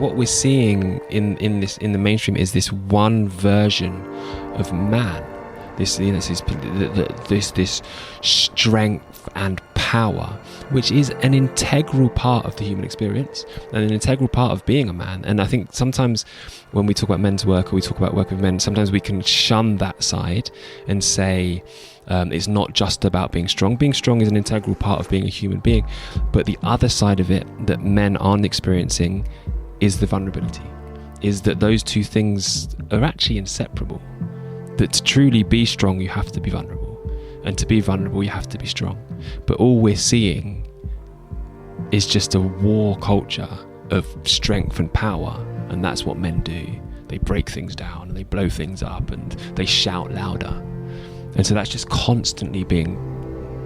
what we're seeing in the mainstream is this one version of man. This strength and power, which is an integral part of the human experience and an integral part of being a man. And I think sometimes when we talk about men's work, or we talk about work with men, sometimes we can shun that side and say it's not just about being strong. Being strong is an integral part of being a human being, but the other side of it that men aren't experiencing is the vulnerability, is that those two things are actually inseparable. That to truly be strong, you have to be vulnerable. And to be vulnerable, you have to be strong. But all we're seeing is just a war culture of strength and power. And that's what men do. They break things down and they blow things up and they shout louder. And so that's just constantly being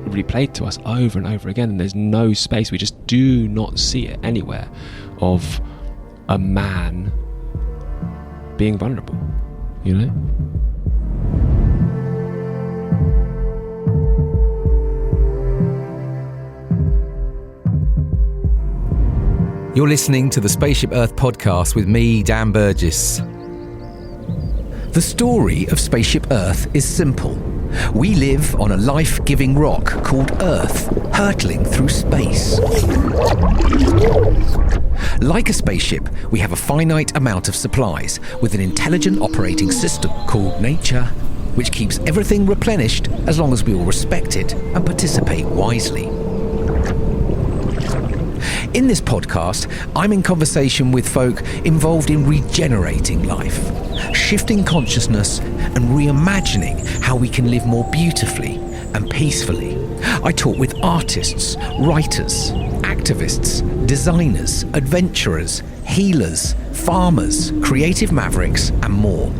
replayed to us over and over again. And there's no space. We just do not see it anywhere of a man being vulnerable, you know? You're listening to the Spaceship Earth podcast with me, Dan Burgess. The story of Spaceship Earth is simple. We live on a life-giving rock called Earth, hurtling through space. Like a spaceship, we have a finite amount of supplies with an intelligent operating system called nature, which keeps everything replenished as long as we all respect it and participate wisely. In this podcast, I'm in conversation with folk involved in regenerating life, shifting consciousness and reimagining how we can live more beautifully and peacefully. I talk with artists, writers, activists, designers, adventurers, healers, farmers, creative mavericks, and more.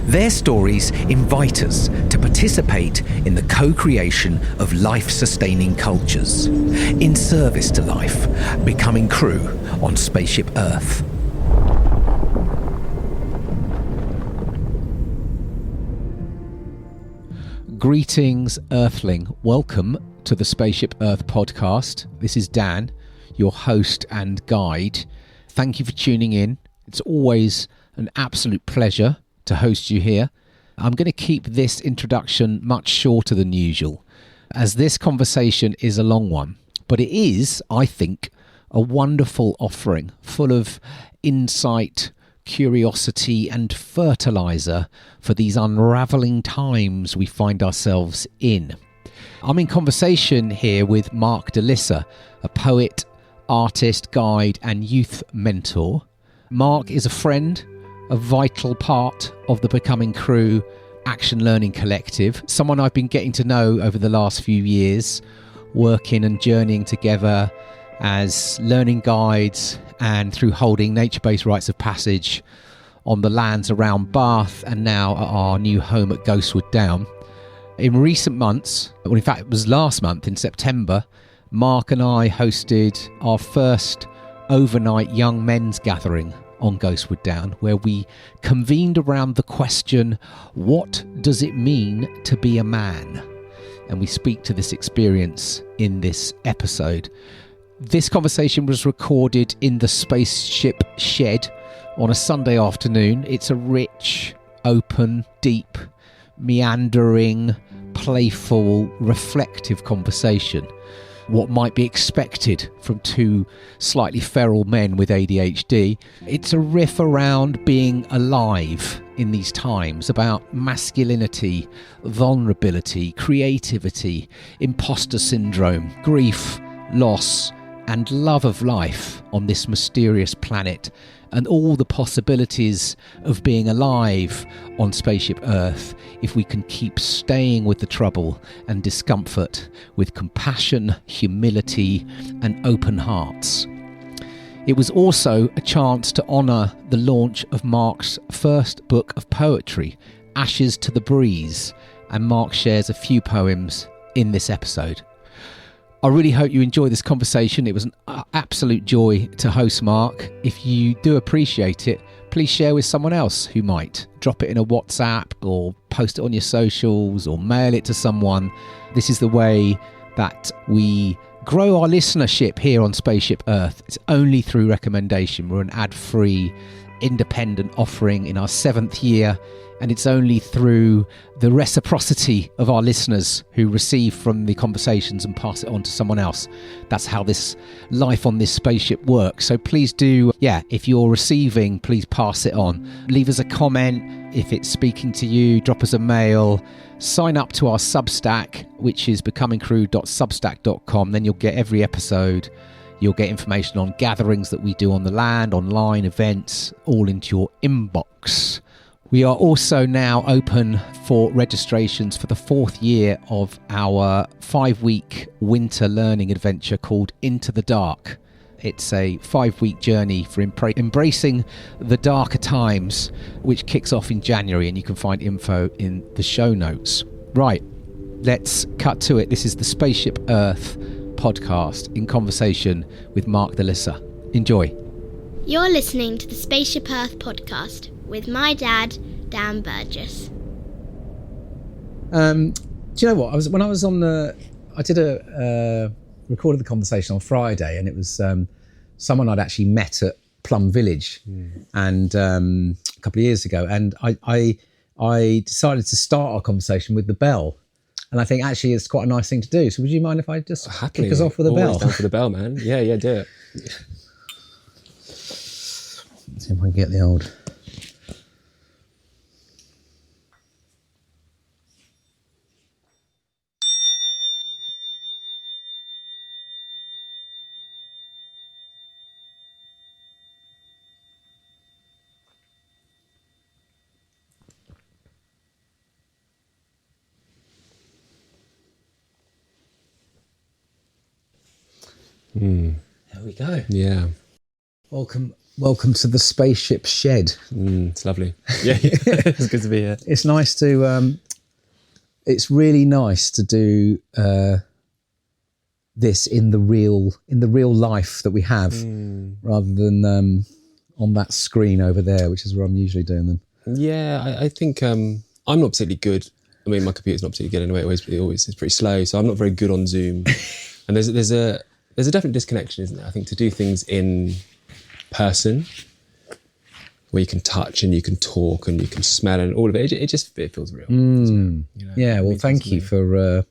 Their stories invite us to participate in the co-creation of life-sustaining cultures, in service to life, becoming crew on Spaceship Earth. Greetings, Earthling. Welcome to the Spaceship Earth podcast. This is Dan, your host and guide. Thank you for tuning in. It's always an absolute pleasure to host you here. I'm going to keep this introduction much shorter than usual, as this conversation is a long one, but it is, I think, a wonderful offering full of insight, curiosity and fertilizer for these unravelling times we find ourselves in. I'm in conversation here with Mark DeLissa, a poet, artist, guide and youth mentor. Mark is a friend, a vital part of the Becoming Crew Action Learning Collective, someone I've been getting to know over the last few years, working and journeying together as learning guides and through holding nature-based rites of passage on the lands around Bath and now at our new home at Ghostwood Down. In recent months, well in fact it was last month in September, Mark and I hosted our first overnight young men's gathering on Ghostwood Down, where we convened around the question, what does it mean to be a man? And we speak to this experience in this episode. This conversation was recorded in the Spaceship Shed on a Sunday afternoon. It's a rich, open, deep, meandering, playful, reflective conversation. What might be expected from two slightly feral men with ADHD. It's a riff around being alive in these times, about masculinity, vulnerability, creativity, imposter syndrome, grief, loss, and love of life on this mysterious planet, and all the possibilities of being alive on Spaceship Earth if we can keep staying with the trouble and discomfort with compassion, humility, and open hearts. It was also a chance to honour the launch of Mark's first book of poetry, Ashes to the Breeze, and Mark shares a few poems in this episode. I really hope you enjoy this conversation. It was an absolute joy to host Mark. If you do appreciate it, please share with someone else who might. Drop it in a WhatsApp or post it on your socials or mail it to someone. This is the way that we grow our listenership here on Spaceship Earth. It's only through recommendation. We're an ad-free, independent offering in our 7th year, and it's only through the reciprocity of our listeners who receive from the conversations and pass it on to someone else. That's how this life on this spaceship works. So please do, if you're receiving, please pass it on. Leave us a comment if it's speaking to you, drop us a mail, sign up to our Substack, which is becomingcrew.substack.com. Then you'll get every episode. You'll get information on gatherings that we do on the land, online events, all into your inbox. We are also now open for registrations for the 4th year of our 5-week winter learning adventure called Into the Dark. It's a 5-week journey for embracing the darker times, which kicks off in January, and you can find info in the show notes. Right, let's cut to it. This is the Spaceship Earth podcast in conversation with Mark the Lisser. Enjoy. You're listening to the Spaceship Earth podcast with my dad, Dan Burgess. Do you know what? I recorded the conversation on Friday, and it was someone I'd actually met at Plum Village, and a couple of years ago, and I decided to start our conversation with the bell. And I think actually it's quite a nice thing to do. So would you mind if I just kick us off with a bell? Down for the bell, man. Yeah, do it. Let's see if I can get the old... There we go. Yeah. Welcome to the spaceship shed. It's lovely. Yeah, it's good to be here. It's nice to. It's really nice to do this in the real life that we have, rather than on that screen over there, which is where I'm usually doing them. Yeah, I think I'm not particularly good. I mean, my computer's not particularly good anyway. It always is pretty slow, so I'm not very good on Zoom. And there's a definite disconnection, isn't there? I think to do things in person, where you can touch and you can talk and you can smell and all of it, it feels real. Yeah, well, thank you for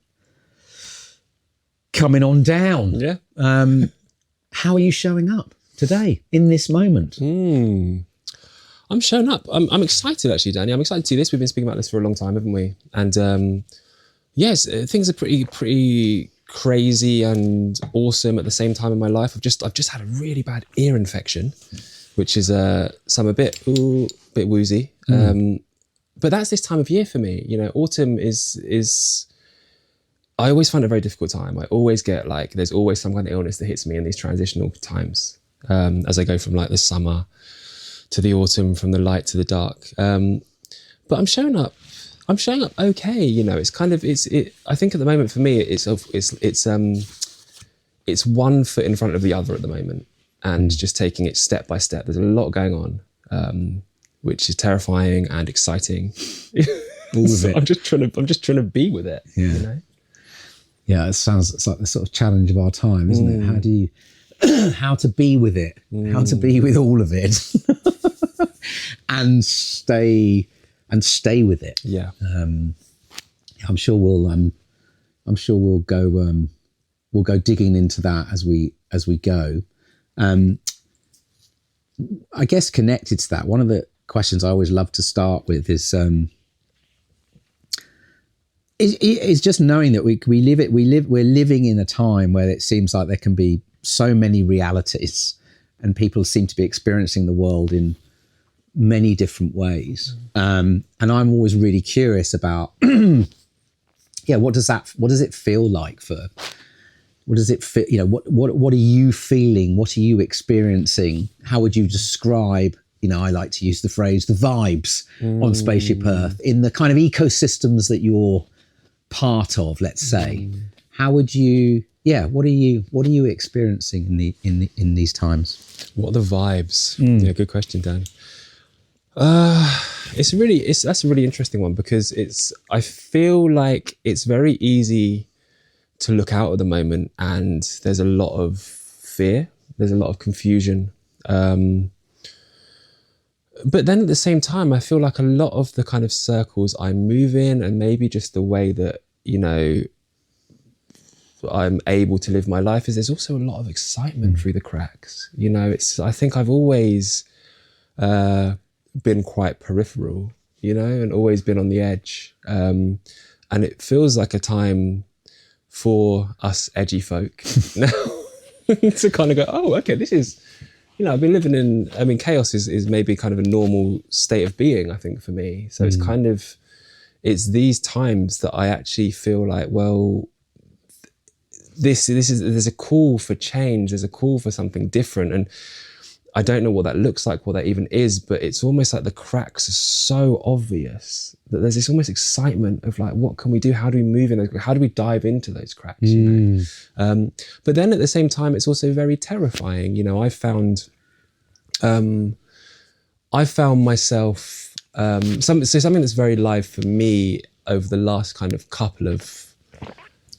coming on down. Yeah. How are you showing up today in this moment? I'm showing up. I'm excited, actually, Danny. I'm excited to do this. We've been speaking about this for a long time, haven't we? And yes, things are pretty crazy and awesome at the same time in my life. I've just had a really bad ear infection, which is some a bit woozy. But that's this time of year for me. You know, autumn is I always find it a very difficult time. I always get there's always some kind of illness that hits me in these transitional times, as I go from the summer to the autumn, from the light to the dark. But I'm showing up okay. You know, it's kind of I think at the moment for me it's one foot in front of the other at the moment, and just taking it step by step. There's a lot going on, which is terrifying and exciting. All of it. I'm just trying to be with it. Yeah. You know? Yeah, it's like the sort of challenge of our time, isn't it? How do you how to be with it, how to be with all of it, and stay with it. Yeah. I'm sure we'll go digging into that as we go. I guess connected to that, one of the questions I always love to start with is just knowing that we're living in a time where it seems like there can be so many realities, and people seem to be experiencing the world in many different ways. And I'm always really curious about, what does it feel like what does it feel, what are you feeling? What are you experiencing? How would you describe, I like to use the phrase, the vibes on Spaceship Earth in the kind of ecosystems that you're part of, let's say. How would you, what are you experiencing in these times? What are the vibes? Yeah, good question, Dan. That's a really interesting one, because I feel like it's very easy to look out at the moment, and there's a lot of fear, there's a lot of confusion. But then at the same time, I feel like a lot of the kind of circles I move in, and maybe just the way that, you know, I'm able to live my life, is there's also a lot of excitement through the cracks. You know, I think I've always been quite peripheral, you know, and always been on the edge. And it feels like a time for us edgy folk now to kind of go, oh, okay, this is, you know, I've been living in, I mean, chaos is maybe kind of a normal state of being, I think, for me. So it's kind of, it's these times that I actually feel like, well, this is, there's a call for change, there's a call for something different. And I don't know what that looks like, what that even is, but it's almost like the cracks are so obvious that there's this almost excitement of like, what can we do? How do we move in those? How do we dive into those cracks? You know? But then at the same time, it's also very terrifying. You know, I found myself, something that's very live for me over the last kind of couple of,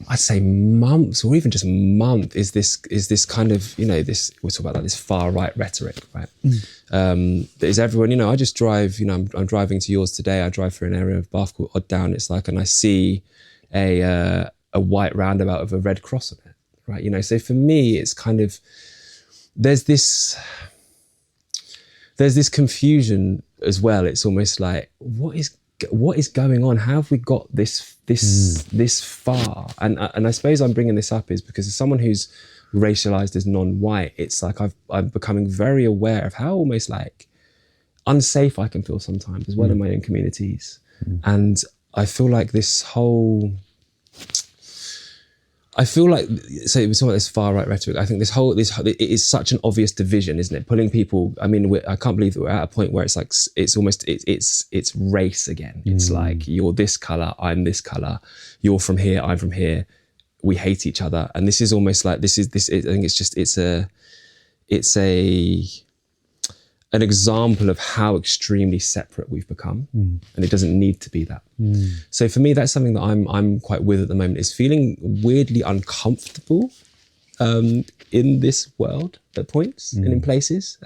I'd say months, or even just month, is this kind of, you know, this, we'll talk about like this far right rhetoric, right? That is everyone, you know, I just drive, you know, I'm driving to yours today. I drive through an area of Bath called Odd Down. It's like, and I see a white roundabout with a red cross on it, right? You know, so for me, it's kind of, there's this confusion as well. It's almost like, what is going on? How have we got this far? And I suppose I'm bringing this up is because as someone who's racialized as non-white, it's like I'm becoming very aware of how almost like unsafe I can feel sometimes as well in my own communities. And I feel like this whole, so we talk about this far right rhetoric. I think it is such an obvious division, isn't it? Pulling people. I mean, I can't believe that we're at a point where it's like it's almost it's race again. It's like you're this color, I'm this color. You're from here, I'm from here. We hate each other, and this is almost like this. I think it's an example of how extremely separate we've become, and it doesn't need to be that. So for me, that's something that I'm quite with at the moment, is feeling weirdly uncomfortable in this world at points and in places.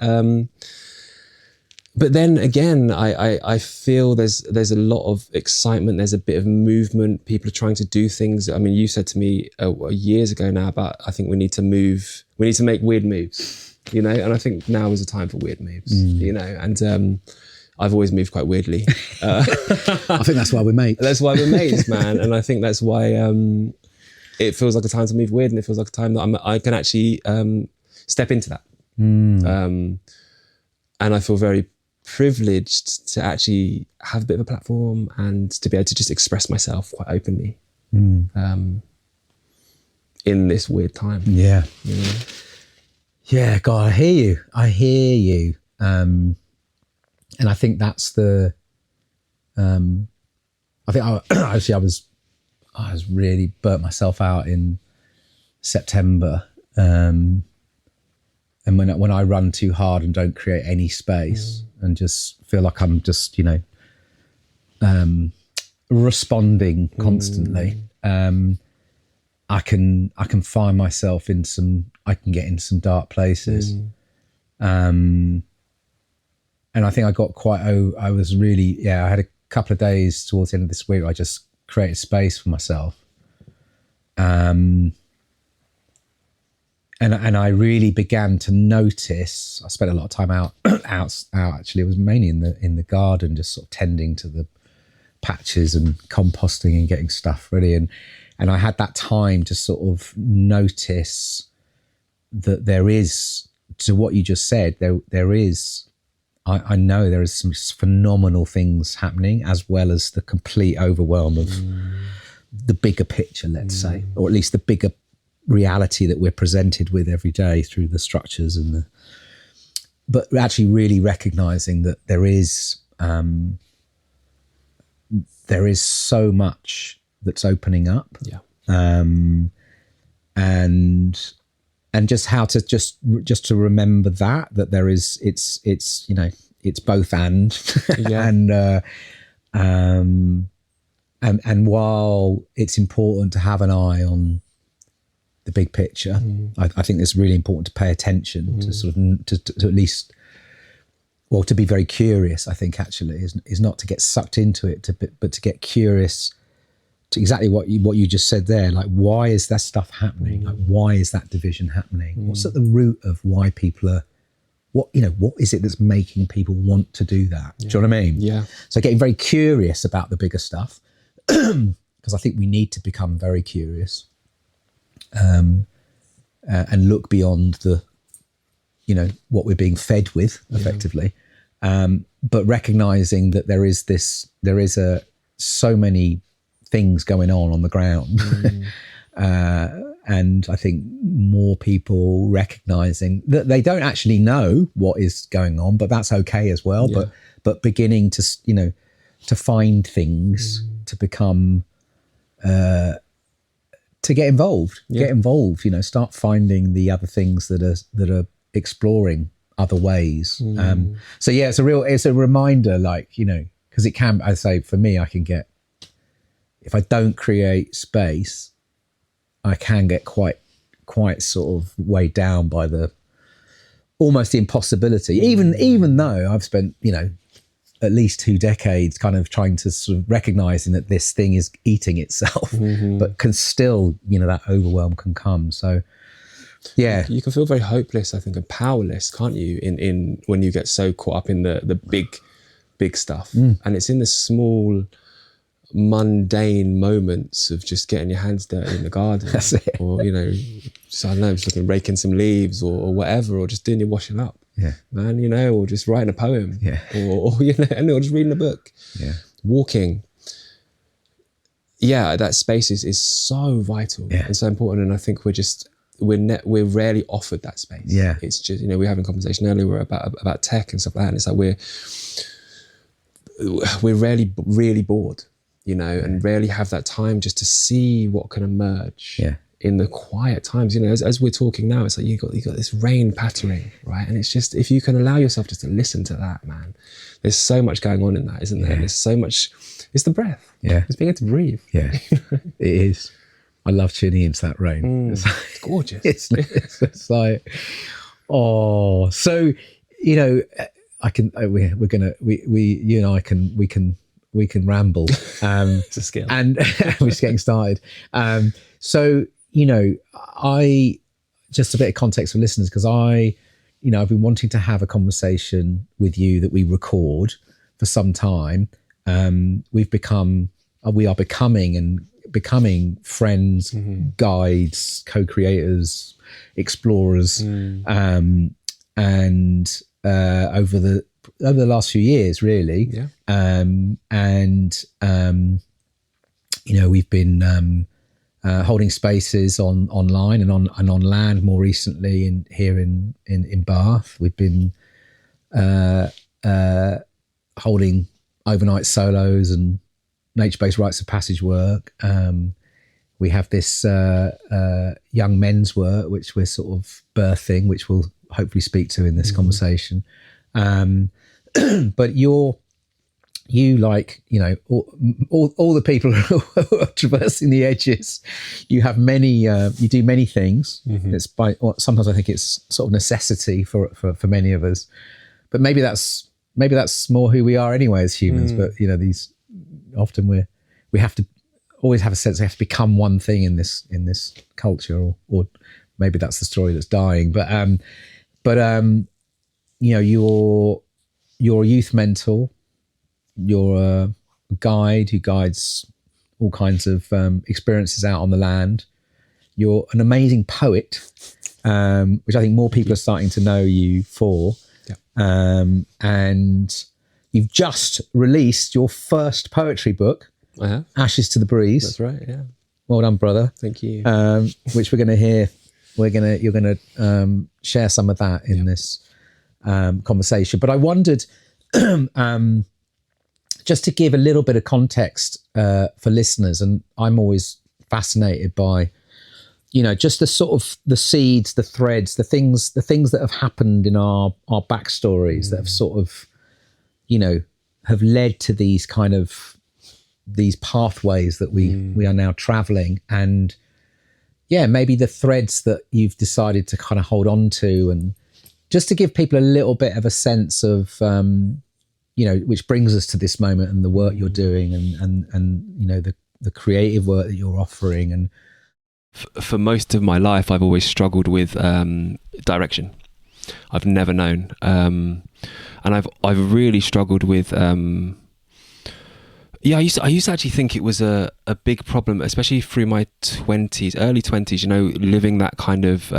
But then again, I feel there's a lot of excitement. There's a bit of movement. People are trying to do things. I mean, you said to me years ago now about, I think we need to make weird moves. You know, and I think now is a time for weird moves, you know, and I've always moved quite weirdly. I think that's why we're mates. That's why we're mates, man. And I think that's why it feels like a time to move weird, and it feels like a time that I can actually step into that. And I feel very privileged to actually have a bit of a platform and to be able to just express myself quite openly in this weird time. Yeah. You know? Yeah, God, I hear you. And I think that's I was really burnt myself out in September. And when I run too hard and don't create any space and just feel like I'm just, you know, responding constantly, I can find myself I can get in some dark places. And I think I got I was really, I had a couple of days towards the end of this week where I just created space for myself. And I really began to notice, I spent a lot of time out actually. It was mainly in the garden, just sort of tending to the patches and composting and getting stuff ready. And I had that time to sort of notice that there is, to what you just said, there is, I know there is some phenomenal things happening, as well as the complete overwhelm of the bigger picture, let's say, or at least the bigger reality that we're presented with every day through the structures but actually really recognizing that there is so much that's opening up. Yeah. And just how to just to remember that there is, it's you know, it's both and and while it's important to have an eye on the big picture. I think it's really important to pay attention to sort of to at least, well, to be very curious. I think actually is not to get sucked into it, but to get curious to exactly what you just said there. Like, why is that stuff happening? Like, why is that division happening? What's at the root of why people are? What is it that's making people want to do that? Do you know what I mean? Yeah. So getting very curious about the bigger stuff, because I think we need to become very curious, and look beyond the, what we're being fed with effectively, but recognizing that there is so many things going on the ground. And I think more people recognizing that they don't actually know what is going on, but that's okay as well. Yeah. But beginning to, to find things, to become, to get involved, start finding the other things that are exploring other ways. So yeah, it's a reminder, like, because it can, I say for me, I can get, if I don't create space, I can get quite sort of weighed down by almost the impossibility, even though I've spent, at least 2 decades kind of trying to sort of recognizing that this thing is eating itself, but can still, that overwhelm can come. So yeah. You can feel very hopeless, I think, and powerless, can't you? In when you get so caught up in the big stuff. And it's in the small, mundane moments of just getting your hands dirty in the garden. That's it. Or, just, I don't know, just looking, raking some leaves or whatever, or just doing your washing up. Yeah. Man, or just writing a poem. Yeah. Or or just reading a book. Yeah. Walking. Yeah, that space is so vital and so important. And I think we're rarely offered that space. Yeah. It's just, we were having a conversation earlier about tech and stuff like that. And it's like we're rarely really bored, and rarely have that time just to see what can emerge in the quiet times. As we're talking now, it's like you got this rain pattering, right? And it's just, if you can allow yourself just to listen to that, man, there's so much going on in that, isn't there? There's so much. It's the breath. Yeah. It's being able to breathe. Yeah. It is. I love tuning into that rain. It's gorgeous. It's like, oh, so I can. We're gonna. You and I can. We can ramble. It's a skill, and we're just getting started. So I just a bit of context for listeners, because I've been wanting to have a conversation with you that we record for some time. We are becoming friends, guides, co-creators, explorers, and over the last few years, really. We've been holding spaces online and on land more recently here in Bath. We've been holding overnight solos and nature-based rites of passage work. We have this young men's work, which we're sort of birthing, which we'll hopefully speak to in this conversation. But you like, all the people who are traversing the edges, you have many, you do many things. It's sometimes I think it's sort of necessity for many of us, but maybe that's more who we are anyway as humans. But these often we have to always have a sense we have to become one thing in this culture, or maybe that's the story that's dying. But you're a youth mentor, you're a guide who guides all kinds of experiences out on the land. You're an amazing poet, which I think more people are starting to know you for. And you've just released your first poetry book, I have. Ashes to the Breeze. That's right, yeah. Well done, brother. Thank you. Which we're going to hear. You're going to share some of that in this conversation. But I wondered, just to give a little bit of context for listeners, and I'm always fascinated by, just the sort of the seeds, the threads, the things that have happened in our backstories that have sort of, have led to these kind of these pathways that we are now traveling. And maybe the threads that you've decided to kind of hold on to, and just to give people a little bit of a sense of, which brings us to this moment and the work you're doing, and the creative work that you're offering. And for most of my life, I've always struggled with direction. I've never known, and I've really struggled with. I used to actually think it was a big problem, especially through my early 20s. Living that kind of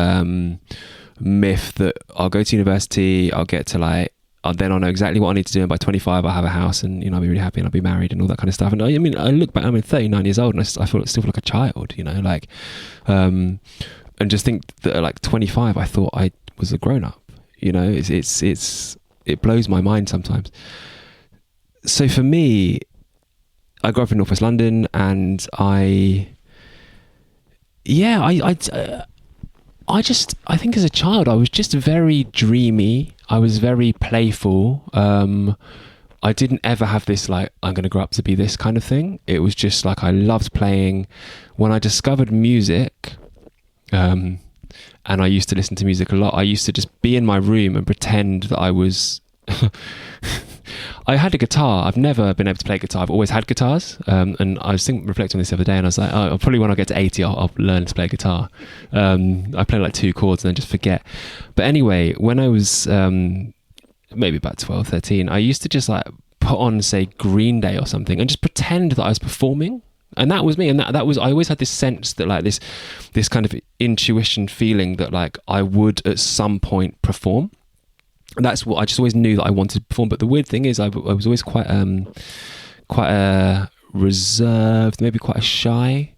myth that I'll go to university, I'll get to then I'll know exactly what I need to do, and by 25 I'll have a house, and I'll be really happy, and I'll be married, and all that kind of stuff. And I look back, I'm 39 years old, and I still feel like a child, and just think that at 25 I thought I was a grown up. It blows my mind sometimes. So for me, I grew up in Northwest London, and I think as a child I was just very dreamy. I was very playful. I didn't ever have this I'm going to grow up to be this kind of thing. It was just I loved playing. When I discovered music, and I used to listen to music a lot, I used to just be in my room and pretend that I was I had a guitar. I've never been able to play guitar. I've always had guitars. And I was reflecting on this the other day, and I was like, probably when I get to 80, I'll learn to play guitar. I play 2 chords and then just forget. But anyway, when I was maybe about 12, 13, I used to just put on, say, Green Day or something, and just pretend that I was performing. And that was me. And that was, I always had this sense that this kind of intuition feeling that I would at some point perform. That's what I just always knew that I wanted to perform. But the weird thing is I was always quite a reserved, maybe quite a shy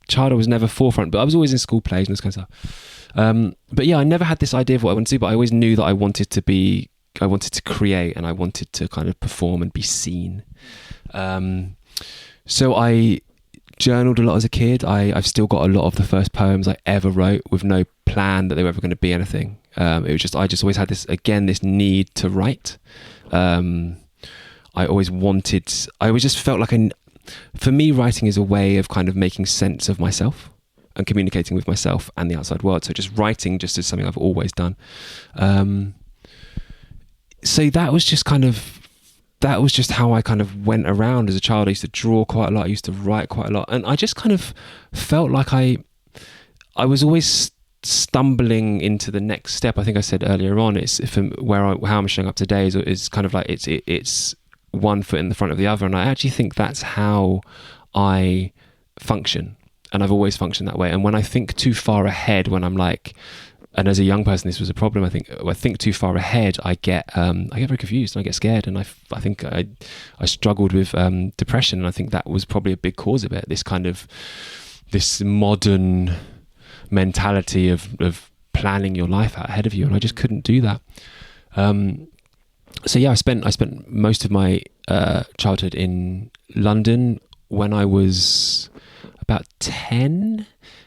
child. I was never forefront, but I was always in school plays and this kind of stuff. But yeah, I never had this idea of what I wanted to do, but I always knew that I wanted to create, and I wanted to kind of perform and be seen. So I journaled a lot as a kid. I've still got a lot of the first poems I ever wrote with no plan that they were ever going to be anything. It was just, I just always had this need to write. I always just felt for me, writing is a way of kind of making sense of myself and communicating with myself and the outside world. So just writing just is something I've always done. So that was just how I kind of went around as a child. I used to draw quite a lot. I used to write quite a lot. And I just kind of felt like I was always stumbling into the next step. I think I said earlier on, it's how I'm showing up today is kind of it's one foot in the front of the other. And I actually think that's how I function. And I've always functioned that way. And when I think too far ahead, when I'm and as a young person, this was a problem. I think too far ahead, I get very confused and I get scared. And I think I struggled with depression. And I think that was probably a big cause of it. This modern mentality of planning your life out ahead of you, and I just couldn't do that. So yeah, I spent most of my childhood in London. When I was about 10,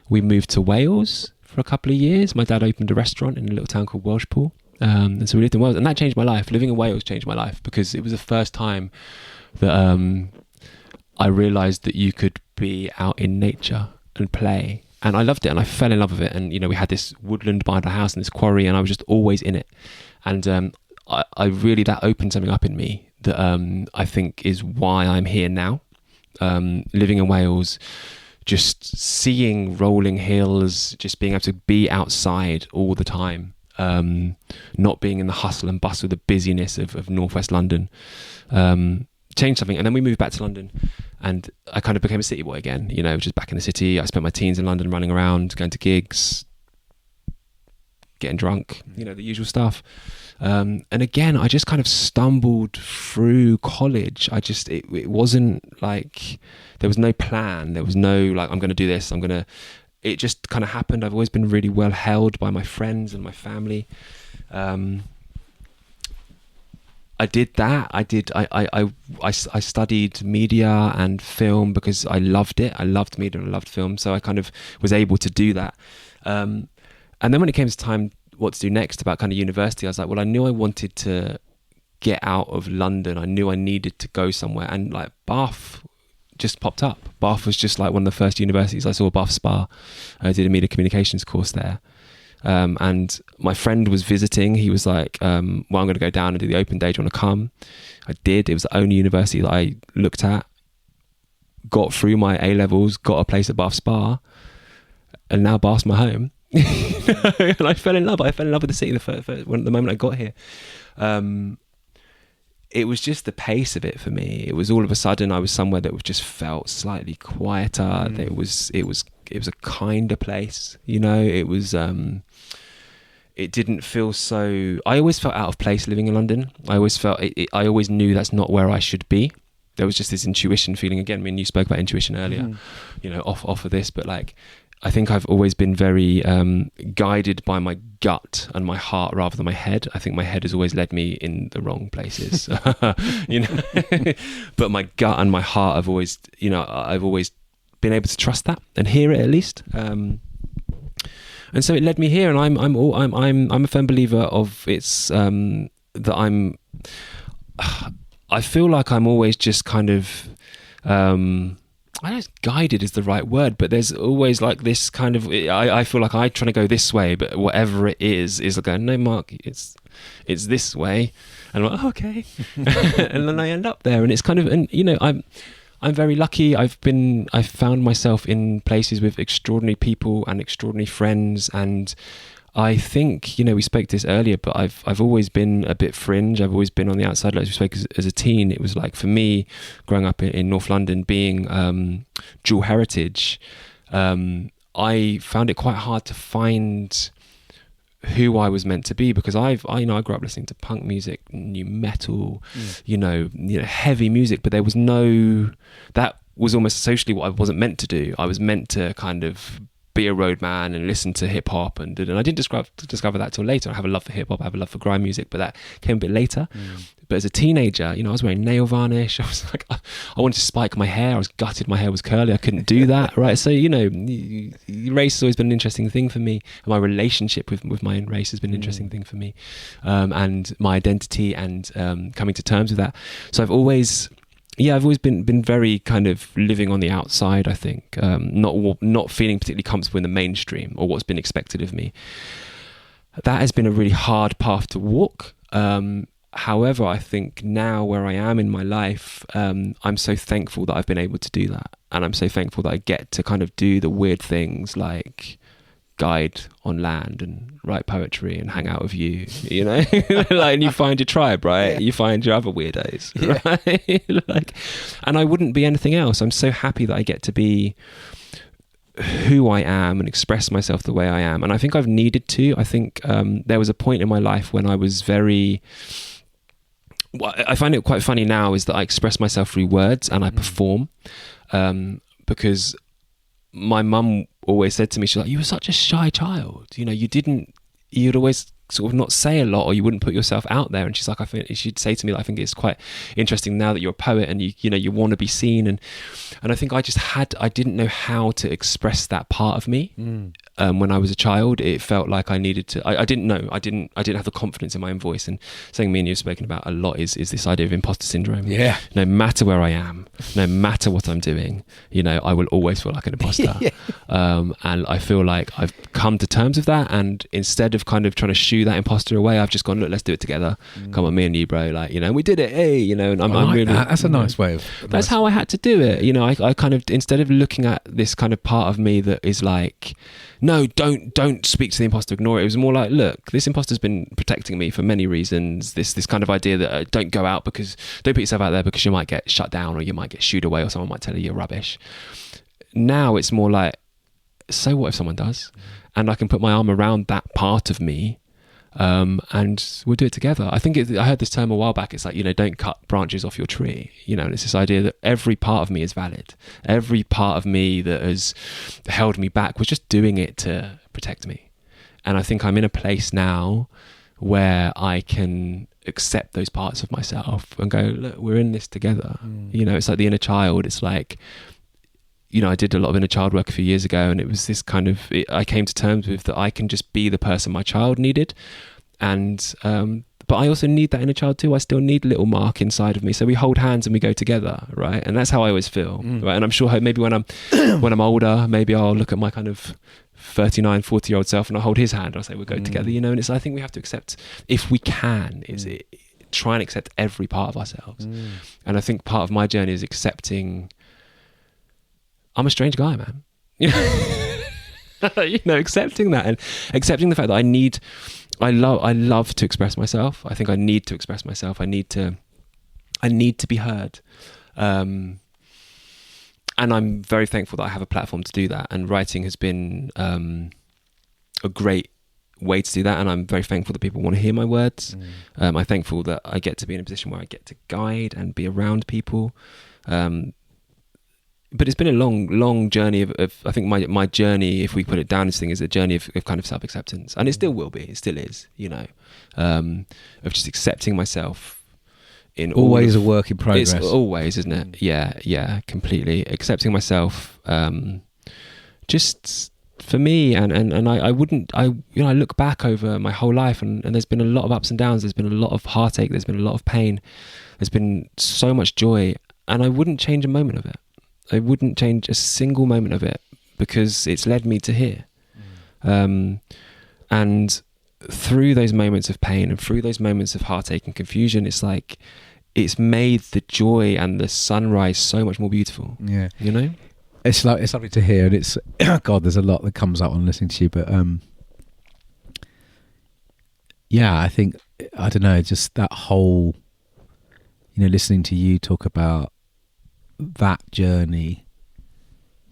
we moved to Wales for a couple of years. My dad opened a restaurant in a little town called Welshpool, and so we lived in Wales, and that changed my life. Living in Wales changed my life because it was the first time that I realised that you could be out in nature and play. And I loved it, and I fell in love with it. And we had this woodland behind our house and this quarry, and I was just always in it. And I really, that opened something up in me that I think is why I'm here now. Living in Wales, just seeing rolling hills, just being able to be outside all the time, not being in the hustle and bustle, the busyness of Northwest London, changed something. And then we moved back to London, and I kind of became a city boy again, just back in the city. I spent my teens in London running around, going to gigs, getting drunk, the usual stuff. And again, I just kind of stumbled through college. It wasn't there was no plan. There was no I'm going to do this. It just kind of happened. I've always been really well held by my friends and my family. I did that. I studied media and film because I loved it. I loved media and I loved film. So I kind of was able to do that. And then when it came to time, what to do next about kind of university, I was like, well, I knew I wanted to get out of London. I knew I needed to go somewhere, and Bath just popped up. Bath was just like one of the first universities I saw. Bath Spa. I did a media communications course there. And my friend was visiting. He was like, well, I'm going to go down and do the open day. Do you want to come? I did. It was the only university that I looked at. Got through my A-levels, got a place at Bath Spa, and now Bath's my home. And I fell in love. I fell in love with the city the moment I got here. It was just the pace of it for me. It was all of a sudden I was somewhere that just felt slightly quieter. It was a kinder place, you know. It was it didn't feel so. I always felt out of place living in London. I always felt I always knew that's not where I should be. There was just this intuition feeling again. I mean, you spoke about intuition earlier, you know, off of this, but like, I think I've always been very guided by my gut and my heart rather than my head. I think my head has always led me in the wrong places, you know. But my gut and my heart have always, you know, I've always been able to trust that and hear it at least. And so it led me here, and I'm a firm believer of it's that I feel like I'm always just kind of. I don't know if guided is the right word, but there's always like this kind of, I feel like I'm trying to go this way, but whatever it is like, no, Mark, it's this way. And I'm like, oh, okay. And then I end up there, and it's kind of, and you know, I'm very lucky. I've found myself in places with extraordinary people and extraordinary friends, and I think, you know, we spoke to this earlier, but I've always been a bit fringe. I've always been on the outside. Like we spoke as a teen, it was like for me, growing up in North London, being dual heritage, I found it quite hard to find who I was meant to be, because I grew up listening to punk music, new metal, you know, heavy music, but there was that was almost socially what I wasn't meant to do. I was meant to kind of be a road man and listen to hip hop, and I didn't discover that till later. I have a love for hip hop, I have a love for grime music, but that came a bit later. But as a teenager, you know, I was wearing nail varnish. I was like, I wanted to spike my hair. I was gutted. My hair was curly. I couldn't do that, right? So, you know, race has always been an interesting thing for me. My relationship with my own race has been an interesting thing for me, and my identity and coming to terms with that. So I've always been very kind of living on the outside, I think, not feeling particularly comfortable in the mainstream or what's been expected of me. That has been a really hard path to walk. However, I think now where I am in my life, I'm so thankful that I've been able to do that. And I'm so thankful that I get to kind of do the weird things like guide on land and write poetry and hang out with you know. Like, and you find your tribe, right? You find your other weirdos, right? Like, and I wouldn't be anything else. I'm so happy that I get to be who I am and express myself the way I am. And I think I've needed to. I think there was a point in my life when I was very, I find it quite funny now, is that I express myself through words and I perform, because my mum always said to me, she's like, you were such a shy child, you know, you'd always sort of not say a lot, or you wouldn't put yourself out there. And she's like, she'd say to me, like, I think it's quite interesting now that you're a poet and you want to be seen. And I think I didn't know how to express that part of me. When I was a child, it felt like I needed to, I didn't know, I didn't have the confidence in my own voice. And something me and you have spoken about a lot is this idea of imposter syndrome. Yeah. No matter where I am, no matter what I'm doing, you know, I will always feel like an imposter. And I feel like I've come to terms with that. And instead of kind of trying to shoo that imposter away, I've just gone, look, let's do it together. Come on, me and you, bro. Like, you know, we did it. Hey, you know, and I'm really, that's a nice way of. That's how I had to do it. You know, I kind of, instead of looking at this kind of part of me that is like, no, don't speak to the imposter, ignore it. It was more like, look, this imposter's been protecting me for many reasons. This kind of idea that don't go out, because don't put yourself out there because you might get shut down, or you might get shooed away, or someone might tell you you're rubbish. Now it's more like, so what if someone does? And I can put my arm around that part of me, and we'll do it together. I think I heard this term a while back. It's like, you know, don't cut branches off your tree. You know, and it's this idea that every part of me is valid. Every part of me that has held me back was just doing it to protect me. And I think I'm in a place now where I can accept those parts of myself and go, look, we're in this together. You know, it's like the inner child. It's like, you know, I did a lot of inner child work a few years ago, and it was this kind of, I came to terms with that I can just be the person my child needed, and the but I also need that inner child too. I still need little Mark inside of me. So we hold hands and we go together, right? And that's how I always feel, right? And I'm sure maybe when I'm when I'm older, maybe I'll look at my kind of 39, 40-year-old self and I'll hold his hand and I'll say, we'll go together, you know? And I think we have to accept, if we can, try and accept every part of ourselves. And I think part of my journey is accepting, I'm a strange guy, man. You know, accepting that and accepting the fact that I love to express myself. I think I need to express myself. I need to be heard. And I'm very thankful that I have a platform to do that. And writing has been a great way to do that. And I'm very thankful that people want to hear my words. I'm thankful that I get to be in a position where I get to guide and be around people. But it's been a long journey of I think my journey, if we put it down as thing, is a journey of kind of self-acceptance. And it still will be, it still is, you know, of just accepting myself in always a work in progress. It's always, isn't it? Yeah, completely. Accepting myself, just for me, and I look back over my whole life and there's been a lot of ups and downs, there's been a lot of heartache, there's been a lot of pain, there's been so much joy, and I wouldn't change a moment of it. I wouldn't change a single moment of it because it's led me to here. And through those moments of pain and through those moments of heartache and confusion, it's like it's made the joy and the sunrise so much more beautiful. Yeah, you know, it's lovely to hear, and it's God. There's a lot that comes up on listening to you, but yeah, I think I don't know, just that whole, you know, listening to you talk about that journey,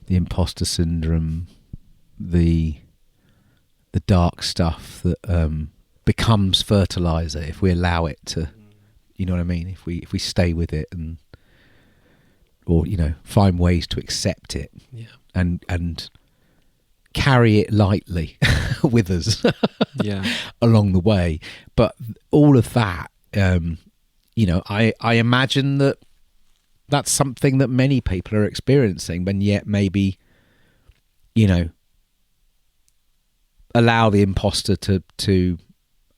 the imposter syndrome, the dark stuff that becomes fertilizer if we allow it to, you know what I mean, if we stay with it or you know, find ways to accept it, and carry it lightly with us along the way. But all of that, you know, I imagine that's something that many people are experiencing, but yet maybe, you know, allow the imposter to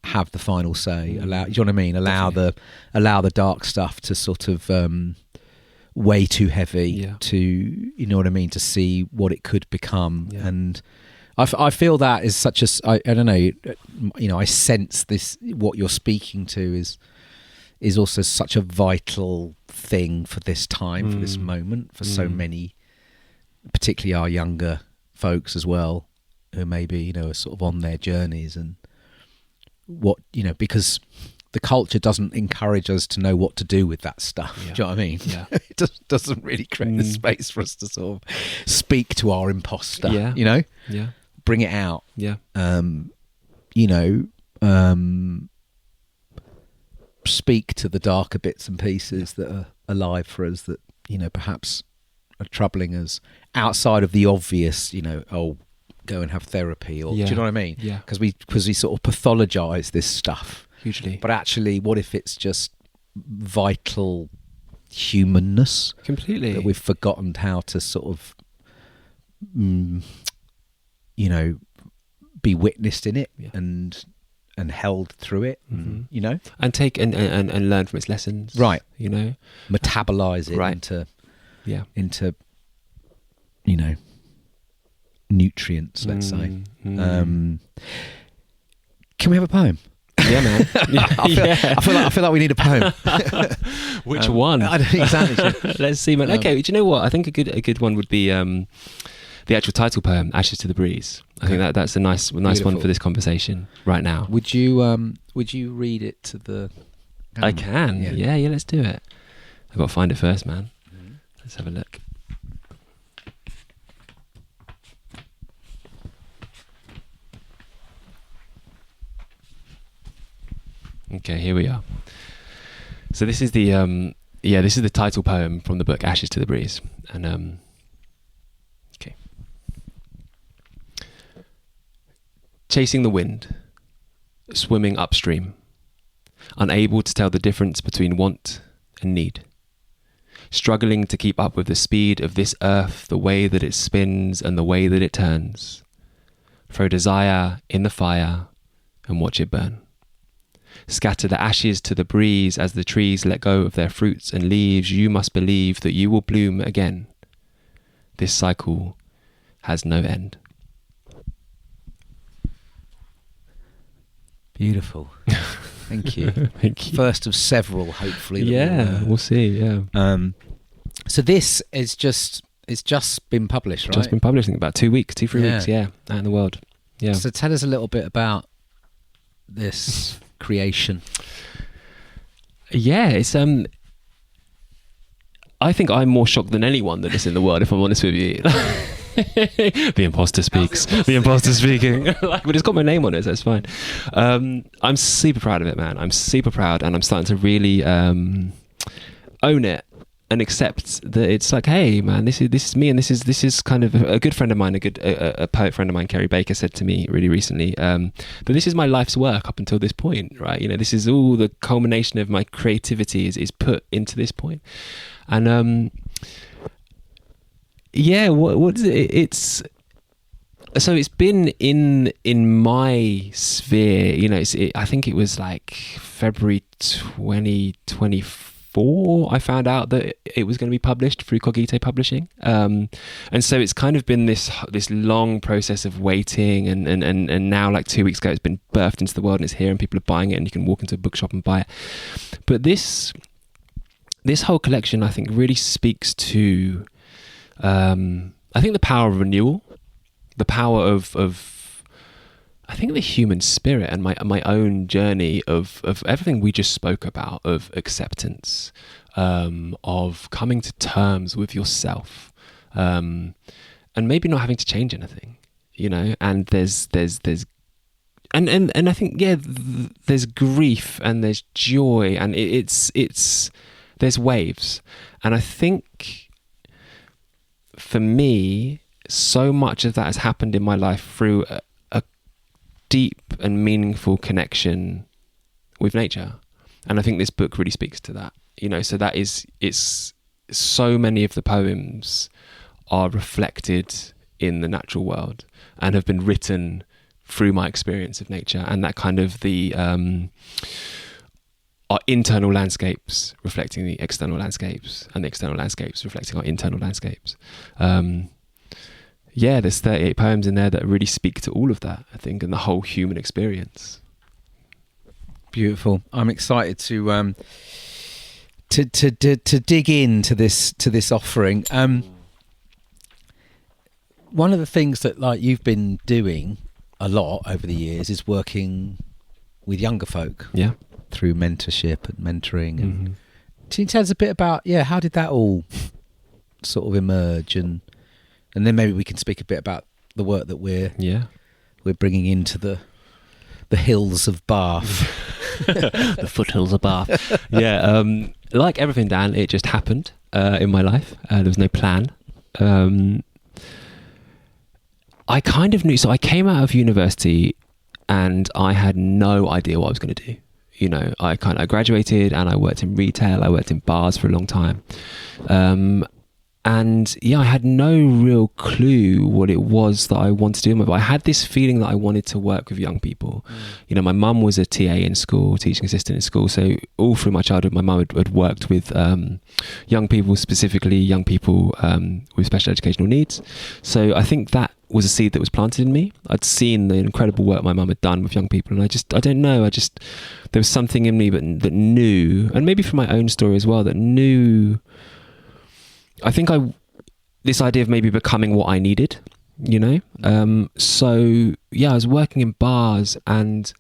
have the final say. Allow, you know what I mean? Allow the dark stuff to sort of weigh too heavy to, you know what I mean, to see what it could become. And I feel that is such a, I don't know, you know, I sense this, what you're speaking to is also such a vital thing for this time, for this moment, for so many, particularly our younger folks as well, who maybe, you know, are sort of on their journeys, and what, you know, because the culture doesn't encourage us to know what to do with that stuff. Do you know what I mean? Yeah. It doesn't really create the space for us to sort of speak to our imposter, you know? Yeah. Bring it out. Yeah. You know, speak to the darker bits and pieces that are alive for us, that, you know, perhaps are troubling us outside of the obvious, you know, oh, go and have therapy, or do you know what I mean? Yeah. Because we sort of pathologize this stuff hugely. But actually, what if it's just vital humanness? Completely. That we've forgotten how to sort of, you know, be witnessed in it and held through it, you know, and take and learn from its lessons, right? You know, metabolize it into you know, nutrients, let's say. Can we have a poem? Yeah, man. I feel like we need a poem. Which one? I don't exactly. Let's see, man. Okay, do you know what? I think a good one would be the actual title poem, "Ashes to the Breeze." I think that's a nice one for this conversation right now. Would you read it to the camera? I can. Yeah, let's do it. I've got to find it first, man. Let's have a look. Okay, here we are. So this is the title poem from the book Ashes to the Breeze. And okay. Chasing the wind, swimming upstream, unable to tell the difference between want and need, struggling to keep up with the speed of this earth, the way that it spins and the way that it turns. Throw desire in the fire and watch it burn. Scatter the ashes to the breeze as the trees let go of their fruits and leaves. You must believe that you will bloom again. This cycle has no end. Beautiful. Thank you. Thank you. First of several, hopefully. We'll see. Yeah. So this is it's just been published, right? Just been published in about 2 weeks, 2-3 weeks. Yeah, out in the world. Yeah. So tell us a little bit about this creation. Yeah, it's I think I'm more shocked than anyone that it's in the world, if I'm honest with you. The imposter speaks. The imposter speaking. But it's got my name on it, so it's fine. I'm super proud of it, man. I'm super proud, and I'm starting to really own it and accept that it's like, hey, man, this is me, and this is kind of a good friend of mine, a poet friend of mine, Kerry Baker, said to me really recently that this is my life's work up until this point, right? You know, this is all the culmination of my creativity is put into this point, and yeah, what is it? It's been in my sphere, you know. I think it was like February 2024. I found out that it was going to be published through Cogito Publishing, and so it's kind of been this long process of waiting, and now, like 2 weeks ago, it's been birthed into the world and it's here, and people are buying it, and you can walk into a bookshop and buy it. But this whole collection, I think, really speaks to I think the power of renewal, the power of I think the human spirit, and my own journey of everything we just spoke about, of acceptance, of coming to terms with yourself, and maybe not having to change anything, you know. And there's and I think, yeah, there's grief and there's joy, and it's there's waves, and I think, for me, so much of that has happened in my life through a deep and meaningful connection with nature. And I think this book really speaks to that, you know. So that it's so many of the poems are reflected in the natural world and have been written through my experience of nature, and that kind of our internal landscapes reflecting the external landscapes, and the external landscapes reflecting our internal landscapes. Yeah, there's 38 poems in there that really speak to all of that, I think, and the whole human experience. Beautiful. I'm excited to dig into this offering. One of the things that, like, you've been doing a lot over the years is working with younger folk. Yeah. Through mentorship and mentoring. And can you tell us a bit about, how did that all sort of emerge, and then maybe we can speak a bit about the work that we're bringing into the hills of Bath. The foothills of Bath. Yeah, like everything, Dan, it just happened in my life. There was no plan. I kind of knew. So I came out of university and I had no idea what I was going to do. You know, I graduated and I worked in retail. I worked in bars for a long time. And yeah, I had no real clue what it was that I wanted to do. But I had this feeling that I wanted to work with young people. You know, my mum was a TA in school, teaching assistant in school. So all through my childhood, my mum had worked with young people, specifically young people with special educational needs. So I think that was a seed that was planted in me. I'd seen the incredible work my mum had done with young people, and I don't know, there was something in me that knew, and maybe from my own story as well, that knew, I think this idea of maybe becoming what I needed, you know? So yeah, I was working in bars, and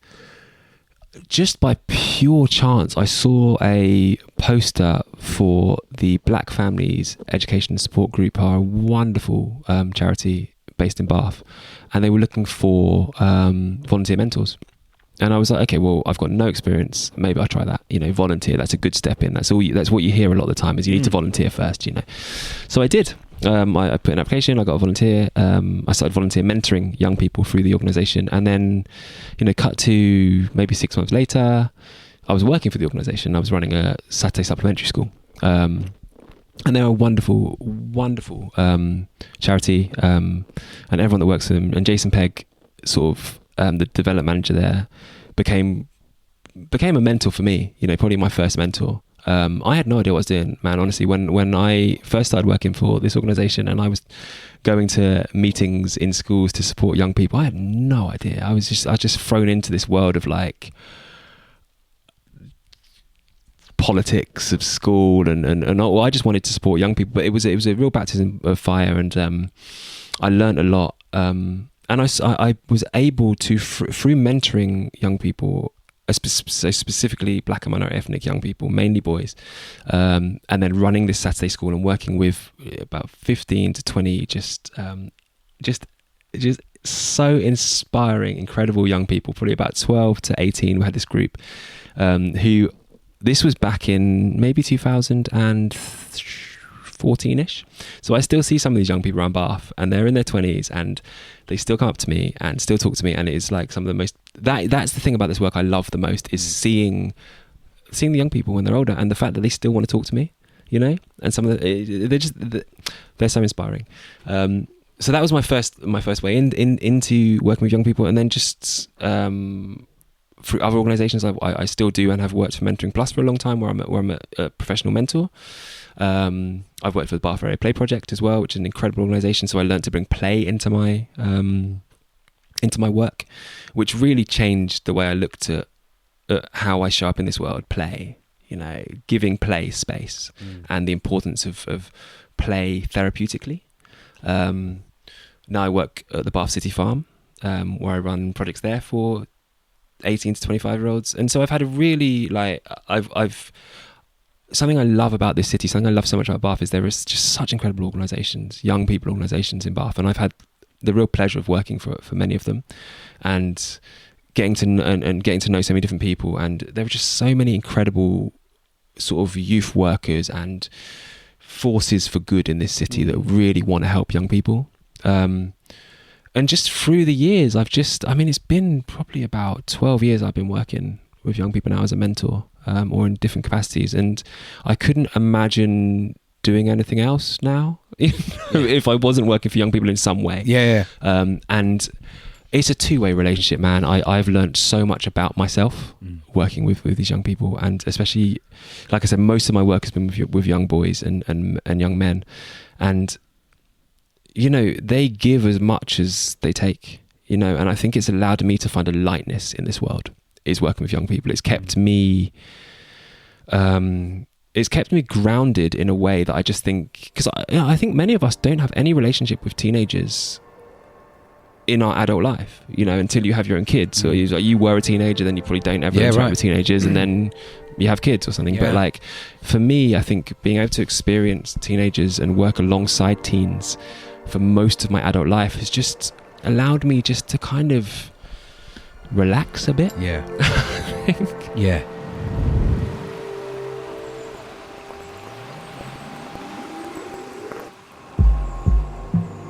just by pure chance, I saw a poster for the Black Families Education and Support Group, are a wonderful charity based in Bath, and they were looking for volunteer mentors. And I was like, okay, well, I've got no experience. Maybe I'll try that. You know, volunteer. That's a good step in. That's what you hear a lot of the time, is you need to volunteer first. You know, so I did. I put an application. I got a volunteer. I started volunteer mentoring young people through the organisation, and then, you know, cut to maybe 6 months later, I was working for the organisation. I was running a Saturday supplementary school. And they're a wonderful, wonderful charity, and everyone that works for them. And Jason Pegg, sort of the development manager there, became became a mentor for me, probably my first mentor. I had no idea what I was doing, man, honestly. When I first started working for this organisation and I was going to meetings in schools to support young people, I had no idea. I was just thrown into this world of like politics of school and I just wanted to support young people, but it was a real baptism of fire, and I learned a lot, and I was able to through mentoring young people, so specifically black and minority ethnic young people, mainly boys, and then running this Saturday school and working with about 15 to 20 just so inspiring, incredible young people, probably about 12 to 18. We had this group who, this was back in maybe 2014-ish. So I still see some of these young people around Bath, and they're in their 20s, and they still come up to me and still talk to me, and it is like some of the most, that's the thing about this work I love the most, is seeing the young people when they're older, and the fact that they still want to talk to me, and some of they're so inspiring. So that was my first way into working with young people, and then just through other organisations I still do and have worked for Mentoring Plus for a long time, where I'm a professional mentor. I've worked for the Bath Area Play Project as well, which is an incredible organisation. So I learned to bring play into my work, which really changed the way I looked at how I show up in this world. Play, giving play space, and the importance of play therapeutically. Now I work at the Bath City Farm, where I run projects there for 18 to 25-year-olds, and so I've had a really I've something I love about this city, something I love so much about Bath, is there is just such incredible organisations, young people organisations in Bath, and I've had the real pleasure of working for many of them, and getting to know so many different people, and there are just so many incredible sort of youth workers and forces for good in this city that really want to help young people. And just through the years, it's been probably about 12 years I've been working with young people now as a mentor, or in different capacities. And I couldn't imagine doing anything else now, if I wasn't working for young people in some way. Yeah. And it's a two-way relationship, man. I've learned so much about myself working with these young people. And especially, like I said, most of my work has been with young boys and young men. And they give as much as they take, and I think it's allowed me to find a lightness in this world, is working with young people. It's kept me grounded in a way that I just think, because I think many of us don't have any relationship with teenagers in our adult life, until you have your own kids. So you were a teenager, then you probably don't ever interact with teenagers, and then you have kids or something. But like for me, I think being able to experience teenagers and work alongside teens for most of my adult life has just allowed me just to kind of relax a bit. Yeah. I think. Yeah.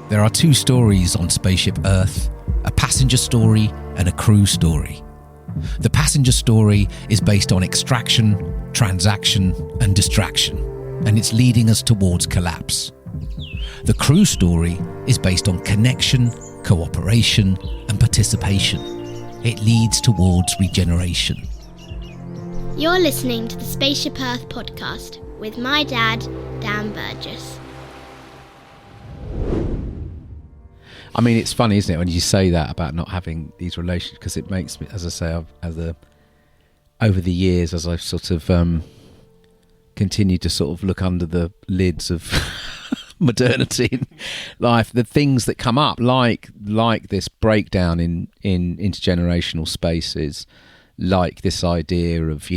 There are two stories on Spaceship Earth, a passenger story and a crew story. The passenger story is based on extraction, transaction and distraction, and it's leading us towards collapse. The crew story is based on connection, cooperation and participation. It leads towards regeneration. You're listening to the Spaceship Earth podcast with my dad, Dan Burgess. I mean, it's funny, isn't it, when you say that about not having these relationships, because it makes me, as I say, over the years, as I've sort of continued to sort of look under the lids of modernity in life, the things that come up, like this breakdown in intergenerational spaces, like this idea of,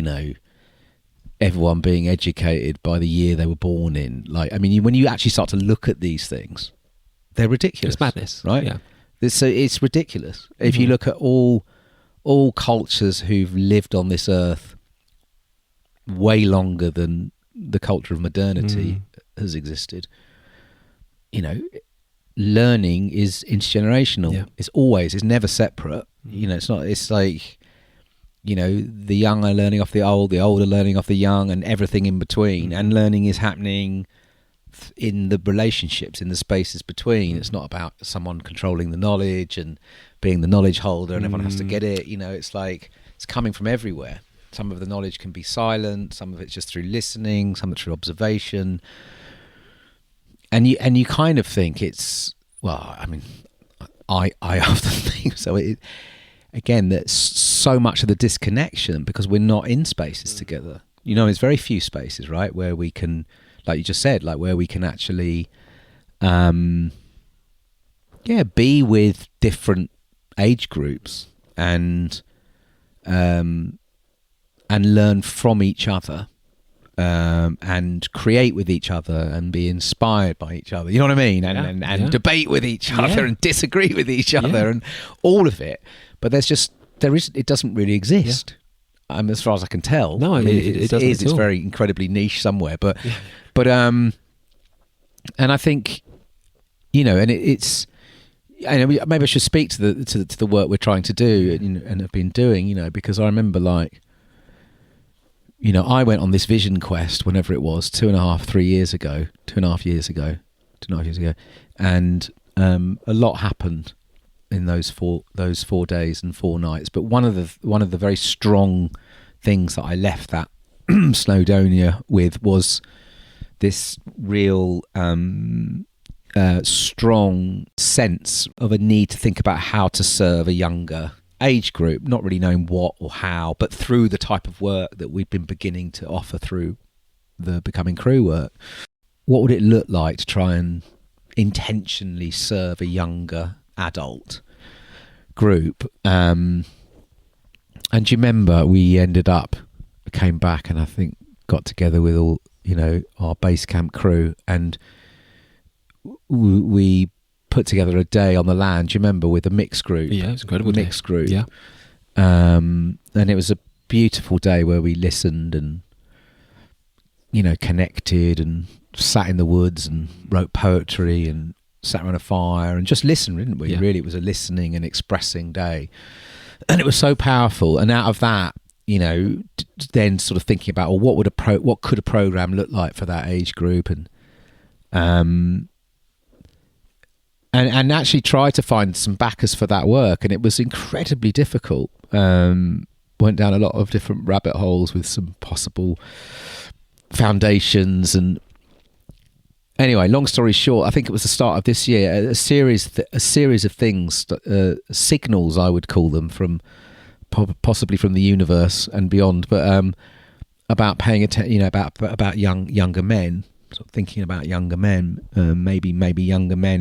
everyone being educated by the year they were born in. When you actually start to look at these things, they're ridiculous. It's madness, right? Yeah. It's ridiculous. If you look at all cultures who've lived on this earth way longer than the culture of modernity has existed, learning is intergenerational. Yeah. It's never separate. It's not. It's like, the young are learning off the old are learning off the young, and everything in between. And learning is happening in the relationships, in the spaces between. It's not about someone controlling the knowledge and being the knowledge holder and everyone has to get it. It's like it's coming from everywhere. Some of the knowledge can be silent. Some of it's just through listening. Some of it's through observation. And you kind of think it's, well, I mean, I often think so. Again, that's so much of the disconnection because we're not in spaces together. You know, there's very few spaces, right, where we can, like you just said, like where we can actually, be with different age groups and learn from each other, and create with each other and be inspired by each other. You know what I mean? And debate with each other and disagree with each other and all of it. But it doesn't really exist. As far as I can tell. No, it doesn't. It's very incredibly niche somewhere. But and I think, you know, and it's. Maybe I should speak to the work we're trying to do and have been doing, you know, because I remember, like, you know, I went on this vision quest whenever it was 2.5 years ago, and a lot happened in those 4 days and 4 nights. But one of the very strong things that I left that Snowdonia with was this real strong sense of a need to think about how to serve a younger age group, not really knowing what or how, but through the type of work that we've been beginning to offer through the Becoming Crew work. What would it look like to try and intentionally serve a younger adult group? And do you remember we came back and I think got together with all, you know, our base camp crew, and we put together a day on the land, do you remember, with a mixed group? Yeah, it was incredible. Mixed group. Yeah. And it was a beautiful day where we listened and, you know, connected and sat in the woods and wrote poetry and sat around a fire and just listened, didn't we? Yeah. Really, it was a listening and expressing day. And it was so powerful. And out of that, you know, then sort of thinking about, well, what could a program look like for that age group, and actually try to find some backers for that work. And it was incredibly difficult. Went down a lot of different rabbit holes with some possible foundations. And anyway, long story short, I think it was the start of this year, a series of things, signals, I would call them, from possibly from the universe and beyond, but about paying attention, you know, about younger men. Sort of thinking about younger men, maybe younger men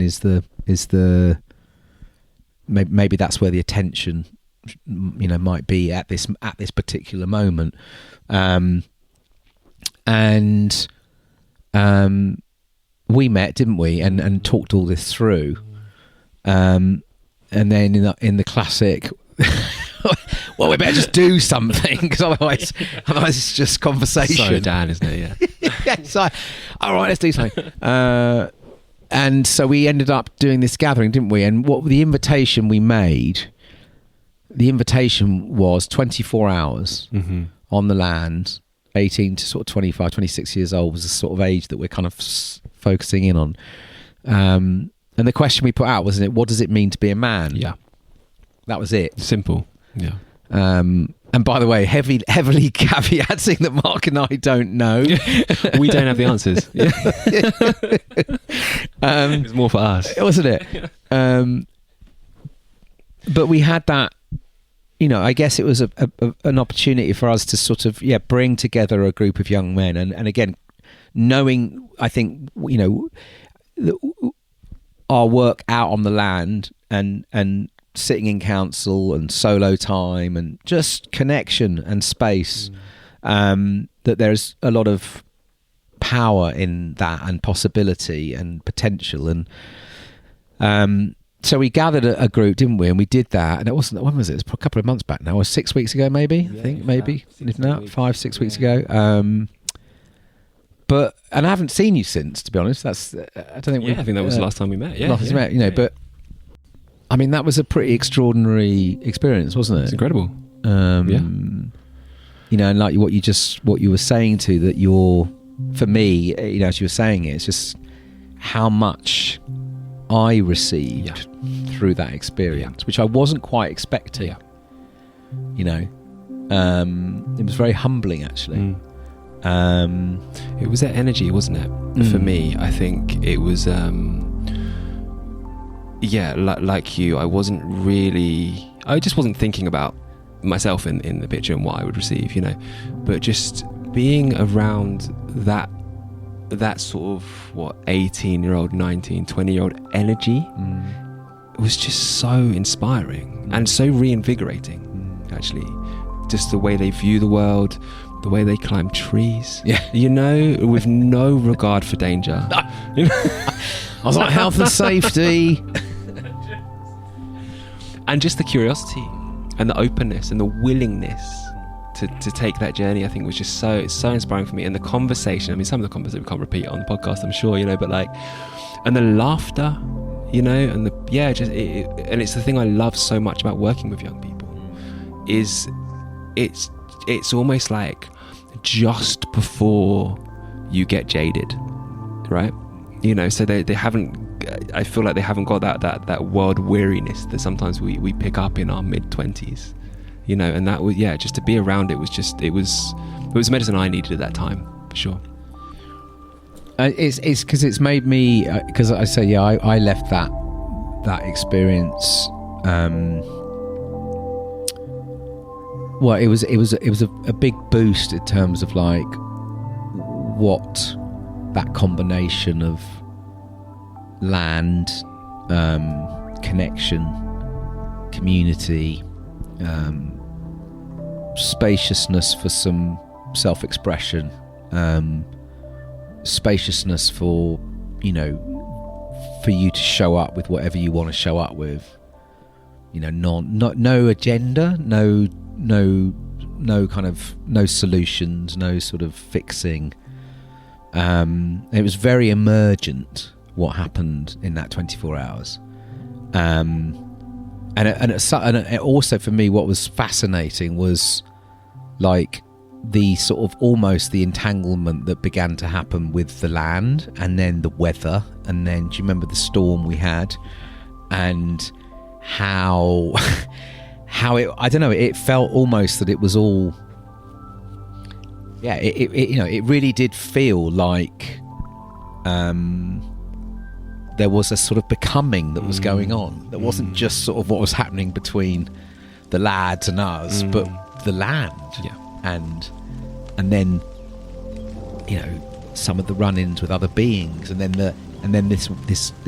maybe that's where the attention, you know, might be at this particular moment, and we met, didn't we, and talked all this through, and then in the classic. Well, we better just do something, because otherwise it's just conversation. So Dan, isn't it? Yeah. Yeah. So, all right, let's do something. And so we ended up doing this gathering, didn't we? And what the invitation we made, the invitation was 24 hours on the land, 18 to sort of 25, 26 years old was the sort of age that we're kind of focusing in on. And the question we put out was, what does it mean to be a man? Yeah. That was it. Simple. Yeah. And by the way, heavily caveating that Mark and I don't know. We don't have the answers. It's more for us, wasn't it? But we had that, you know, I guess it was an opportunity for us to sort of bring together a group of young men, and again, knowing, I think, you know, our work out on the land and sitting in council and solo time and just connection and space, that there's a lot of power in that, and possibility and potential. And so we gathered a group, didn't we? And we did that. And it wasn't, when was it? It was a couple of months back now, or 6 weeks ago maybe, I think, maybe. If not, 5-6 weeks ago. But, and I haven't seen you since, to be honest. I think that was the last time we met. Last time we met, you know, but I mean, that was a pretty extraordinary experience, wasn't it? It's incredible. You know, and like what you were saying to that, for me, you know, as you were saying it, it's just how much I received through that experience, which I wasn't quite expecting. You know, It was very humbling, actually. It was that energy, wasn't it? For me, I think it was. Like you, I just wasn't thinking about myself in the picture and what I would receive, but just being around that sort of 18-year-old, 19, 20-year-old energy was just so inspiring and so reinvigorating, actually. Just the way they view the world, the way they climb trees, with no regard for danger. I was like, health and safety. And just the curiosity and the openness and the willingness to take that journey, I think, was just so inspiring for me. And the conversation, I mean, some of the conversations we can't repeat on the podcast, I'm sure, but and the laughter, and and it's the thing I love so much about working with young people is it's almost like just before you get jaded, right? So they haven't, I feel like they haven't got that world weariness that sometimes we pick up in our mid-20s, and that was, just to be around it was just, it was medicine I needed at that time, for sure. It's because it's made me, because I say, I left that experience, well, it was a big boost in terms of like what that combination of land, connection, community, spaciousness for some self-expression, spaciousness for you to show up with whatever you want to show up with, no agenda, no kind of, no solutions, no sort of fixing. It was very emergent what happened in that 24 hours, and it also, for me, what was fascinating was like the sort of almost the entanglement that began to happen with the land, and then the weather, and then do you remember the storm we had, and how it, I don't know, it felt almost that it was all, it really did feel like there was a sort of becoming that was going on, that wasn't just sort of what was happening between the lads and us, but the land, and then some of the run-ins with other beings, and then this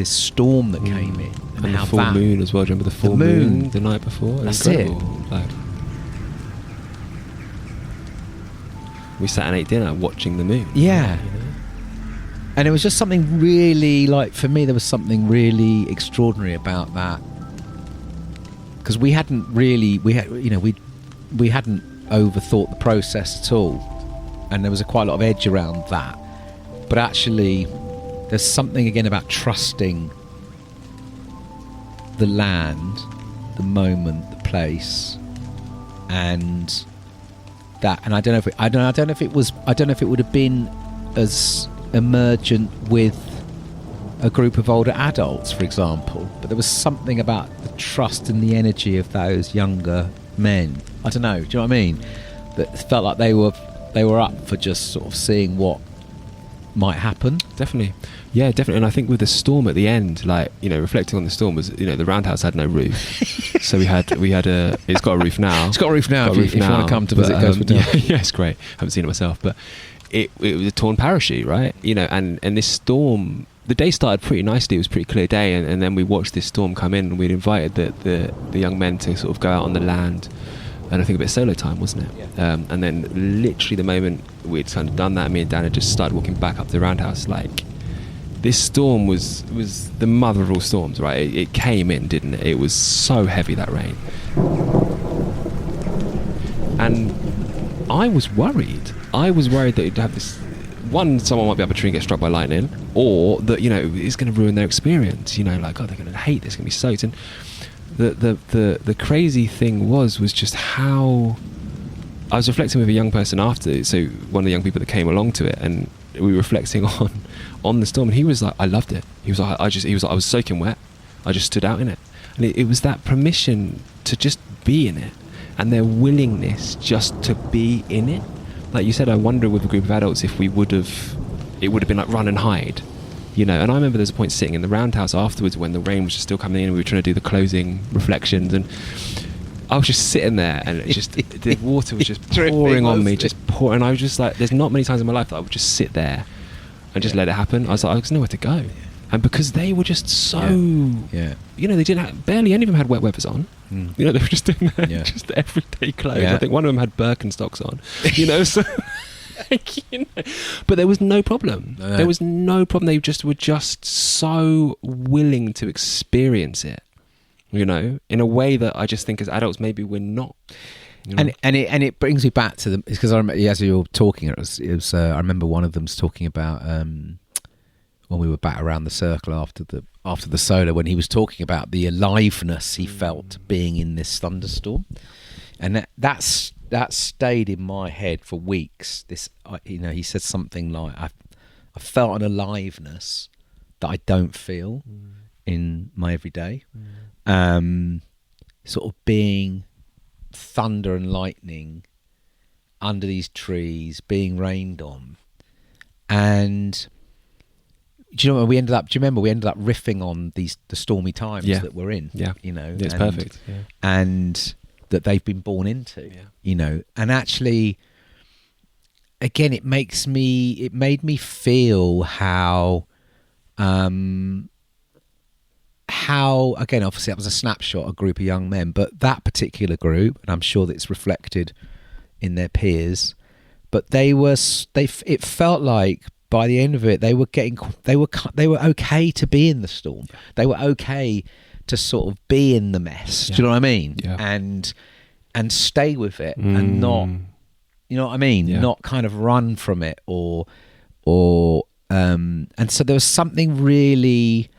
storm that came in, and the full moon as well. Do you remember the full moon the night before? That's incredible. We sat and ate dinner watching the moon. Yeah. And it was just something really, like, for me, there was something really extraordinary about that, because we hadn't really, we hadn't overthought the process at all, and there was quite a lot of edge around that. But actually, there's something again about trusting the land, the moment, the place, and that. And I don't know if it would have been as emergent with a group of older adults, for example, but there was something about the trust and the energy of those younger men. I don't know, do you know what I mean? That felt like they were up for just sort of seeing what might happen. Definitely. And I think with the storm at the end, like, reflecting on the storm, was, the roundhouse had no roof, so we had it's got a roof now. It's got a roof now. If you want to come to visit, yeah, it's great. I haven't seen it myself, but it was a torn parachute, right? And this storm, the day started pretty nicely. It was a pretty clear day, and then we watched this storm come in, and we'd invited the young men to sort of go out on the land, and I think a bit of solo time, wasn't it? Yeah. And then literally the moment we'd kind of done that, me and Dan had just started walking back up to the roundhouse. Like, this storm was the mother of all storms, right? It came in, didn't it? It was so heavy, that rain. And I was worried. That you'd have this, one, someone might be up a tree and get struck by lightning, or that, it's going to ruin their experience. Like, oh, they're going to hate this, going to be soaked. And the crazy thing was just how I was reflecting with a young person after, so one of the young people that came along to it, and we were reflecting on the storm, and he was like, I loved it. He was like, I was soaking wet. I just stood out in it, and it was that permission to just be in it, and their willingness just to be in it. Like you said, I wonder with a group of adults if it would have been like run and hide, you know. And I remember there's a point sitting in the roundhouse afterwards when the rain was just still coming in and we were trying to do the closing reflections, and I was just sitting there and it just the water was just pouring on me, just pouring. And I was just like, there's not many times in my life that I would just sit there and just let it happen. I was like, there's nowhere to go. And because they were just so, you know, they didn't barely any of them had wet weathers on. You know, they were just doing just everyday clothes. I think one of them had Birkenstocks on, you know, so, you know, but there was no problem. No. There was no problem. They just were just so willing to experience it, you know, in a way that I just think as adults, maybe we're not. You know? And it brings me back to them, because I remember, as you were talking, it was I remember one of them's talking about, when we were back around the circle after the solo, when he was talking about the aliveness he felt being in this thunderstorm, and that stayed in my head for weeks. This, you know, he said something like, I felt an aliveness that I don't feel in my everyday, sort of being thunder and lightning under these trees, being rained on. And do you know what we ended up? Do you remember we ended up riffing on the stormy times that we're in? Yeah, you know, it's perfect. Yeah. And that they've been born into. Yeah. You know, and actually, again, it made me feel how again, obviously that was a snapshot, a group of young men, but that particular group, and I'm sure that it's reflected in their peers, but it felt like, by the end of it, they were okay to be in the storm. Yeah. They were okay to sort of be in the mess. Yeah. Do you know what I mean? Yeah. And stay with it and not, you know what I mean? Yeah. Not kind of run from it or and so there was something really,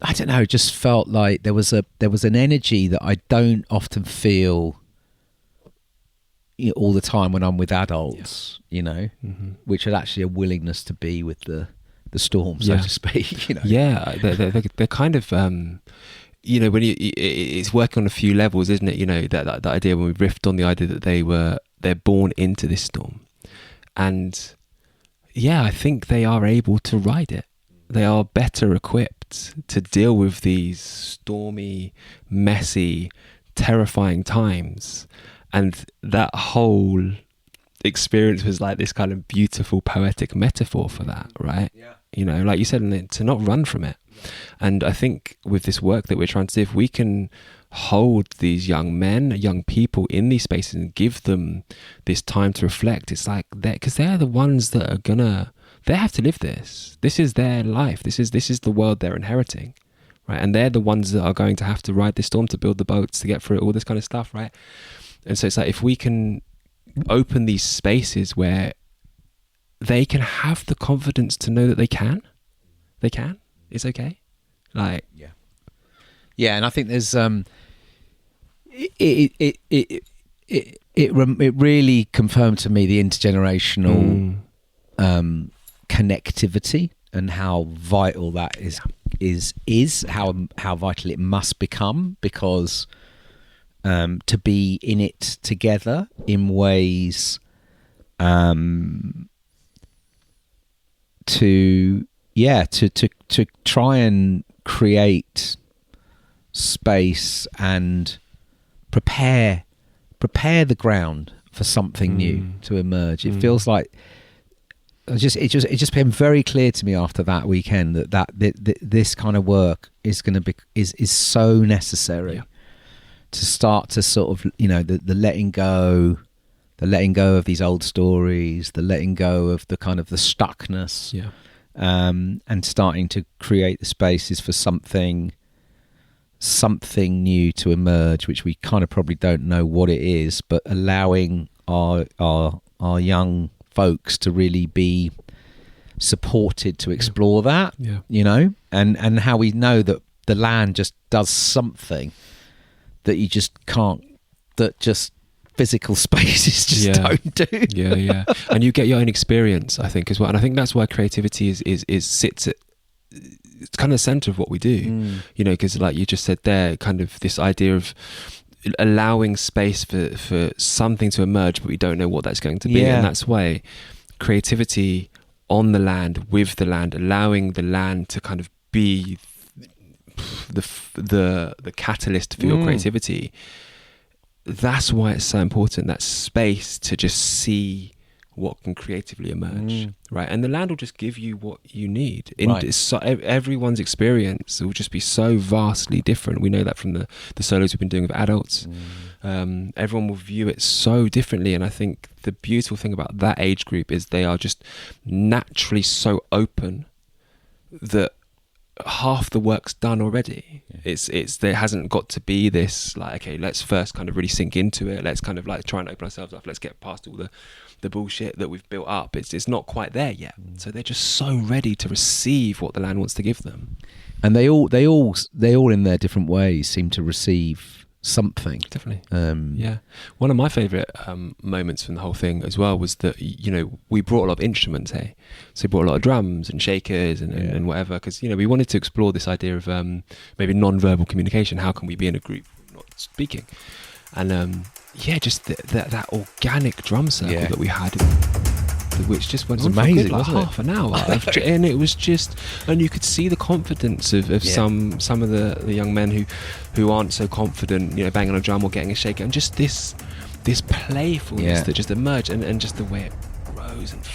I don't know, just felt like there was an energy that I don't often feel, you know, all the time when I'm with adults, you know, which is actually a willingness to be with the storm, so to speak, you know. Yeah, they're kind of, you know, when it's working on a few levels, isn't it? You know, that idea when we riffed on the idea that they're born into this storm, and yeah, I think they are able to ride it. They are better equipped to deal with these stormy, messy, terrifying times. And that whole experience was like this kind of beautiful poetic metaphor for that, right? Yeah. You know, like you said, to not run from it. Yeah. And I think with this work that we're trying to do, if we can hold these young men, young people in these spaces and give them this time to reflect, it's like because they're the ones that are they have to live this. This is their life. This is the world they're inheriting, right? And they're the ones that are going to have to ride this storm, to build the boats, to get through it, all this kind of stuff, right? And so it's like, if we can open these spaces where they can have the confidence to know that they can, it's okay. Like, yeah. And I think there's, it really confirmed to me the intergenerational connectivity and how vital that is how vital it must become, because to be in it together in ways to try and create space and prepare the ground for something new to emerge. It feels like it just became very clear to me after that weekend that this kind of work is going to be is so necessary. To start to sort of, you know, the letting go of these old stories, the letting go of the kind of the stuckness, and starting to create the spaces for something new to emerge, which we kind of probably don't know what it is, but allowing our young folks to really be supported to explore that, you know, and how we know that the land just does something that you just can't, that just physical spaces just don't do. And you get your own experience, I think, as well. And I think that's why creativity is sits at, it's kind of the center of what we do, you know, because like you just said there, kind of this idea of allowing space for something to emerge, but we don't know what that's going to be. And that's why creativity on the land, with the land, allowing the land to kind of be the catalyst for your creativity. That's why it's so important, that space to just see what can creatively emerge, right? And the land will just give you what you need. Everyone's experience will just be so vastly different. We know that from the solos we've been doing with adults. Everyone will view it so differently, and I think the beautiful thing about that age group is they are just naturally so open that half the work's done already. It's there hasn't got to be this like, okay, let's first kind of really sink into it, let's kind of like try and open ourselves up, let's get past all the bullshit that we've built up. It's not quite there yet. So they're just so ready to receive what the land wants to give them, and they all in their different ways seem to receive something. Definitely. One of my favorite moments from the whole thing as well was that, you know, we brought a lot of instruments, so we brought a lot of drums and shakers and whatever, because, you know, we wanted to explore this idea of maybe non-verbal communication. How can we be in a group not speaking? And just that organic drum circle that we had, which just went on amazing, for like half an hour, and it was just, and you could see the confidence of some of the young men who aren't so confident, you know, banging on a drum or getting a shaker, and just this playfulness that just emerged, and just the way it rose and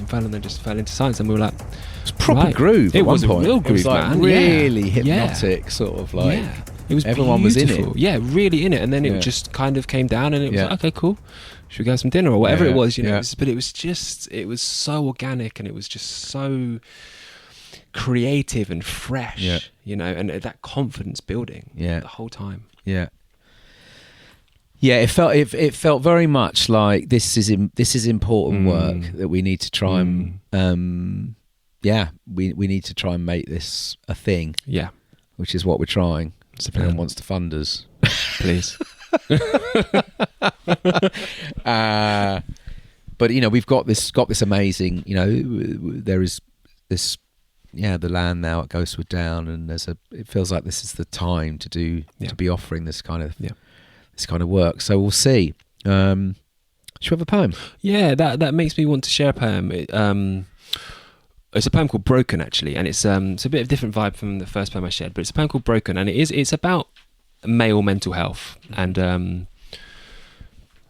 fell and then just fell into silence, and we were like, it's proper groove. It was a real groove, it was like man. Really hypnotic, sort of like. Yeah. It was everyone beautiful. was in it. Yeah, really in it. And then it just kind of came down, and it was like, okay, cool. Should we go have some dinner or whatever it was, you know? But it was so organic, and it was just so creative and fresh, you know, and that confidence building the whole time. Yeah. Yeah, it felt very much like this is important work that we need to try and we need to try and make this a thing. Yeah. Which is what we're trying. And wants to fund us, please. But you know, we've got this amazing, you know, there is this, the land now at Ghostwood Down, and it feels like this is the time to be offering this kind of work. So we'll see. Should we have a poem? Yeah, that makes me want to share a poem. It's a poem called Broken, actually, and it's a bit of a different vibe from the first poem I shared, but it's a poem called Broken, and it's about male mental health, and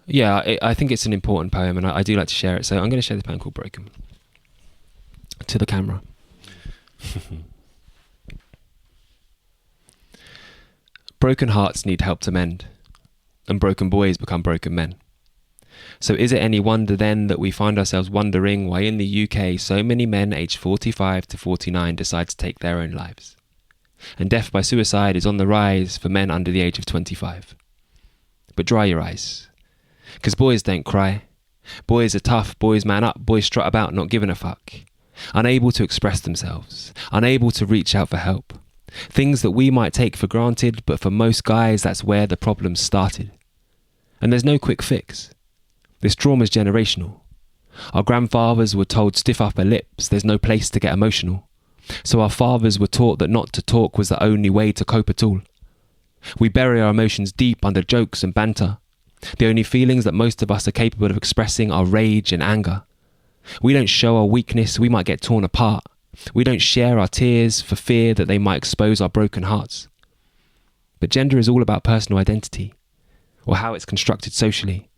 I think it's an important poem, and I do like to share it, so I'm going to share this poem called Broken. To the camera. Broken hearts need help to mend, and broken boys become broken men. So is it any wonder then that we find ourselves wondering why in the UK so many men aged 45 to 49 decide to take their own lives? And death by suicide is on the rise for men under the age of 25. But dry your eyes, because boys don't cry. Boys are tough, boys man up, boys strut about not giving a fuck. Unable to express themselves, unable to reach out for help. Things that we might take for granted, but for most guys that's where the problem started. And there's no quick fix. This trauma's generational. Our grandfathers were told stiff upper lips, there's no place to get emotional. So our fathers were taught that not to talk was the only way to cope at all. We bury our emotions deep under jokes and banter. The only feelings that most of us are capable of expressing are rage and anger. We don't show our weakness, we might get torn apart. We don't share our tears for fear that they might expose our broken hearts. But gender is all about personal identity, or how it's constructed socially.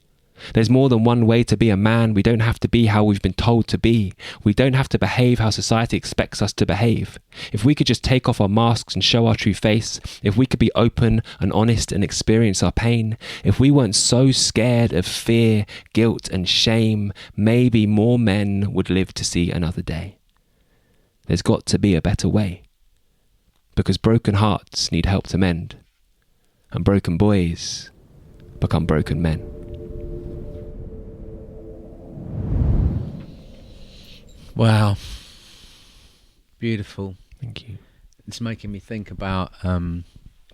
There's more than one way to be a man. We don't have to be how we've been told to be. We don't have to behave how society expects us to behave. If we could just take off our masks and show our true face, if we could be open and honest and experience our pain, if we weren't so scared of fear, guilt and shame, maybe more men would live to see another day. There's got to be a better way. Because broken hearts need help to mend, and broken boys become broken men. Wow. Beautiful. Thank you. It's making me think about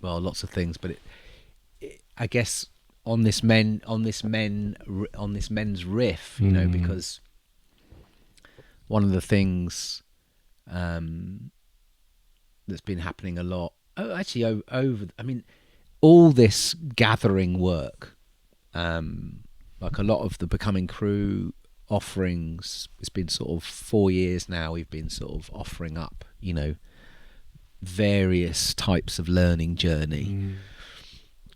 lots of things, but I guess on this men's riff, you know, because one of the things that's been happening a lot, over all this gathering work, like a lot of the Becoming Crew offerings, it's been sort of 4 years now, we've been sort of offering up, various types of learning journey,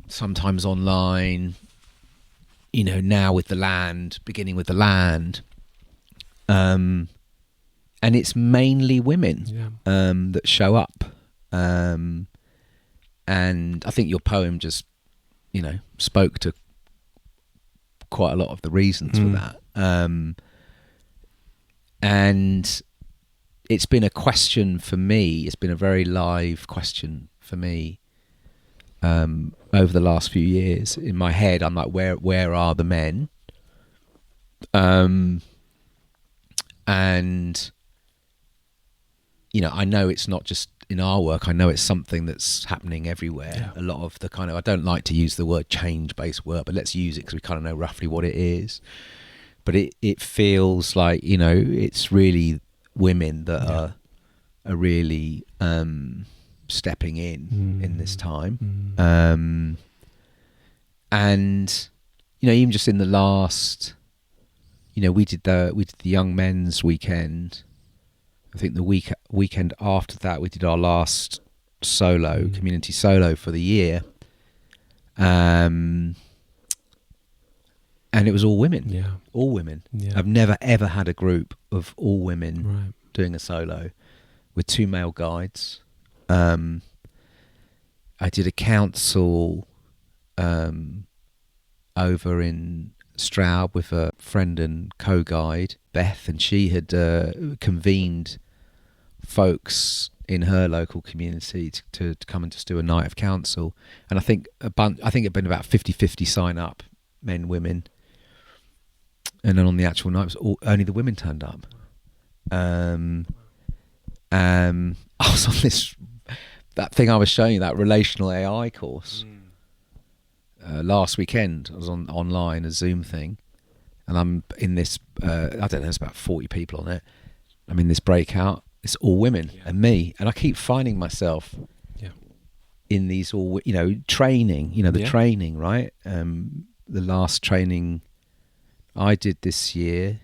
sometimes online, now with the land, beginning with the land, and it's mainly women that show up, and I think your poem just spoke to quite a lot of the reasons for that, and it's been a question for me, it's been a very live question for me over the last few years. In my head, I'm like, where are the men? And I know it's not just in our work, I know it's something that's happening everywhere. A lot of the kind of, I don't like to use the word change-based work, but let's use it because we kind of know roughly what it is. But it feels like, it's really women that are really stepping in this time. And, even just in the last, we did the Young Men's Weekend. I think the weekend after that, we did our last community solo for the year. And it was all women. All women. I've never ever had a group of all women doing a solo with 2 male guides. I did a council over in Stroud with a friend and co-guide, Beth, and she had convened folks in her local community to come and just do a night of council. And I think it'd been about 50-50 sign up, men, women. And then on the actual night, only the women turned up. I was on that thing I was showing you, that relational AI course. Last weekend, I was online, a Zoom thing, and I'm in this, I don't know, there's about 40 people on it. I'm in this breakout, it's all women and me, and I keep finding myself in these all, training, the training, right? The last training I did this year,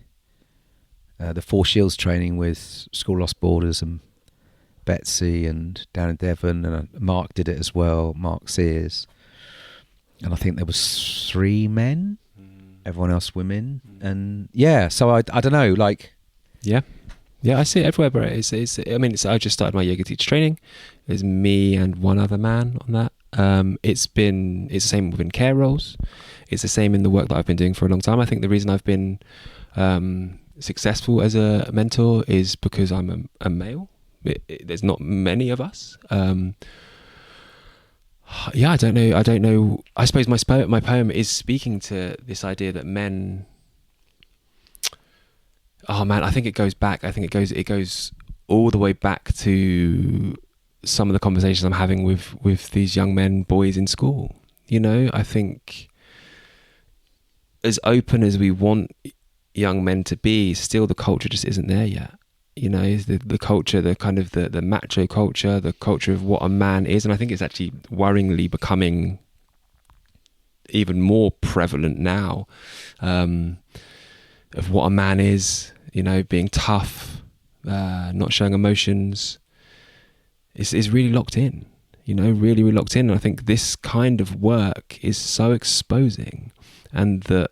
the Four Shields training with School Lost Borders and Betsy and down in Devon, and Mark did it as well, Mark Sears. And I think there was 3 men, everyone else women. And so I don't know, like... Yeah, I see it everywhere, bro. I just started my yoga teacher training. There's me and 1 other man on that. It's the same within care roles. It's the same in the work that I've been doing for a long time. I think the reason I've been successful as a mentor is because I'm a male. There's not many of us. I don't know. I suppose my poem is speaking to this idea that men. Oh man, I think it goes back. I think it goes all the way back to some of the conversations I'm having with these young men, boys in school. I think as open as we want young men to be, still the culture just isn't there yet. The culture, the kind of the macho culture, the culture of what a man is. And I think it's actually worryingly becoming even more prevalent now, of what a man is, being tough, not showing emotions. Is really locked in, really locked in. And I think this kind of work is so exposing, and that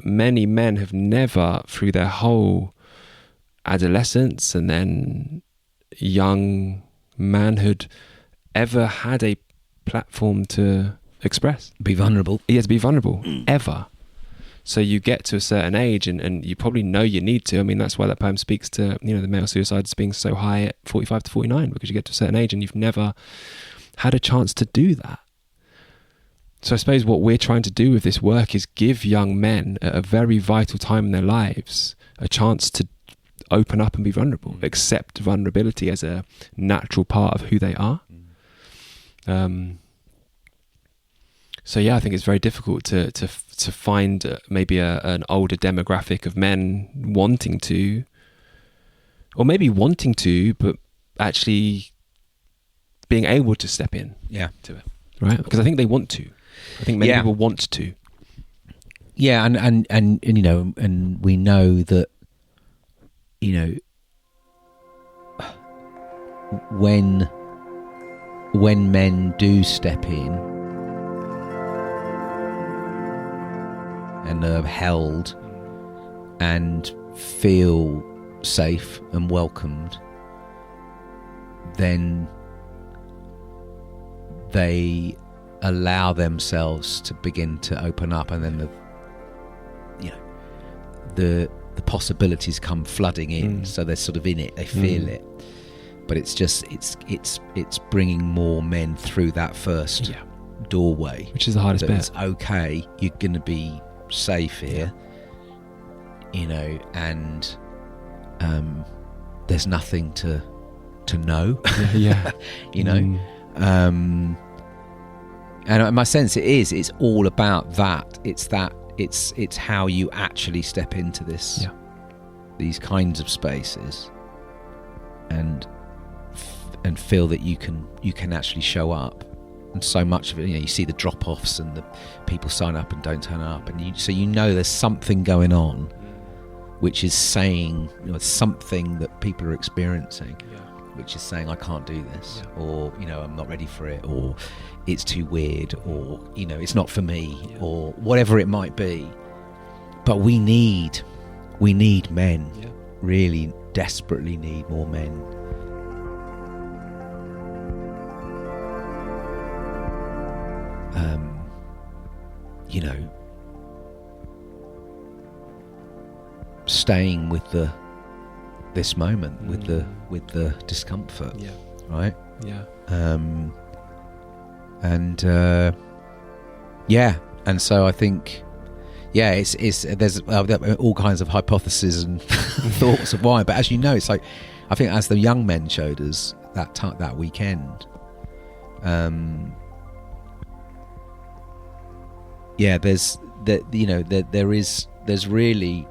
many men have never, through their whole adolescence and then young manhood, ever had a platform to express, be vulnerable. To be vulnerable ever. So you get to a certain age and you probably know you need to. I mean, that's why that poem speaks to the male suicides being so high at 45 to 49, because you get to a certain age and you've never had a chance to do that. So I suppose what we're trying to do with this work is give young men at a very vital time in their lives a chance to open up and be vulnerable, accept vulnerability as a natural part of who they are. So I think it's very difficult to find maybe an older demographic of men wanting to, but actually being able to step in to it. right? Because I think they want to. I think many people want to. Yeah, and you know, and we know that, you know, when men do step in and are held and feel safe and welcomed, then they allow themselves to begin to open up, and then the possibilities come flooding in. So they're sort of in it, they feel it, but it's just it's bringing more men through that first doorway, which is the hardest bit. It's okay, you're going to be safe here, you know, and there's nothing to know. You know. And in my sense, it's all about that. It's how you actually step into these kinds of spaces, and feel that you can actually show up. And so much of it, you know, you see the drop-offs and the people sign up and don't turn up, and so you know there's something going on, which is saying, you know, something that people are experiencing. Which is saying, I can't do this, or, you know, I'm not ready for it, or it's too weird, or, you know, it's not for me, or whatever it might be. But we need men, really desperately need more men. You know, staying with this moment, with the discomfort, right? And so I think, it's there's all kinds of hypotheses and thoughts of why, but as you know, it's like, I think as the young men showed us that weekend, there's really,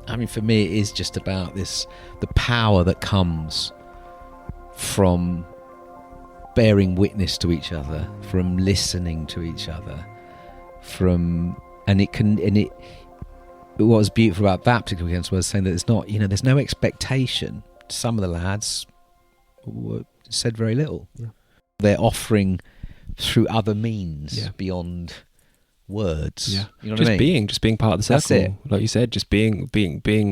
I mean, for me, it is just about the power that comes from bearing witness to each other, from listening to each other, what was beautiful about that particular weekend was saying that it's not, you know, there's no expectation. Some of the lads said very little. They're offering through other means beyond words. You know what I mean? Just being part of the circle. That's it. Like you said, just being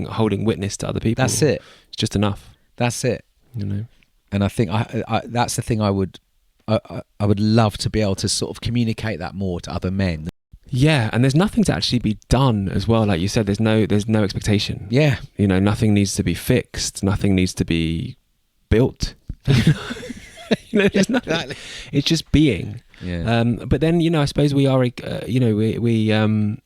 holding witness to other people. That's it. It's just enough. That's it. You know. And I think I that's the thing I would love to be able to sort of communicate that more to other men. Yeah, and there's nothing to actually be done as well. Like you said, there's no expectation. Yeah. You know, nothing needs to be fixed. Nothing needs to be built. You know, there's nothing. Exactly. It's just being. Yeah. But then, you know, I suppose we are, we and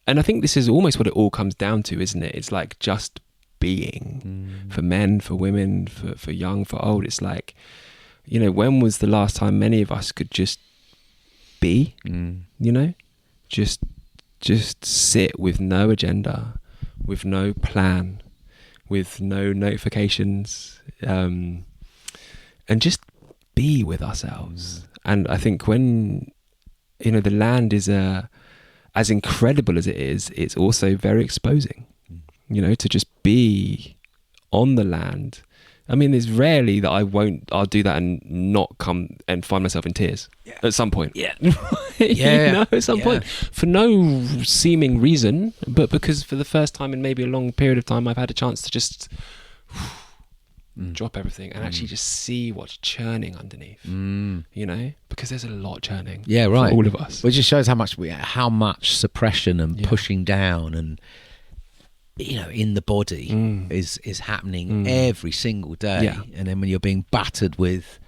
I think this is almost what it all comes down to, isn't it? It's like just being for men, for women, for young, for old. It's like, you know, when was the last time many of us could just be, you know, just sit with no agenda, with no plan, with no notifications, and just be with ourselves. And I think when, you know, the land is as incredible as it is, it's also very exposing, you know, to just be on the land. I mean, there's rarely that I'll do that and not come and find myself in tears at some point. You know, at some point, for no seeming reason, but because for the first time in maybe a long period of time, I've had a chance to just drop everything and actually just see what's churning underneath, you know, because there's a lot churning for all of us. Which just shows how much suppression and pushing down and, you know, in the body is happening every single day. And then when you're being battered with,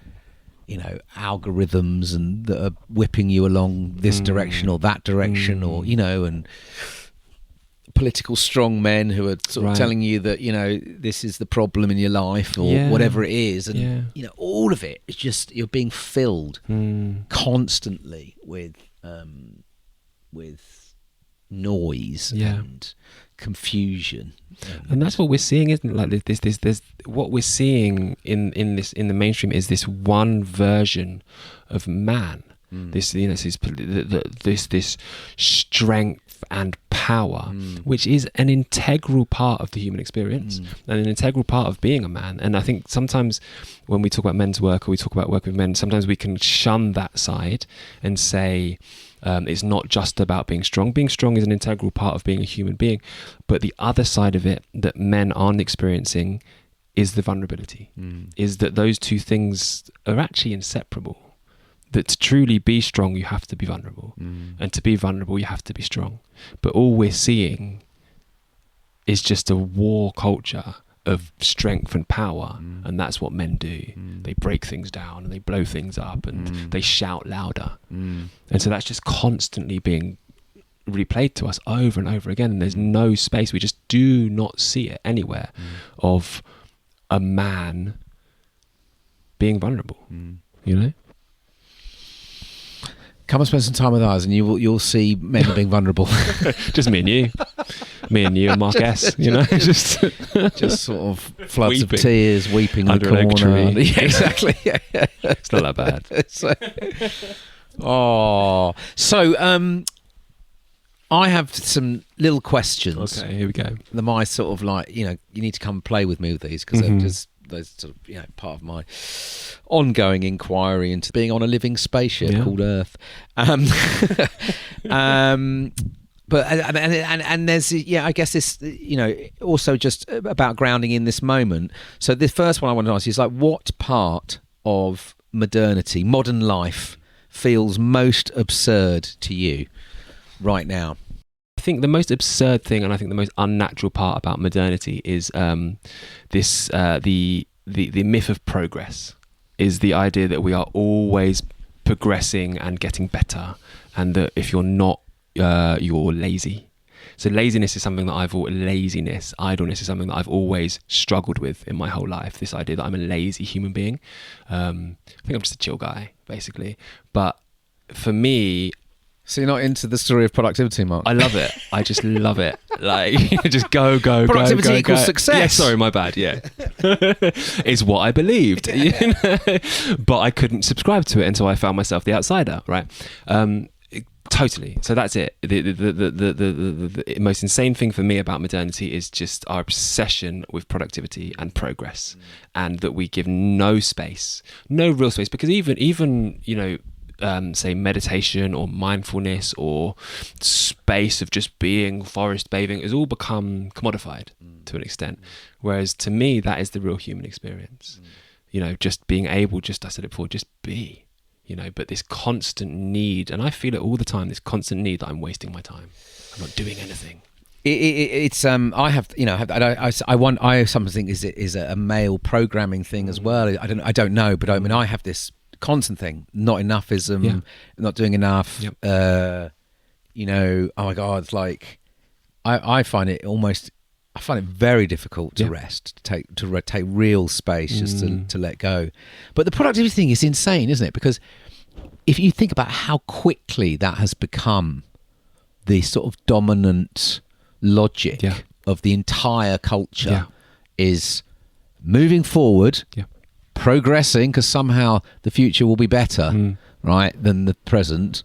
you know, algorithms and that are whipping you along this direction or that direction, or, you know, and political strong men who are sort of telling you that, you know, this is the problem in your life or whatever it is, and you know, all of it is just, you're being filled constantly with noise and confusion, and that's what we're seeing, isn't it? Like this what we're seeing in the mainstream is this one version of man, This, this strength and power, which is an integral part of the human experience and an integral part of being a man. And I think sometimes when we talk about men's work or we talk about working with men, sometimes we can shun that side and say it's not just about being strong. Being strong is an integral part of being a human being, but the other side of it that men aren't experiencing is the vulnerability, is that those two things are actually inseparable. That to truly be strong, you have to be vulnerable. And to be vulnerable, you have to be strong. But all we're seeing is just a war culture of strength and power. And that's what men do. They break things down and they blow things up and they shout louder. And so that's just constantly being replayed to us over and over again. And there's no space. We just do not see it anywhere of a man being vulnerable, you know? Come and spend some time with us and you'll see men being vulnerable. Just me and you and Mark S, you know, just sort of floods of tears, weeping under in the corner. An oak tree. Yeah, exactly. It's not that bad. I have some little questions. Okay, here we go. My sort of like, you need to come and play with me with these because they're just sort of, part of my ongoing inquiry into being on a living spaceship called Earth. But there's I guess this also just about grounding in this moment. So the first one I want to ask you is like, what part of modernity, modern life, feels most absurd to you right now? I think the most absurd thing, and I think the most unnatural part about modernity is the myth of progress. Is the idea that we are always progressing and getting better, and that if you're not, you're lazy. So idleness is something that I've always struggled with in my whole life. This idea that I'm a lazy human being. I think I'm just a chill guy, basically. But for me, so you're not into the story of productivity, Mark? I love it. I just love it. Like, just go. Productivity equals success. Yeah, sorry, my bad. Yeah. It's what I believed. You know? But I couldn't subscribe to it until I found myself the outsider, right? Totally. So that's it. The most insane thing for me about modernity is just our obsession with productivity and progress, and that we give no real space, because even say meditation or mindfulness or space of just being, forest bathing, has all become commodified to an extent. Whereas to me, that is the real human experience. Just being able, I said it before, just be. But this constant need, and I feel it all the time, this constant need that I'm wasting my time. I'm not doing anything. It's I have something think is a male programming thing as well. I don't know, but I mean I have this constant thing, not enoughism, not doing enough. Yep. Oh my God, it's like I find it very difficult to rest, to take real space, just to let go. But the productivity thing is insane, isn't it? Because if you think about how quickly that has become the sort of dominant logic of the entire culture, is moving forward, progressing, because somehow the future will be better, right, than the present.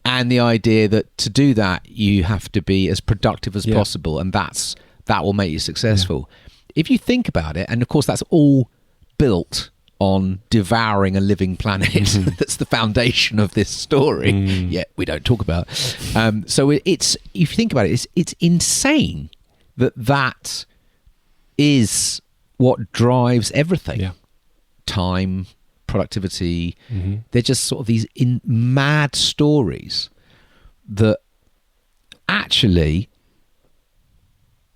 And the idea that to do that, you have to be as productive as possible, and that will make you successful. If you think about it, and of course that's all built on devouring a living planet. That's the foundation of this story. Yet we don't talk about. So it's, if you think about it, it's insane that is what drives everything. Time, productivity. They're just sort of these mad stories that actually,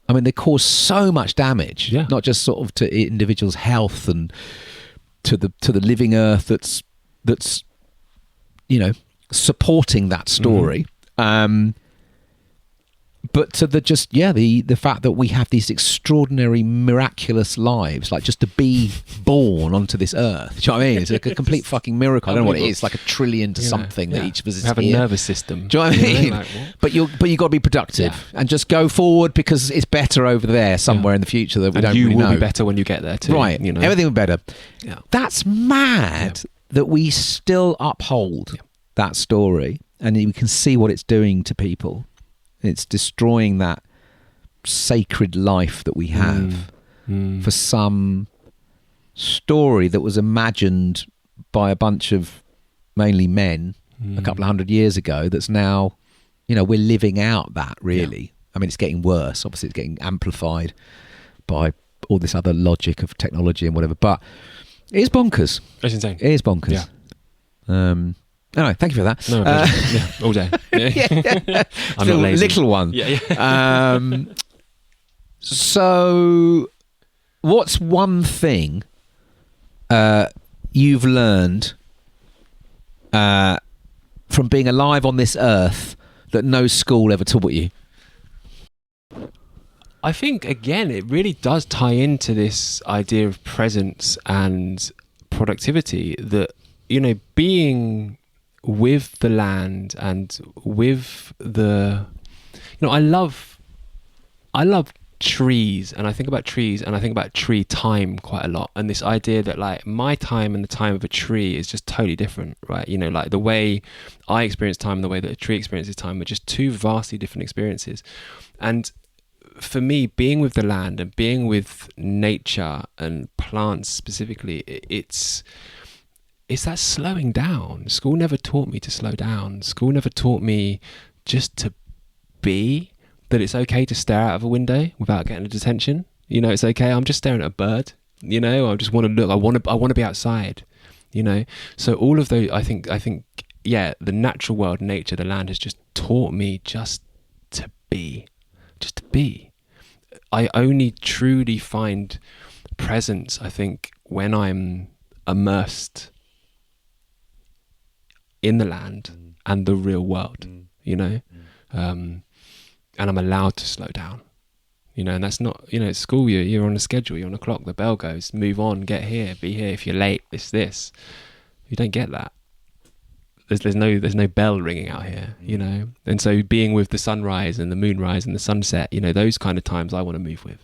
I mean, they cause so much damage, not just sort of to individuals' health and to the living earth that's supporting that story, but to the fact that we have these extraordinary, miraculous lives, like just to be born onto this earth. Do you know what I mean? It's like a complete fucking miracle. I don't know what it is. It's like a trillion to something that each of us is have here. A nervous system. Do you know what I mean? Like, but you got to be productive and just go forward, because it's better over there somewhere in the future that we don't really know. You will be better when you get there too. Right. Everything will be better. That's mad that we still uphold that story, and you can see what it's doing to people. It's destroying that sacred life that we have for some story that was imagined by a bunch of mainly men a couple of 100 years ago, that's now, we're living out that, really. Yeah. I mean, it's getting worse. Obviously, it's getting amplified by all this other logic of technology and whatever, but it is bonkers. It's insane. It is bonkers. Yeah. Anyway, thank you for that. No, all day. Yeah. I'm not lazy. Little one. Yeah. So, what's one thing you've learned from being alive on this earth that no school ever taught you? I think, again, it really does tie into this idea of presence and productivity, that, being with the land and with the, I love trees, and I think about trees and I think about tree time quite a lot, and this idea that like my time and the time of a tree is just totally different, right? Like the way I experience time and the way that a tree experiences time are just two vastly different experiences. And for me, being with the land and being with nature and plants specifically, it's that slowing down. School never taught me to slow down. School never taught me just to be, that it's okay to stare out of a window without getting a detention. It's okay. I'm just staring at a bird. I just want to look. I want to be outside. So all of those, I think, the natural world, nature, the land has just taught me just to be. I only truly find presence, I think, when I'm immersed in the land and the real world, and I'm allowed to slow down, and that's not, at school you're on a schedule, you're on a clock, the bell goes, move on, get here, be here, if you're late, it's this. You don't get that. There's no bell ringing out here, and so being with the sunrise and the moonrise and the sunset, those kind of times I want to move with,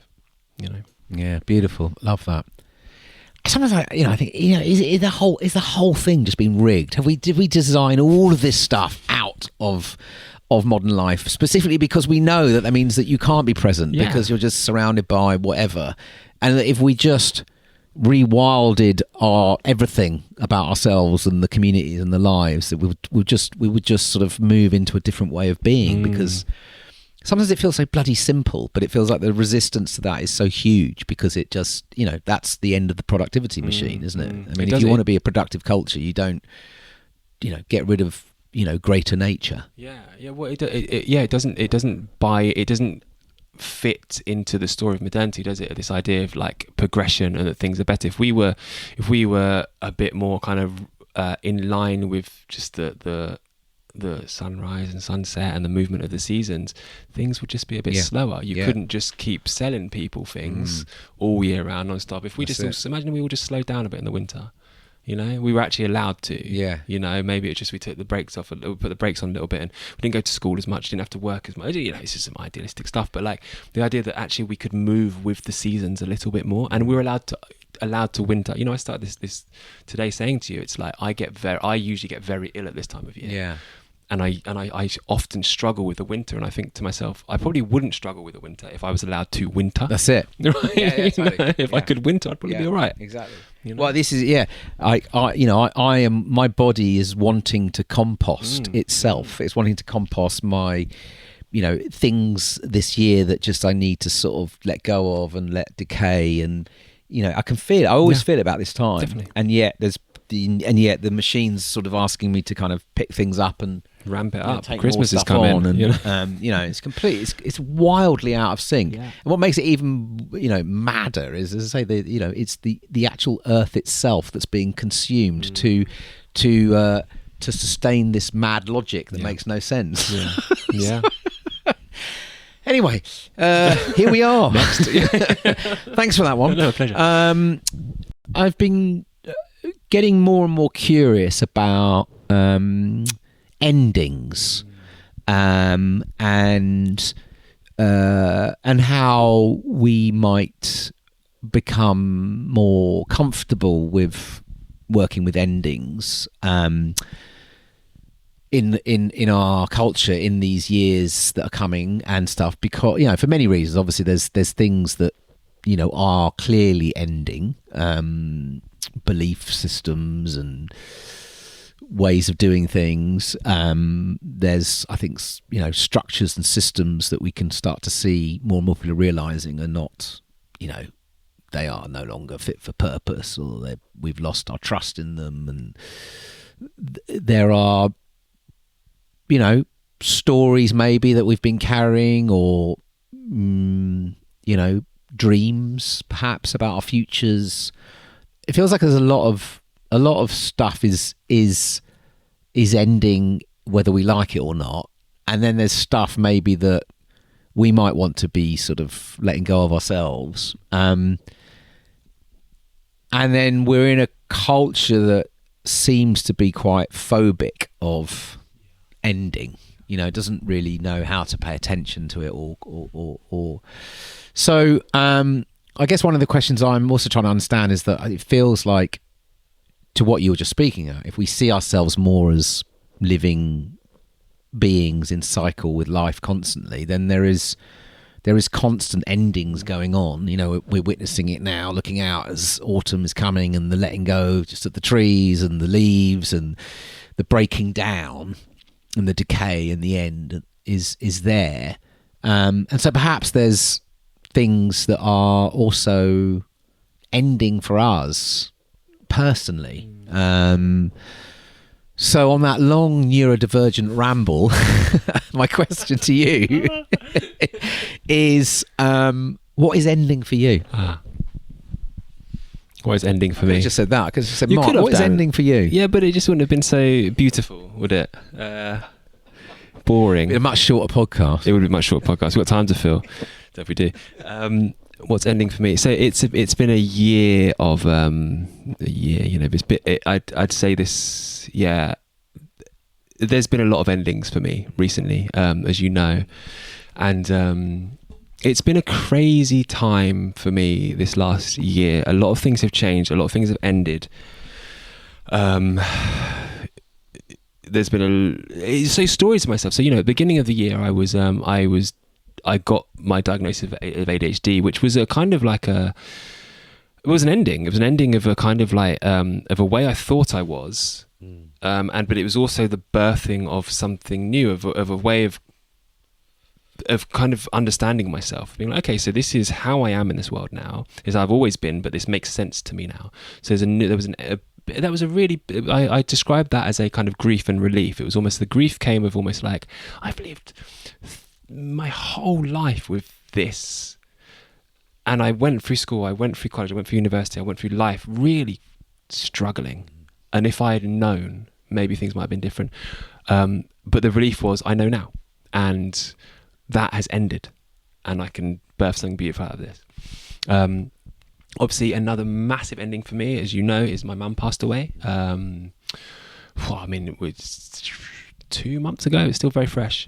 Yeah, beautiful. Love that. Sometimes I think, is the whole thing just been rigged? Did we design all of this stuff out of modern life specifically because we know that means that you can't be present because you're just surrounded by whatever, and that if we just rewilded everything about ourselves and the communities and the lives, that we would just sort of move into a different way of being, because sometimes it feels so bloody simple, but it feels like the resistance to that is so huge, because it just, that's the end of the productivity machine, isn't it? I mean, if you want to be a productive culture, you don't, get rid of, greater nature. Well, it doesn't fit into the story of modernity, does it? This idea of like progression and that things are better. If we were a bit more kind of in line with just the sunrise and sunset and the movement of the seasons, things would just be a bit slower. You couldn't just keep selling people things all year round non-stop. If we imagine we all just slowed down a bit in the winter. We were actually allowed to. Maybe it's just we took the brakes off, put the brakes on a little bit, and we didn't go to school as much, didn't have to work as much. It's just some idealistic stuff, but like the idea that actually we could move with the seasons a little bit more, and we were allowed to winter. I started this today saying to you, it's like I usually get very ill at this time of year. Yeah. And I often struggle with the winter, and I think to myself, I probably wouldn't struggle with the winter if I was allowed to winter. That's it. Right? If I could winter, I'd probably be all right. Exactly. Well, this is I am. My body is wanting to compost itself. It's wanting to compost my, things this year that just I need to sort of let go of and let decay, and I can feel it. I always feel it about this time. Definitely. And yet the machine's sort of asking me to kind of pick things up and ramp it up. Take Christmas is coming, and it's complete. It's wildly out of sync. Yeah. And what makes it even madder is, as I say, it's the actual Earth itself that's being consumed to sustain this mad logic that makes no sense. Yeah. Anyway, here we are. Next. Thanks for that one. No, pleasure. I've been getting more and more curious about endings, and how we might become more comfortable with working with endings. in our culture in these years that are coming and stuff, because for many reasons. Obviously there's things that are clearly ending, belief systems and ways of doing things. There's, I think, structures and systems that we can start to see more and more people realizing are not, they are no longer fit for purpose, or we've lost our trust in them. And there are, stories maybe that we've been carrying, or, dreams perhaps about our futures. It feels like there's a lot of stuff is ending, whether we like it or not. And then there's stuff maybe that we might want to be sort of letting go of ourselves. And then we're in a culture that seems to be quite phobic of ending. Doesn't really know how to pay attention to it, or so. I guess one of the questions I'm also trying to understand is that it feels like, to what you were just speaking of, if we see ourselves more as living beings in cycle with life constantly, then there is constant endings going on. We're witnessing it now, looking out as autumn is coming, and the letting go just of the trees and the leaves, and the breaking down and the decay in the end is there. And so perhaps there's things that are also ending for us personally. So on that long neurodivergent ramble, my question to you is, what is ending for you? What is ending for me? I just said that because you said, You Mark, could have what is done. ending for you? Yeah, but it just wouldn't have been so beautiful, would it? Boring. A much shorter podcast. It would be a much shorter podcast. We've got time to fill. So if we do. What's ending for me? So it's been a year of I'd say this. Yeah, there's been a lot of endings for me recently, as you know, and it's been a crazy time for me this last year. A lot of things have changed. A lot of things have ended. There's been so stories of myself. So at the beginning of the year, I got my diagnosis of ADHD, which was a kind of like it was an ending. It was an ending of a kind of like of a way I thought I was, but it was also the birthing of something new, of a way of kind of understanding myself, being like, okay, so this is how I am in this world now, is I've always been, but this makes sense to me now. So I described that as a kind of grief and relief. It was almost, the grief came of almost like, I've lived my whole life with this, and I went through school, I went through college, I went through university, I went through life really struggling, and if I had known, maybe things might have been different. But the relief was, I know now, and that has ended, and I can birth something beautiful out of this. Obviously, another massive ending for me, as you know, is my mum passed away. It was 2 months ago. It's still very fresh,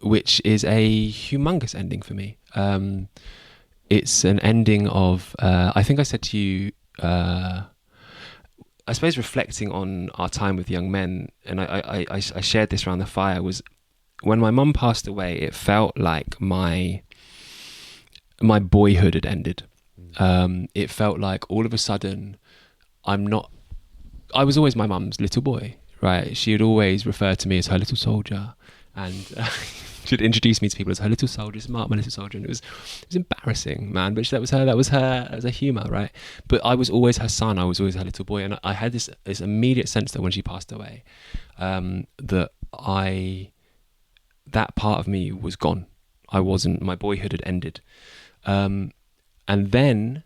which is a humongous ending for me. It's an ending of, I think I said to you, I suppose reflecting on our time with young men, and I shared this around the fire, was when my mum passed away, it felt like my boyhood had ended. It felt like all of a sudden I was always my mum's little boy, right? She would always refer to me as her little soldier, and she'd introduce me to people as her little soldier, Mark, my little soldier, and it was embarrassing, man, but that was her humour, right? But I was always her son, I was always her little boy, and I had this immediate sense that when she passed away, that part of me was gone. My boyhood had ended. And then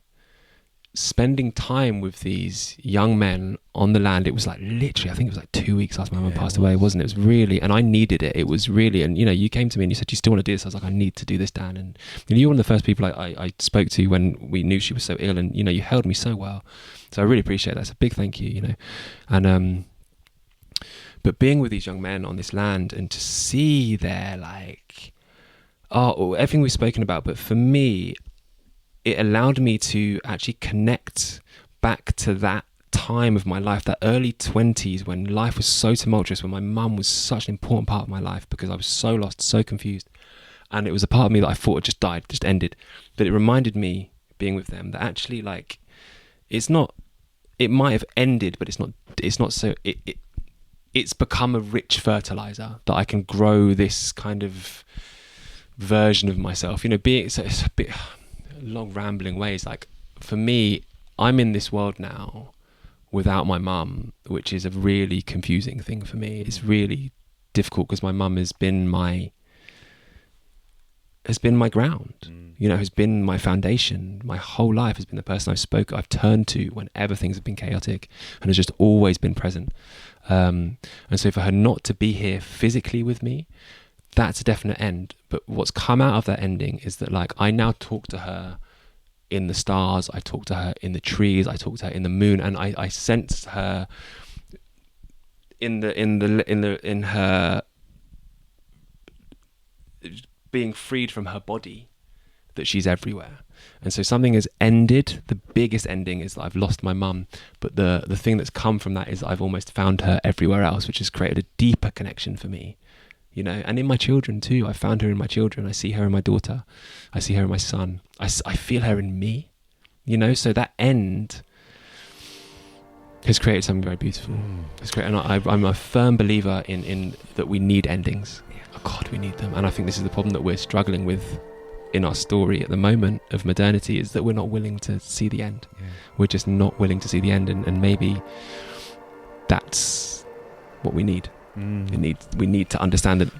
spending time with these young men on the land, it was like literally, I think it was like 2 weeks after my mum passed away, wasn't it? It was really, and I needed it. It was really, and you came to me and you said, you still want to do this? I was like, I need to do this, Dan. And you were one of the first people I spoke to when we knew she was so ill, and you held me so well. So I really appreciate that. It's a big thank you, and but being with these young men on this land and to see their everything we've spoken about, but for me, it allowed me to actually connect back to that time of my life, that early 20s, when life was so tumultuous, when my mum was such an important part of my life because I was so lost, so confused, and it was a part of me that I thought had just died, just ended. But it reminded me, being with them, that actually, like, it might have ended, but it's not so, it's become a rich fertilizer that I can grow this kind of version of myself, it's a bit long rambling ways. Like, for me, I'm in this world now without my mum, which is a really confusing thing for me. It's really difficult because my mum has been my ground, has been my foundation. My whole life has been the person I've turned to whenever things have been chaotic, and has just always been present. And so for her not to be here physically with me, that's a definite end. But what's come out of that ending is that, like, I now talk to her in the stars, I talk to her in the trees, I talk to her in the moon, and I sense her in her being freed from her body, that she's everywhere. And so something has ended. The biggest ending is that I've lost my mum, but the thing that's come from that is I've almost found her everywhere else, which has created a deeper connection for me, and in my children too. I found her in my children. I see her in my daughter. I see her in my son. I feel her in me, so that end has created something very beautiful. It's great. And I'm a firm believer in that we need endings. Oh God, we need them. And I think this is the problem that we're struggling with in our story at the moment of modernity, is that we're not willing to see the end. We're just not willing to see the end, and maybe that's what we need. We need to understand that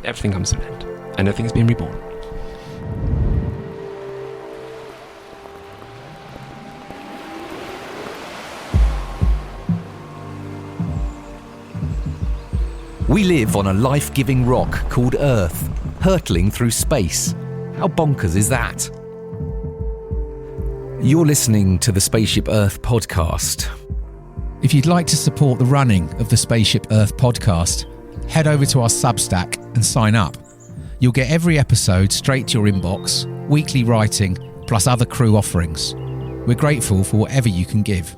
everything comes to an end and everything's being reborn. We live on a life-giving rock called Earth, hurtling through space. How bonkers is that? You're listening to the Spaceship Earth podcast. If you'd like to support the running of the Spaceship Earth podcast, head over to our Substack and sign up. You'll get every episode straight to your inbox, weekly writing, plus other crew offerings. We're grateful for whatever you can give.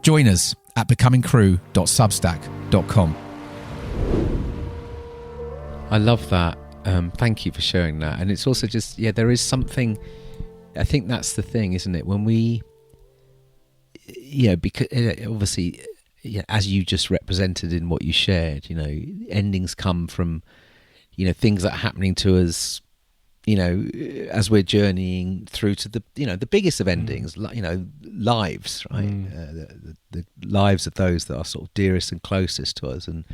Join us at becomingcrew.substack.com. I love that. Thank you for sharing that. And it's also just, there is something, I think that's the thing, isn't it? When we, because obviously, as you just represented in what you shared, endings come from, things that are happening to us, as we're journeying through to the biggest of endings, lives, right? The lives of those that are sort of dearest and closest to us. And,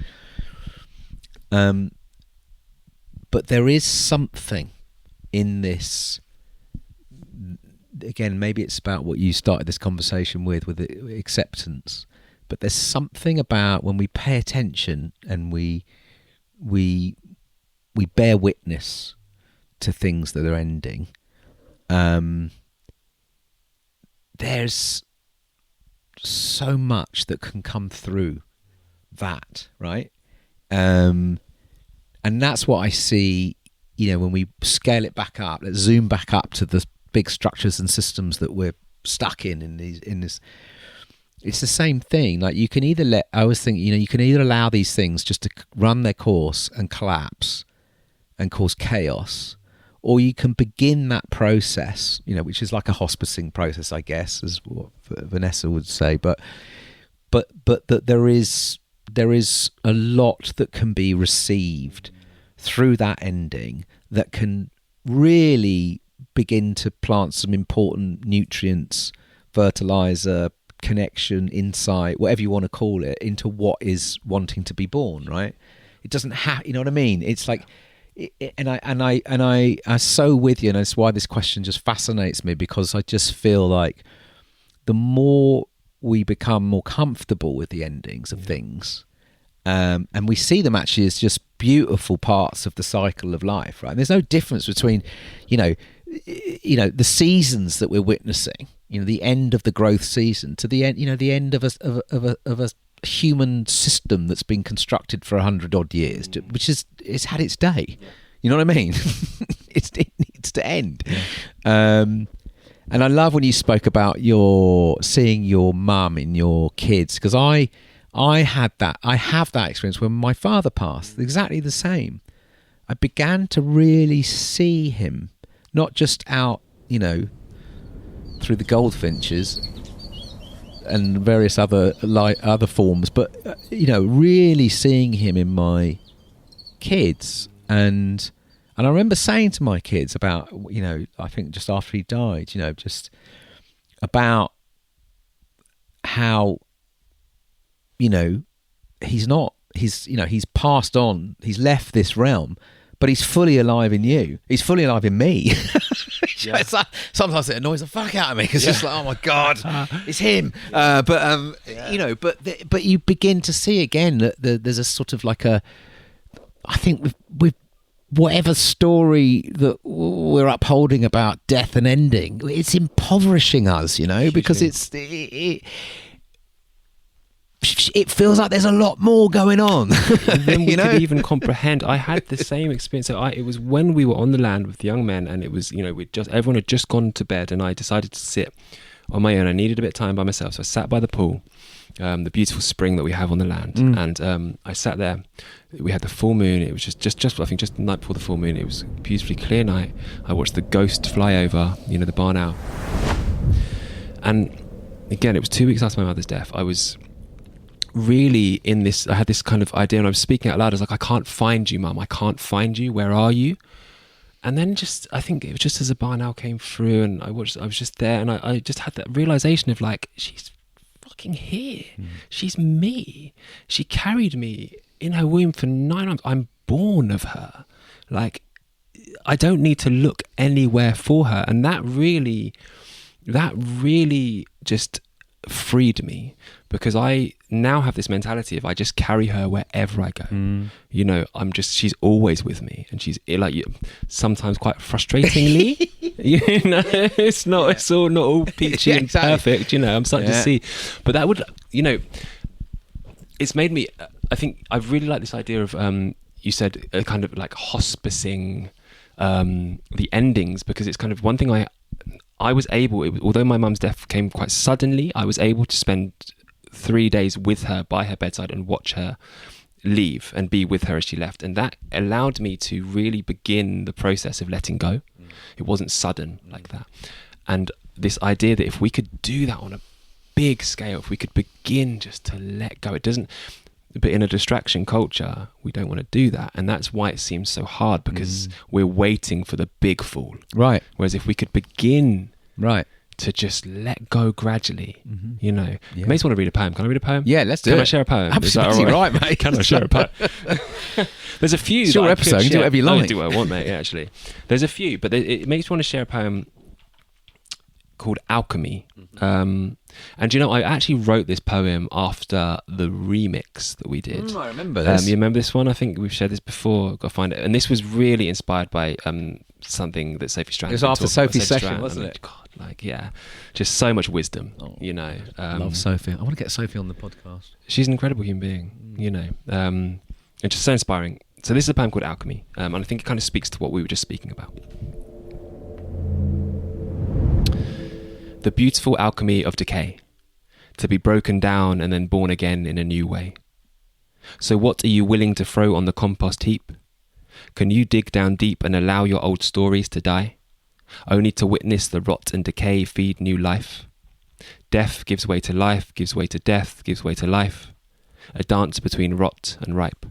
but there is something in this. Again, maybe it's about what you started this conversation with acceptance. But there's something about when we pay attention and we bear witness to things that are ending. There's so much that can come through that, right? And that's what I see. When we scale it back up, let's zoom back up to the big structures and systems that we're stuck in this. It's the same thing. Like, you can either you can either allow these things just to run their course and collapse and cause chaos, or you can begin that process, which is like a hospicing process, I guess, is what Vanessa would say. But that there is a lot that can be received through that ending that can really begin to plant some important nutrients, fertilizer, connection, insight, whatever you want to call it, into what is wanting to be born, right? It doesn't have, you know what I mean? It's like, I'm so with you, and that's why this question just fascinates me, because I just feel like the more we become more comfortable with the endings of things, and we see them actually as just beautiful parts of the cycle of life, right? And there's no difference between, the seasons that we're witnessing, the end of the growth season to the end, the end of a human system that's been constructed for 100 odd years, which it's had its day. You know what I mean? It needs to end. And I love when you spoke about seeing your mum in your kids, because I have that experience when my father passed, exactly the same. I began to really see him, not just out, through the goldfinches and various other forms, but really seeing him in my kids. And I remember saying to my kids about, I think just after he died, just about how, he's passed on, he's left this realm, but he's fully alive in you. He's fully alive in me. Yeah. It's like, sometimes it annoys the fuck out of me because it's like, oh my God, it's him. But you begin to see again that there's a sort of like I think with whatever story that we're upholding about death and ending, it's impoverishing us, because it feels like there's a lot more going on. Then we could even comprehend. I had the same experience. So it was when we were on the land with the young men, and it was, everyone had just gone to bed, and I decided to sit on my own. I needed a bit of time by myself, so I sat by the pool, the beautiful spring that we have on the land, and I sat there. We had the full moon. It was just I think just the night before the full moon. It was a beautifully clear night. I watched the ghost fly over, the barn owl. And again, it was 2 weeks after my mother's death. I was really I had this kind of idea, and I was speaking out loud. I was like, I can't find you, Mum. I can't find you. Where are you? And then I think it was just as a barn owl came through, and I was just there, and I just had that realization of like, she's fucking here. She's me. She carried me in her womb for 9 months. I'm born of her. Like, I don't need to look anywhere for her. And that really just freed me, because I now have this mentality of I just carry her wherever I go. She's always with me, and she's like, sometimes quite frustratingly, it's all not all peachy and perfect, I'm starting to see, but that would, it's made me, I think I really like this idea of, you said kind of like hospicing the endings, because it's kind of one thing I was able, although my mum's death came quite suddenly, I was able to spend 3 days with her by her bedside and watch her leave and be with her as she left. And that allowed me to really begin the process of letting go. It wasn't sudden like that. And this idea that if we could do that on a big scale, if we could begin just to let go, but in a distraction culture, we don't want to do that. And that's why it seems so hard, because we're waiting for the big fall. Right. Whereas if we could begin to just let go gradually, It makes me want to read a poem. Can I read a poem? Yeah, let's do it. Can I share a poem? Absolutely right, mate. Can I share a poem? There's a few. It's your episode. You do whatever you like. I do what I want, mate, actually. There's a few, but it makes me want to share a poem called Alchemy. And I actually wrote this poem after the remix that we did. I remember this. You remember this one? I think we've shared this before. Got to find it. And this was really inspired by something that Sophie Strand. It was after Sophie's session, wasn't it? God, just so much wisdom. Love Sophie. I want to get Sophie on the podcast. She's an incredible human being. And just so inspiring. So this is a poem called Alchemy, and I think it kind of speaks to what we were just speaking about. The beautiful alchemy of decay, to be broken down and then born again in a new way. So what are you willing to throw on the compost heap? Can you dig down deep and allow your old stories to die, only to witness the rot and decay feed new life? Death gives way to life, gives way to death, gives way to life, a dance between rot and ripe.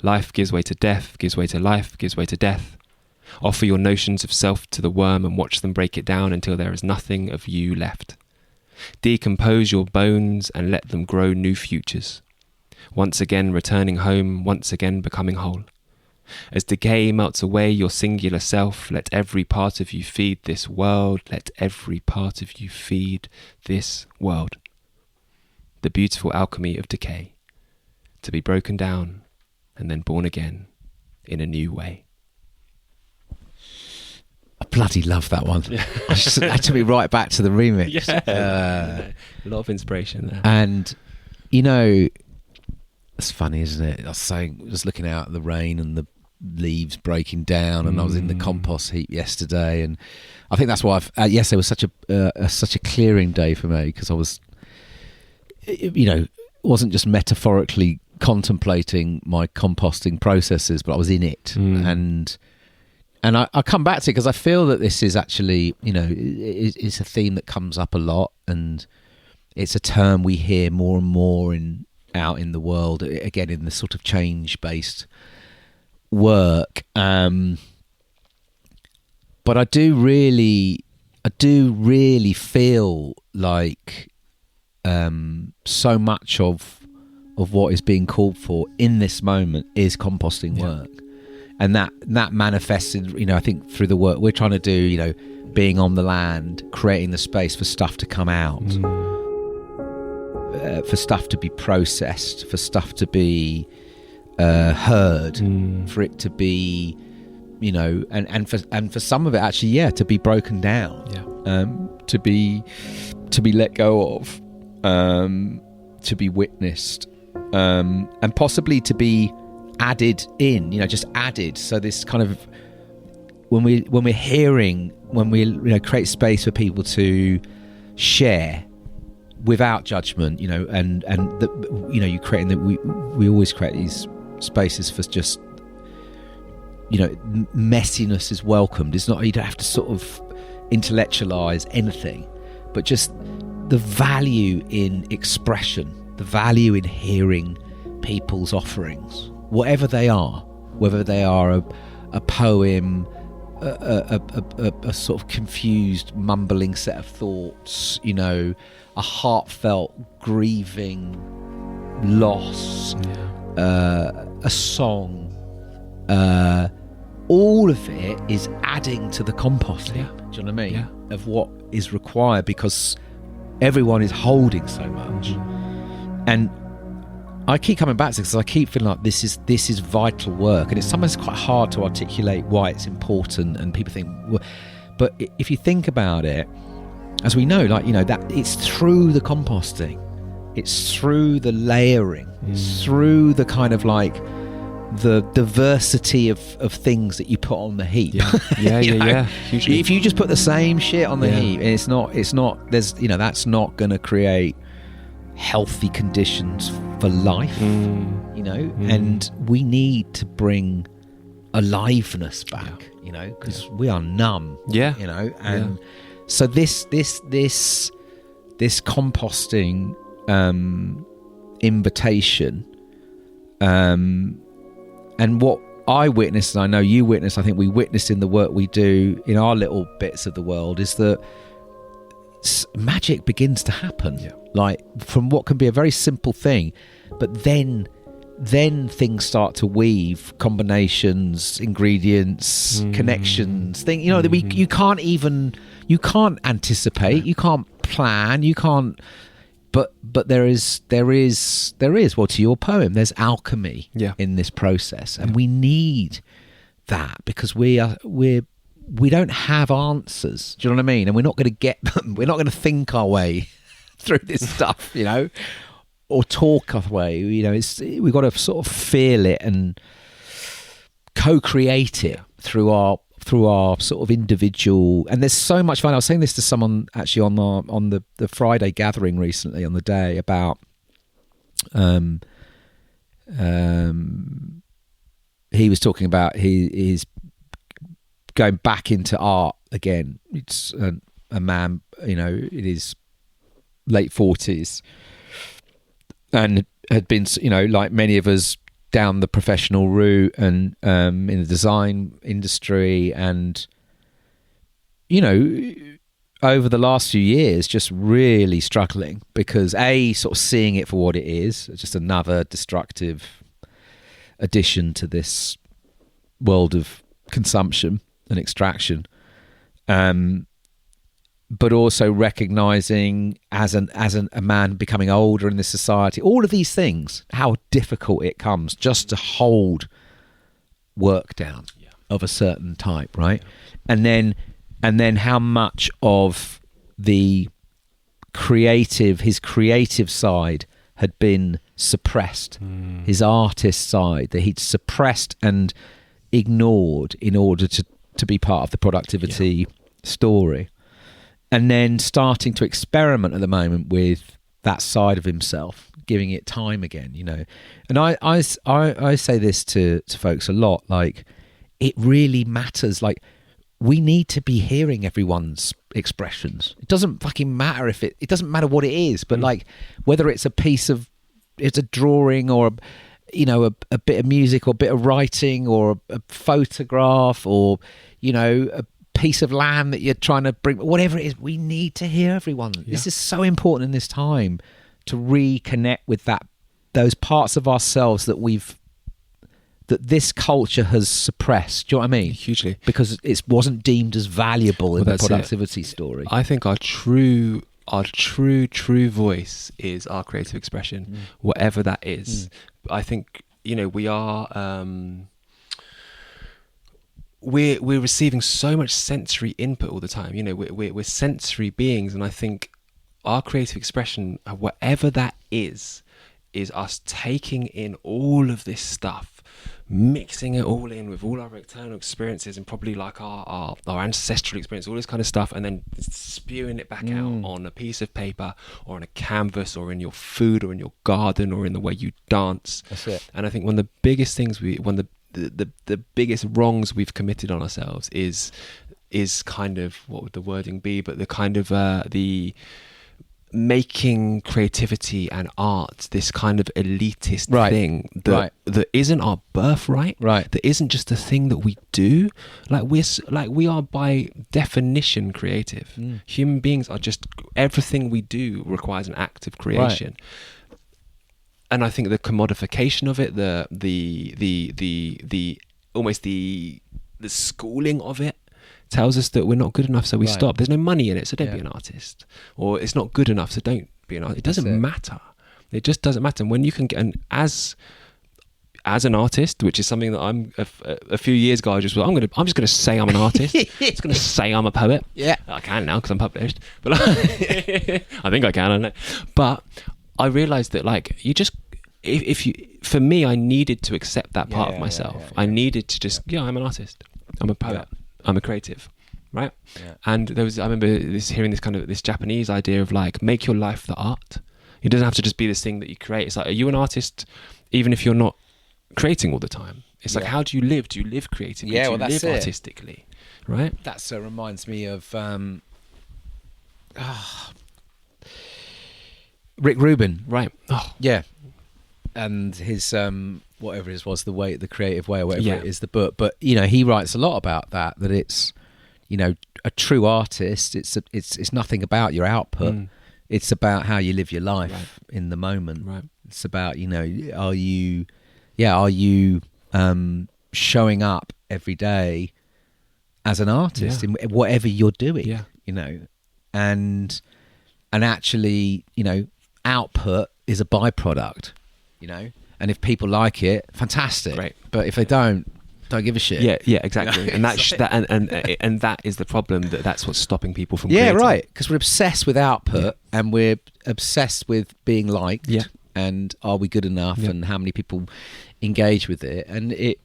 Life gives way to death, gives way to life, gives way to death. Offer your notions of self to the worm and watch them break it down until there is nothing of you left. Decompose your bones and let them grow new futures. Once again returning home, once again becoming whole. As decay melts away your singular self, let every part of you feed this world, let every part of you feed this world. The beautiful alchemy of decay, to be broken down and then born again in a new way. I bloody love that one. I just had to be right back to the remix. A lot of inspiration there. And, it's funny, isn't it? I was saying, just looking out at the rain and the leaves breaking down, and I was in the compost heap yesterday, and I think that's why yesterday was such a clearing day for me, because I was, wasn't just metaphorically contemplating my composting processes, but I was in it, and I come back to it because I feel that this is actually, it's a theme that comes up a lot, and it's a term we hear more and more out in the world, again, in the sort of change-based work. But I do really feel like so much of what is being called for in this moment is composting work. And that manifested, I think, through the work we're trying to do, being on the land, creating the space for stuff to come out, for stuff to be processed, for stuff to be heard, for it to be, and for some of it actually, to be broken down, to be let go of, to be witnessed, and possibly to be added in, just added. So this kind of, when we create space for people to share without judgment, and you creating that, we always create these spaces for just, messiness is welcomed. It's not, you don't have to sort of intellectualize anything, but just the value in expression, the value in hearing people's offerings, whatever they are, whether they are a poem, a sort of confused, mumbling set of thoughts, a heartfelt, grieving loss, a song, all of it is adding to the composting. Do you know what I mean? Of what is required, because everyone is holding so much, and I keep coming back to this because I keep feeling like this is vital work, and it's sometimes quite hard to articulate why it's important, and people think, well, but if you think about it, as we know, that it's through the composting, it's through the layering, it's through the kind of the diversity of things that you put on the heap. Hugely. If you just put the same shit on the heap, and it's not there's that's not going to create healthy conditions for life, and we need to bring aliveness back, because we are numb, so this composting invitation, and what I witnessed, and I know you witnessed, I think we witnessed in the work we do in our little bits of the world, is that magic begins to happen, from what can be a very simple thing, but then things start to weave, combinations, ingredients, connections, things, that you can't anticipate, you can't plan, you can't, but there is well, to your poem, there's alchemy in this process, and we need that, because we don't have answers. Do you know what I mean? And we're not going to get them. We're not going to think our way through this stuff, or talk our way. We've got to sort of feel it and co-create it through our sort of individual. And there's so much fun. I was saying this to someone actually on the Friday gathering recently, on the day, about he was talking about his going back into art again. It's a man, in his late 40s, and had been, like many of us, down the professional route, and in the design industry, and over the last few years just really struggling, because sort of seeing it for what it is, just another destructive addition to this world of consumption and extraction, but also recognizing as a man becoming older in this society, all of these things, how difficult it comes just to hold work down of a certain type, right? And then how much of the his creative side had been suppressed, his artist side, that he'd suppressed, and ignored in order to be part of the productivity story, and then starting to experiment at the moment with that side of himself, giving it time again, you know. And I say this to folks a lot, like, it really matters. Like, we need to be hearing everyone's expressions. It doesn't fucking matter if it doesn't matter what it is, but like, whether it's it's a drawing, or you know, a bit of music, or a bit of writing, or a photograph, or, you know, a piece of land that you're trying to bring, whatever it is, we need to hear everyone. This is so important in this time, to reconnect with those parts of ourselves that this culture has suppressed. Do you know what I mean? Hugely. Because it wasn't deemed as valuable in the productivity story. I think our true voice is our creative expression, whatever that is. I think, you know, we are we're receiving so much sensory input all the time. You know, we're sensory beings, and I think our creative expression, whatever that is us taking in all of this stuff, mixing it all in with all our external experiences, and probably like our ancestral experience, all this kind of stuff, and then spewing it back out on a piece of paper, or on a canvas, or in your food, or in your garden, or in the way you dance. That's it. And I think one of the biggest things the biggest wrongs we've committed on ourselves is kind of, what would the wording be, but the kind of the making creativity and art this kind of elitist thing that isn't our birthright, that isn't just a thing that we do. We are by definition creative. Human beings are just, everything we do requires an act of creation. And I think the commodification of it, the almost the schooling of it, tells us that we're not good enough, so we stop. There's no money in it, so don't be an artist. Or it's not good enough, so don't be an artist. It doesn't matter. It just doesn't matter. And when you can get, and as an artist, which is something that I'm a few years ago, I'm just going to say I'm an artist. I'm just going to say I'm a poet. Yeah, I can now because I'm published. But I think I can. I don't know. But I realised that, like, you just, for me, I needed to accept that part of myself. I needed to just, I'm an artist. I'm a poet. I'm a creative, right? Yeah. And I remember hearing this Japanese idea of, like, make your life the art. It doesn't have to just be this thing that you create. It's like, are you an artist even if you're not creating all the time? It's like, how do you live? Do you live creatively? Do you live artistically? Right? That reminds me of Rick Rubin. Right. Oh. Yeah. And his whatever it was, the creative way, or whatever it is, the book. But, you know, he writes a lot about that it's, you know, a true artist, it's nothing about your output. It's about how you live your life in the moment. Right. It's about, you know, are you showing up every day as an artist in whatever you're doing, you know, and actually, you know, output is a byproduct, you know, and if people like it, fantastic. Right. But if they don't give a shit. Yeah, exactly. You know? And that's and that is the problem. That's what's stopping people from creating. Yeah, right. Because we're obsessed with output, and we're obsessed with being liked. Yeah. And are we good enough? Yeah. And how many people engage with it? And it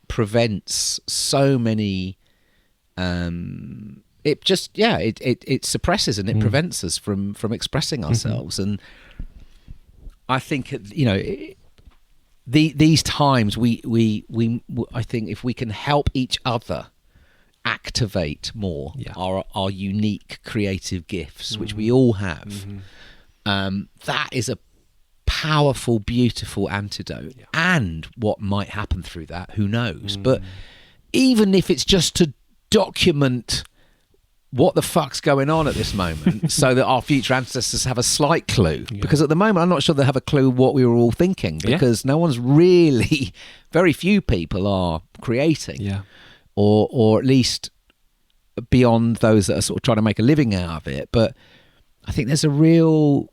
prevents so many. It just it suppresses and it prevents us from expressing ourselves. And I think, you know, these times we I think if we can help each other activate more our unique creative gifts, which we all have, that is a powerful, beautiful antidote. Yeah. And what might happen through that, who knows? But even if it's just to document what the fuck's going on at this moment so that our future ancestors have a slight clue. Yeah. Because at the moment, I'm not sure they have a clue what we were all thinking, because no one's really, very few people are creating. Yeah. Or at least beyond those that are sort of trying to make a living out of it. But I think it's a real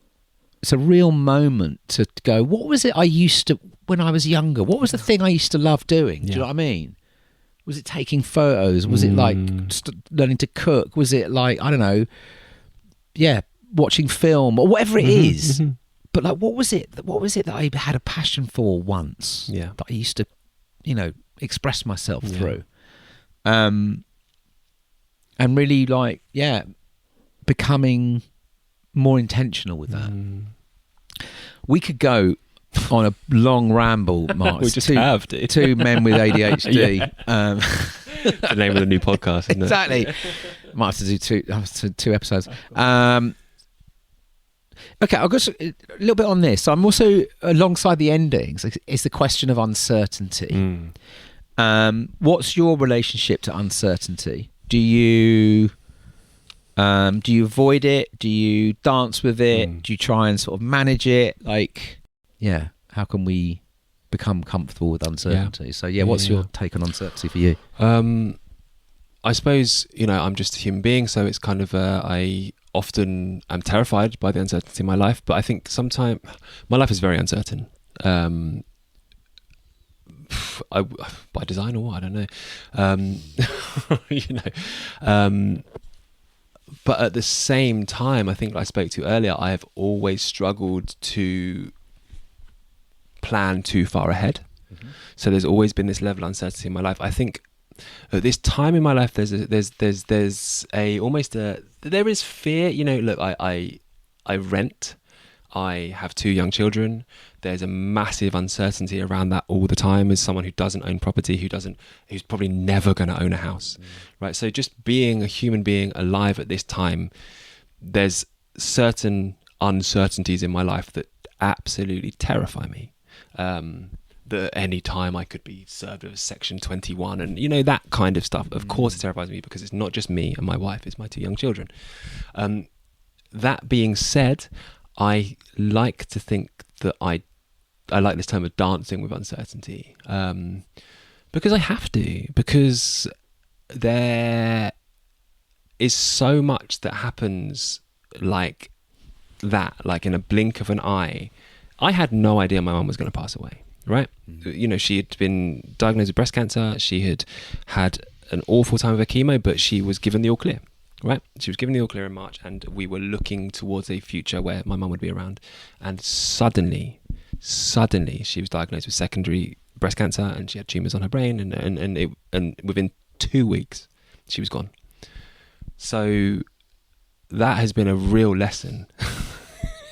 moment to go, what was it I used to, when I was younger, what was the thing I used to love doing? Do you know what I mean? Was it taking photos? Was it like learning to cook? Was it like, I don't know, watching film or whatever it is? But like, what was it that I had a passion for once? Yeah. That I used to express myself through. And really becoming more intentional with that. We could go on a long ramble, Mark. We just have two men with ADHD. The name of the new podcast, isn't exactly. Might have to do two episodes. Okay, I'll go a little bit on this. I'm also, alongside the endings, it's the question of uncertainty. What's your relationship to uncertainty? Do you avoid it? Do you dance with it? Do you try and sort of manage it? How can we become comfortable with uncertainty? So what's your take on uncertainty for you? I suppose, I'm just a human being, so it's kind of I often am terrified by the uncertainty in my life, but I think sometimes my life is very uncertain. By design or what, I don't know. But at the same time, I think, like I spoke to earlier, I have always struggled to plan too far ahead. So there's always been this level of uncertainty in my life. I think at this time in my life, there is fear. Look, I rent. I have 2 young children. There's a massive uncertainty around that all the time as someone who doesn't own property, who's probably never going to own a house, right? So just being a human being alive at this time, there's certain uncertainties in my life that absolutely terrify me. That any time I could be served with Section 21 and, that kind of stuff. Of course it terrifies me because it's not just me and my wife, it's my 2 young children. That being said, I like to think that I like this term of dancing with uncertainty, because I have to, because there is so much that happens like that, like in a blink of an eye. I had no idea my mum was going to pass away, right? She had been diagnosed with breast cancer. She had an awful time with her chemo, but she was given the all clear. Right, she was given the all clear in March, and we were looking towards a future where my mum would be around. And suddenly, she was diagnosed with secondary breast cancer, and she had tumours on her brain, and within 2 weeks, she was gone. So that has been a real lesson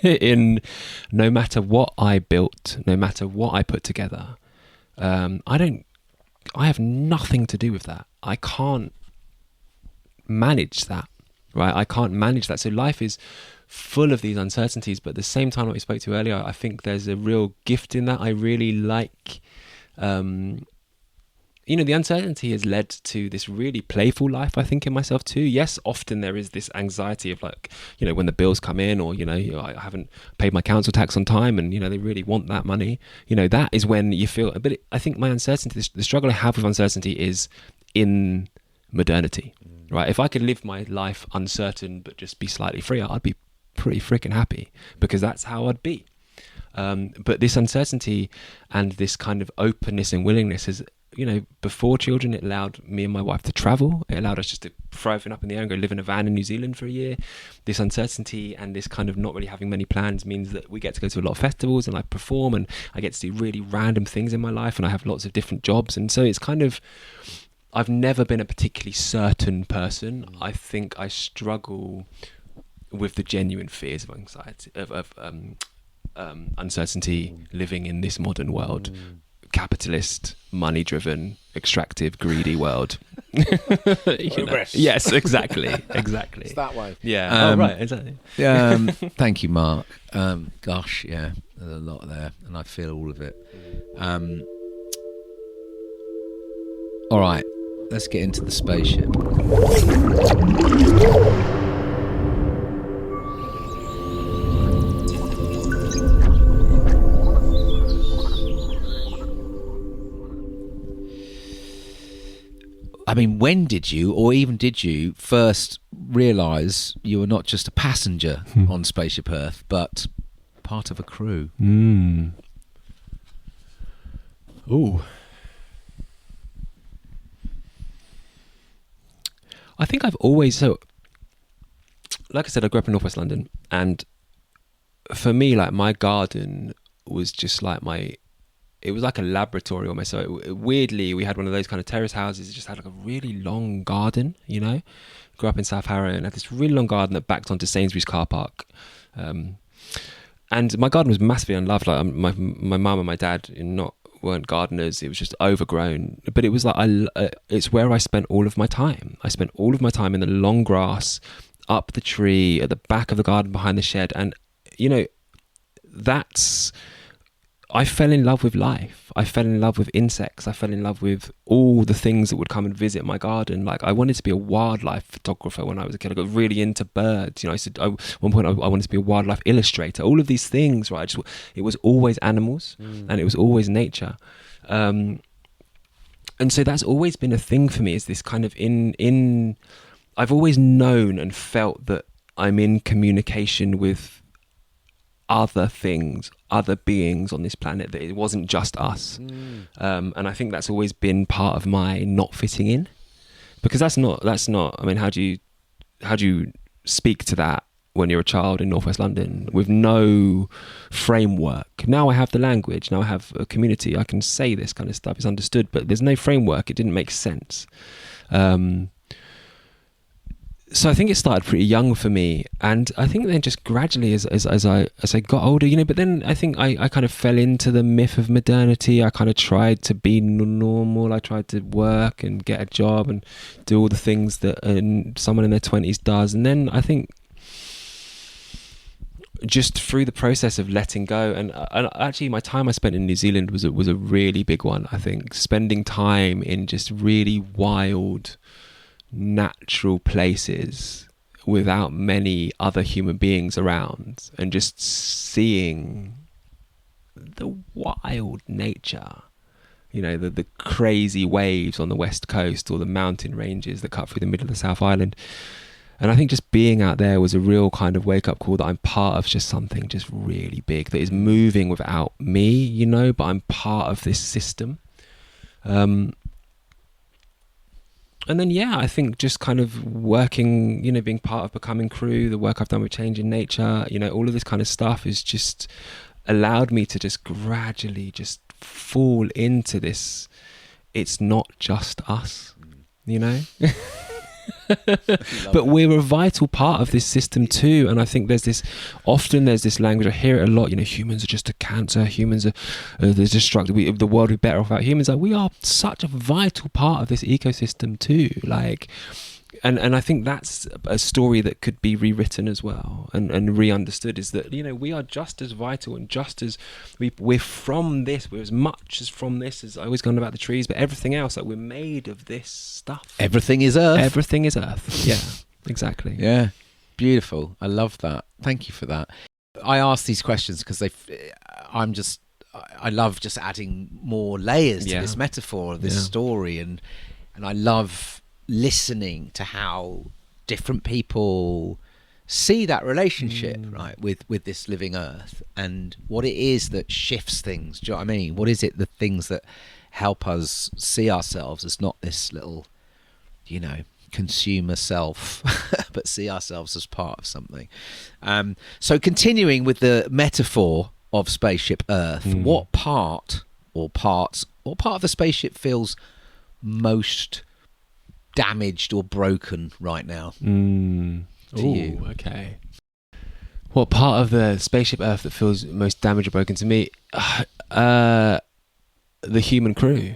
in no matter what I built, no matter what I put together, I have nothing to do with that. I can't manage that, right? I can't manage that. So life is full of these uncertainties, but at the same time, what we spoke to earlier, I think there's a real gift in that. I really like, the uncertainty has led to this really playful life, I think, in myself too. Yes, often there is this anxiety of when the bills come in, or, I haven't paid my council tax on time and, they really want that money. That is when you feel, but I think my uncertainty, the struggle I have with uncertainty is in modernity. Right, if I could live my life uncertain but just be slightly freer, I'd be pretty freaking happy, because that's how I'd be. But this uncertainty and this kind of openness and willingness is, before children, it allowed me and my wife to travel. It allowed us just to throw everything up in the air and go live in a van in New Zealand for a year. This uncertainty and this kind of not really having many plans means that we get to go to a lot of festivals and I perform, and I get to do really random things in my life, and I have lots of different jobs. And so it's kind of, I've never been a particularly certain person. I think I struggle with the genuine fears of anxiety, of uncertainty, living in this modern world, capitalist, money-driven, extractive, greedy world. Yes, exactly. It's that way. Yeah. Right. Exactly. Thank you, Mark. Gosh, yeah, there's a lot there, and I feel all of it. All right. Let's get into the spaceship. I mean, when did you, or even did you, first realise you were not just a passenger on Spaceship Earth, but part of a crew? Ooh. I think I've always, like I said, I grew up in Northwest London, and for me, my garden was just like my it was like a laboratory almost. So weirdly, we had one of those kind of terrace houses. It just had like a really long garden, you know. Grew up in South Harrow and had this really long garden that backed onto Sainsbury's car park. And my garden was massively unloved. Like my mum and my dad weren't gardeners. It was just overgrown. But it was like it's where I spent all of my time. I spent all of my time in the long grass, up the tree, at the back of the garden, behind the shed. And you know, I fell in love with life. I fell in love with insects. I fell in love with all the things that would come and visit my garden. Like I wanted to be a wildlife photographer when I was a kid. I got really into birds. You know, at one point I wanted to be a wildlife illustrator. All of these things, right? It was always animals and it was always nature. And so that's always been a thing for me, is this kind of I've always known and felt that I'm in communication with other things, other beings on this planet, that it wasn't just us. And I think that's always been part of my not fitting in, because that's not, I mean, how do you speak to that when you're a child in Northwest London with no framework? Now I have the language, now I have a community, I can say this kind of stuff, it's understood, but there's no framework. It didn't make sense. So I think it started pretty young for me, and I think then just gradually as I got older, you know. But then I think I kind of fell into the myth of modernity. I kind of tried to be normal. I tried to work and get a job and do all the things that someone in their 20s does. And then I think just through the process of letting go, and actually my time I spent in New Zealand was a really big one. I think spending time in just really wild, natural places without many other human beings around, and just seeing the wild nature, you know, the crazy waves on the west coast, or the mountain ranges that cut through the middle of the South Island. And I think just being out there was a real kind of wake-up call that I'm part of just something just really big that is moving without me, you know, but I'm part of this system. And then, yeah, I think just kind of working, you know, being part of Becoming Crew, the work I've done with Change in Nature, you know, all of this kind of stuff is just allowed me to just gradually just fall into this. It's not just us, you know? But we're a vital part of this system too. And I think there's this language, I hear it a lot, you know, humans are just a cancer, humans are destructive, the world would be better off without humans. Like, we are such a vital part of this ecosystem too. Like, and I think that's a story that could be rewritten as well and re-understood, is that, you know, we are just as vital and just as we're from this, we're as much as from this, as I always go on about the trees, but everything else, like, we're made of this stuff. Everything is earth. Everything is earth. Yeah, exactly. Yeah, beautiful. I love that. Thank you for that. I ask these questions because I love just adding more layers to this metaphor, this story, and I love listening to how different people see that relationship, right, with this living earth, and what it is that shifts things. Do you know what I mean? What is it, the things that help us see ourselves as not this little, you know, consumer self, but see ourselves as part of something. So continuing with the metaphor of Spaceship Earth, what part of the spaceship feels most damaged or broken right now to you? Okay. What part of the Spaceship Earth that feels most damaged or broken to me? The human crew,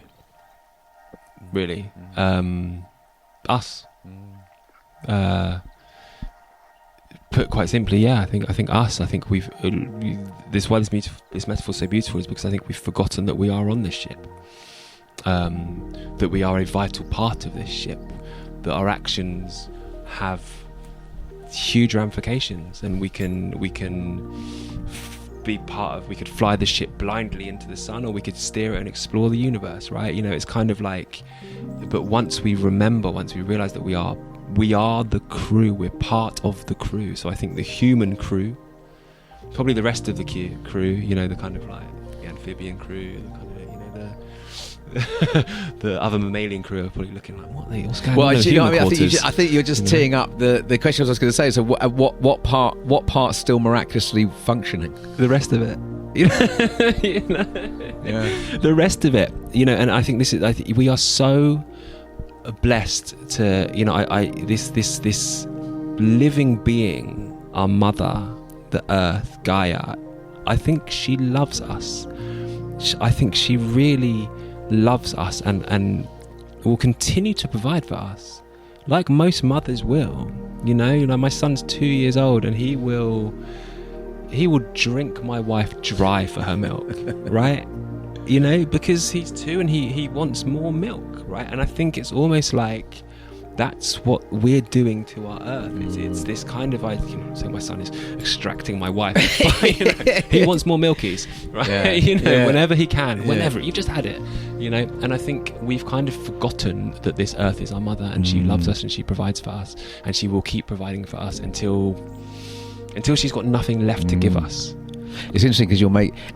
really. Us. Put quite simply, yeah. I think us. I think we've. This why this metaphor is so beautiful is because I think we've forgotten that we are on this ship. That we are a vital part of this ship, that our actions have huge ramifications, and we can be part of. We could fly the ship blindly into the sun, or we could steer it and explore the universe, right? You know, it's kind of like. But once we realise that we are the crew, we're part of the crew. So I think the human crew, probably the rest of the crew, you know, the kind of like the amphibian crew, the kind of, you know, the other mammalian crew are probably looking like, what's going on? Well, you know, I think you're just teeing up the question I was going to say. So what part's still miraculously functioning? The rest of it. You know? Yeah. The rest of it, and I think we are so blessed to, this living being, our mother, the earth, Gaia. I think she loves us. I think she really loves us and will continue to provide for us, like most mothers will. My son's 2 years old, and he will drink my wife dry for her milk, right? Because he's 2 and he wants more milk, right? And I think it's almost like that's what we're doing to our earth. It's this kind of, so my son is extracting my wife, but, he wants more milkies, right? Yeah. Whenever he can, whenever you've just had it, and I think we've kind of forgotten that this earth is our mother, and she loves us and she provides for us, and she will keep providing for us until she's got nothing left to give us. It's interesting because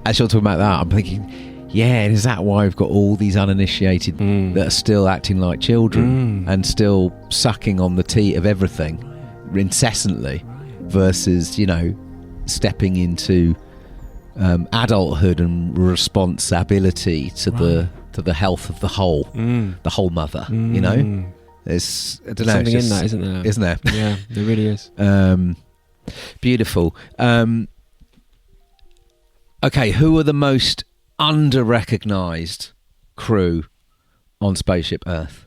as you're talking about that, I'm thinking, yeah, is that why we've got all these uninitiated that are still acting like children and still sucking on the teat of everything incessantly, versus stepping into adulthood and responsibility to the health of the whole mother. There's, I don't know, something in that, isn't there? Yeah, there really is. Beautiful. Okay, who are the most under-recognised crew on Spaceship Earth?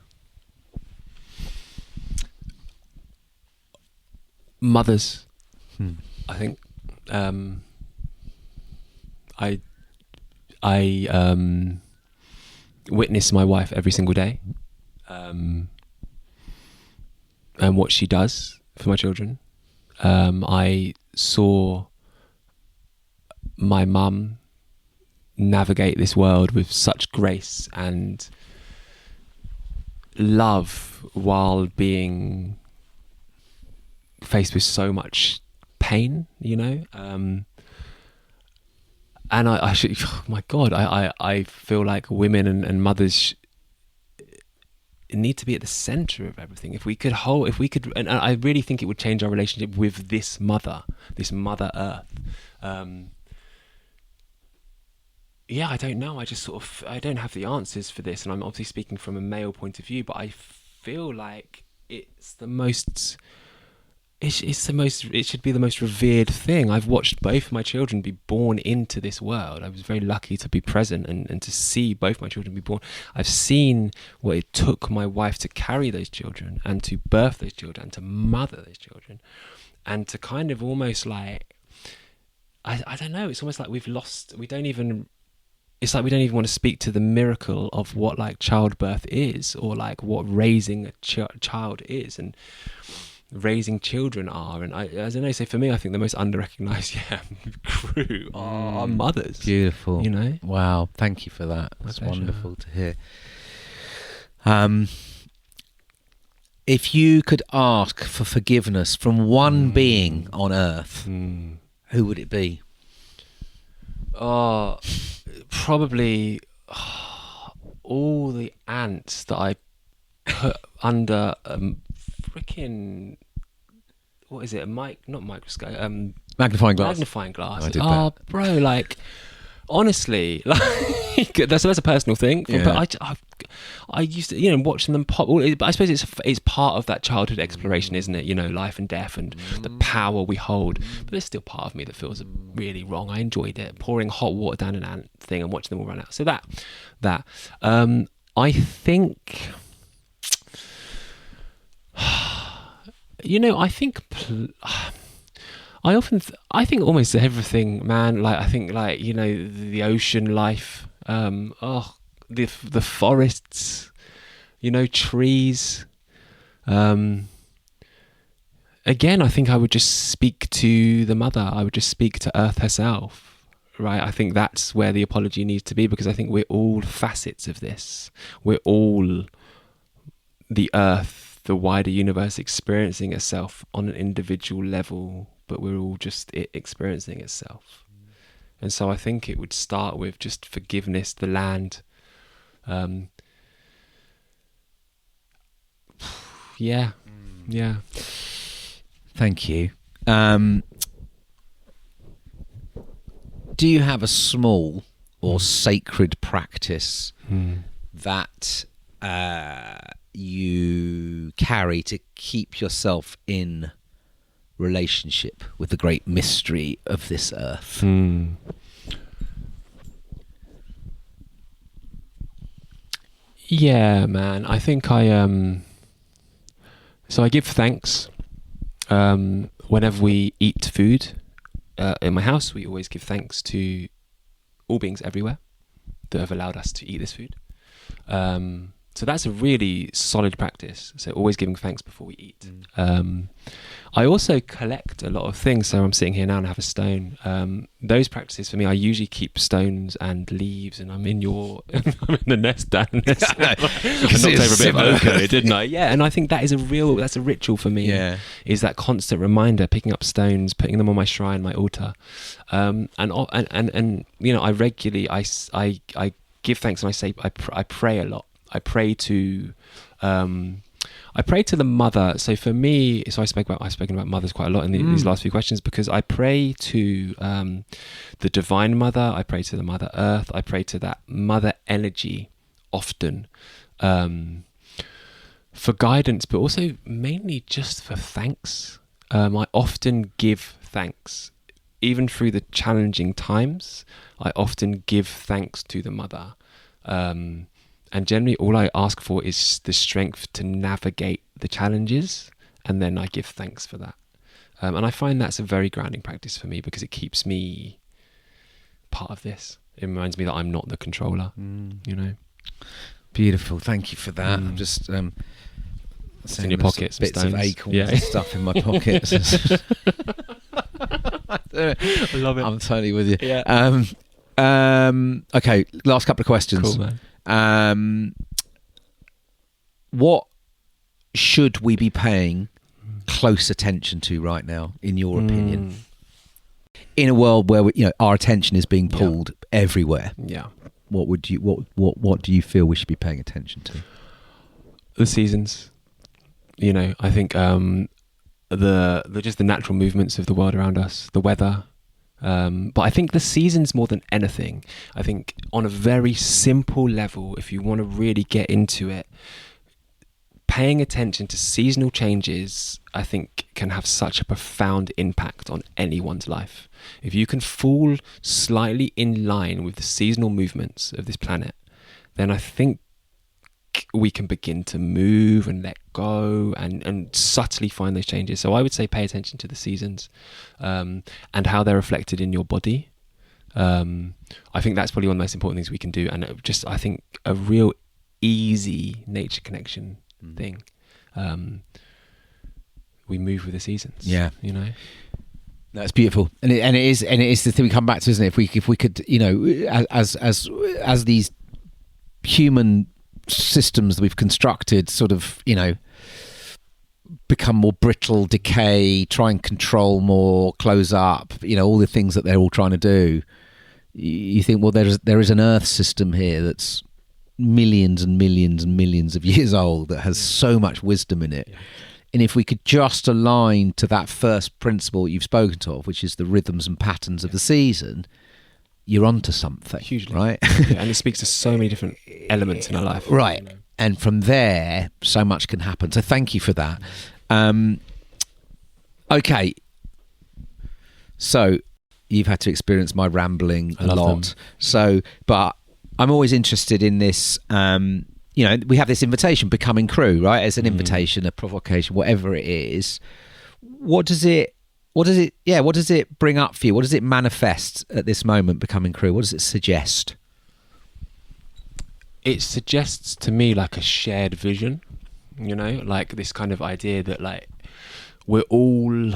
Mothers, I think. I witness my wife every single day, and what she does for my children. I saw my mum navigate this world with such grace and love while being faced with so much pain, and I should, oh my God, I feel like women and mothers need to be at the center of everything. If we could, and I really think it would change our relationship with this mother earth. I don't know. I don't have the answers for this, and I'm obviously speaking from a male point of view, but I feel like it should be the most revered thing. I've watched both my children be born into this world. I was very lucky to be present and to see both my children be born. I've seen what it took my wife to carry those children and to birth those children and to mother those children, and to kind of almost like, I don't know, it's almost like we don't even want to speak to the miracle of what like childbirth is, or like what raising a child is and raising children are. And I don't know, so for me, I think the most under-recognised crew are mothers. Beautiful. Wow, thank you for that. That's wonderful to hear. If you could ask for forgiveness from one being on Earth, who would it be? Probably all the ants that I put under freaking, what is it? Not microscope. Magnifying glass. Magnifying glass. I did that. Bro, like, honestly, like, that's a personal thing. Yeah. But I used to, watching them pop. But I suppose it's part of that childhood exploration, isn't it? Life and death and the power we hold. But there's still part of me that feels really wrong. I enjoyed it, pouring hot water down an ant thing and watching them all run out. So that. I think. I think almost everything, man. Like, I think, like, the ocean life, the forests, trees. Again, I think I would just speak to the mother. I would just speak to Earth herself, right? I think that's where the apology needs to be, because I think we're all facets of this. We're all the Earth, the wider universe, experiencing itself on an individual level, but we're all just it experiencing itself. And so I think it would start with just forgiveness, the land. Yeah. Thank you. do you have a small or sacred practice that you carry to keep yourself in relationship with the great mystery of this earth? Yeah, man. I think so I give thanks whenever we eat food in my house. We always give thanks to all beings everywhere that have allowed us to eat this food. So that's a really solid practice. So always giving thanks before we eat. I also collect a lot of things. So I'm sitting here now and I have a stone. Those practices for me, I usually keep stones and leaves, and I'm in the nest, Dan. I knocked over a bit of loco, didn't I? Yeah, and I think that's a ritual for me. Yeah. Is that constant reminder, picking up stones, putting them on my shrine, my altar, and you know, I regularly I give thanks and I say I pray a lot. I pray to the mother. So for me, I've spoken about mothers quite a lot in these last few questions, because I pray to the divine mother. I pray to the mother earth. I pray to that mother energy often for guidance, but also mainly just for thanks. I often give thanks, even through the challenging times. I often give thanks to the mother. And generally all I ask for is the strength to navigate the challenges, and then I give thanks for that. And I find that's a very grounding practice for me, because it keeps me part of this. It reminds me that I'm not the controller, you know. Beautiful. Thank you for that. I'm just it's in your pockets, bits stones. of acorns and stuff in my pockets. I love it. I'm totally with you. Yeah. Okay, last couple of questions. Cool, man. What should we be paying close attention to right now, in your opinion, in a world where our attention is being pulled everywhere? Yeah. What do you feel we should be paying attention to? The seasons. You know, I think the just the natural movements of the world around us, the weather. But I think the seasons more than anything. I think on a very simple level, if you want to really get into it, paying attention to seasonal changes, I think, can have such a profound impact on anyone's life. If you can fall slightly in line with the seasonal movements of this planet, then I think we can begin to move and let go and subtly find those changes. So I would say pay attention to the seasons and how they're reflected in your body. I think that's probably one of the most important things we can do, and just I think a real easy nature connection thing. We move with the seasons. Yeah, you know. That's beautiful, and it is the thing we come back to, isn't it? If we could, you know, as these human systems that we've constructed sort of, you know, become more brittle, decay, try and control more, close up, you know, all the things that they're all trying to do, you think, well, there is an earth system here that's millions and millions and millions of years old that has so much wisdom in it. And if we could just align to that first principle you've spoken of, which is the rhythms and patterns of the season, you're onto something. Hugely. Right? And it speaks to so many different elements in our life. Right. You know? And from there, so much can happen. So thank you for that. Okay. So you've had to experience my rambling a lot. So, but I'm always interested in this, you know, we have this invitation, Becoming Crew, right? As an invitation, a provocation, whatever it is. What does it bring up for you? What does it manifest at this moment, Becoming Crew? What does it suggest? It suggests to me like a shared vision, you know, like this kind of idea that like we're all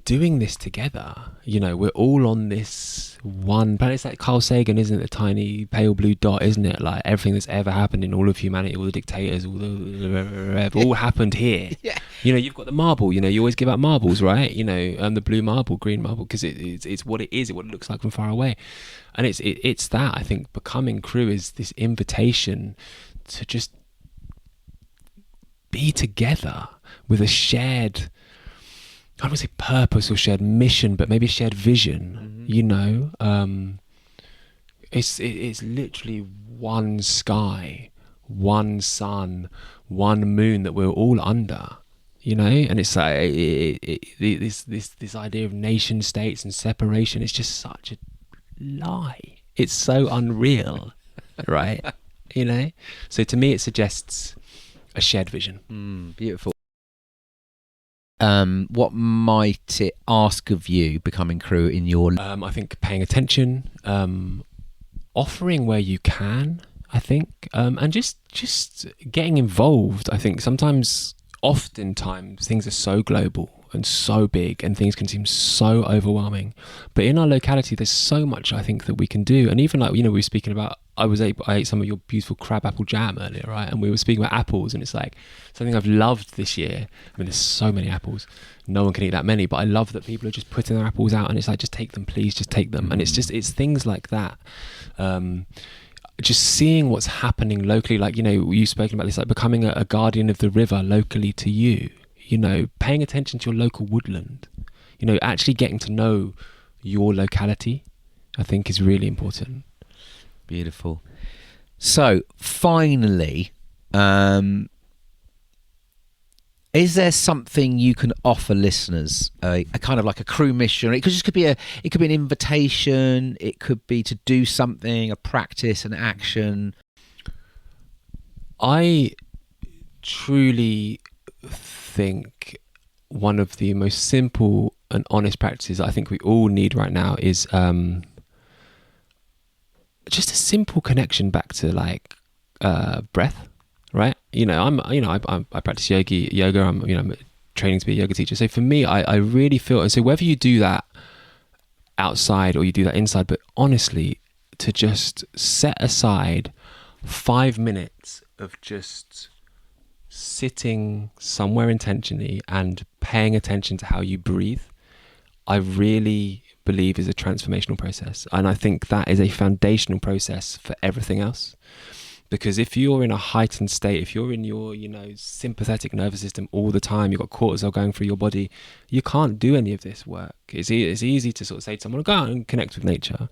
doing this together, you know, we're all on this one, but it's like Carl Sagan, isn't it? The tiny pale blue dot, isn't it? Like everything that's ever happened in all of humanity, all the dictators, all happened here. Yeah. You know, you've got the marble, you know, you always give out marbles, right? You know, the blue marble, green marble, because it's what it is, what it looks like from far away. And it's that, I think, Becoming Crew is this invitation to just be together with a shared I don't want to say purpose or shared mission, but maybe a shared vision. You know, it's literally one sky, one sun, one moon that we're all under. You know, and it's like this idea of nation states and separation. It's just such a lie. It's so unreal, right? You know, so to me, it suggests a shared vision. Beautiful. What might it ask of you becoming crew in your? I think paying attention, offering where you can. I think, and just getting involved. I think oftentimes things are so global and so big, and things can seem so overwhelming. But in our locality, there's so much I think that we can do. And even like, you know, we were speaking about, I ate some of your beautiful crab apple jam earlier, right? And we were speaking about apples, and it's like something I've loved this year. I mean, there's so many apples. No one can eat that many, but I love that people are just putting their apples out, and it's like, just take them, please, just take them. And it's things like that. Just seeing what's happening locally, like, you know, you've spoken about this, like becoming a guardian of the river locally to you, you know, paying attention to your local woodland, you know, actually getting to know your locality, I think is really important. Beautiful. So finally, is there something you can offer listeners, a kind of like a crew mission? It could be an invitation. It could be to do something, a practice, an action. I truly think one of the most simple and honest practices I think we all need right now is just a simple connection back to like breath. Right, you know, I practice yoga. I'm training to be a yoga teacher. So for me, I really feel, and so whether you do that outside or you do that inside, but honestly, to just set aside 5 minutes of just sitting somewhere intentionally and paying attention to how you breathe, I really believe is a transformational process, and I think that is a foundational process for everything else. Because if you're in a heightened state, if you're in your, you know, sympathetic nervous system all the time, you've got cortisol going through your body, you can't do any of this work. It's easy to sort of say to someone, go out and connect with nature.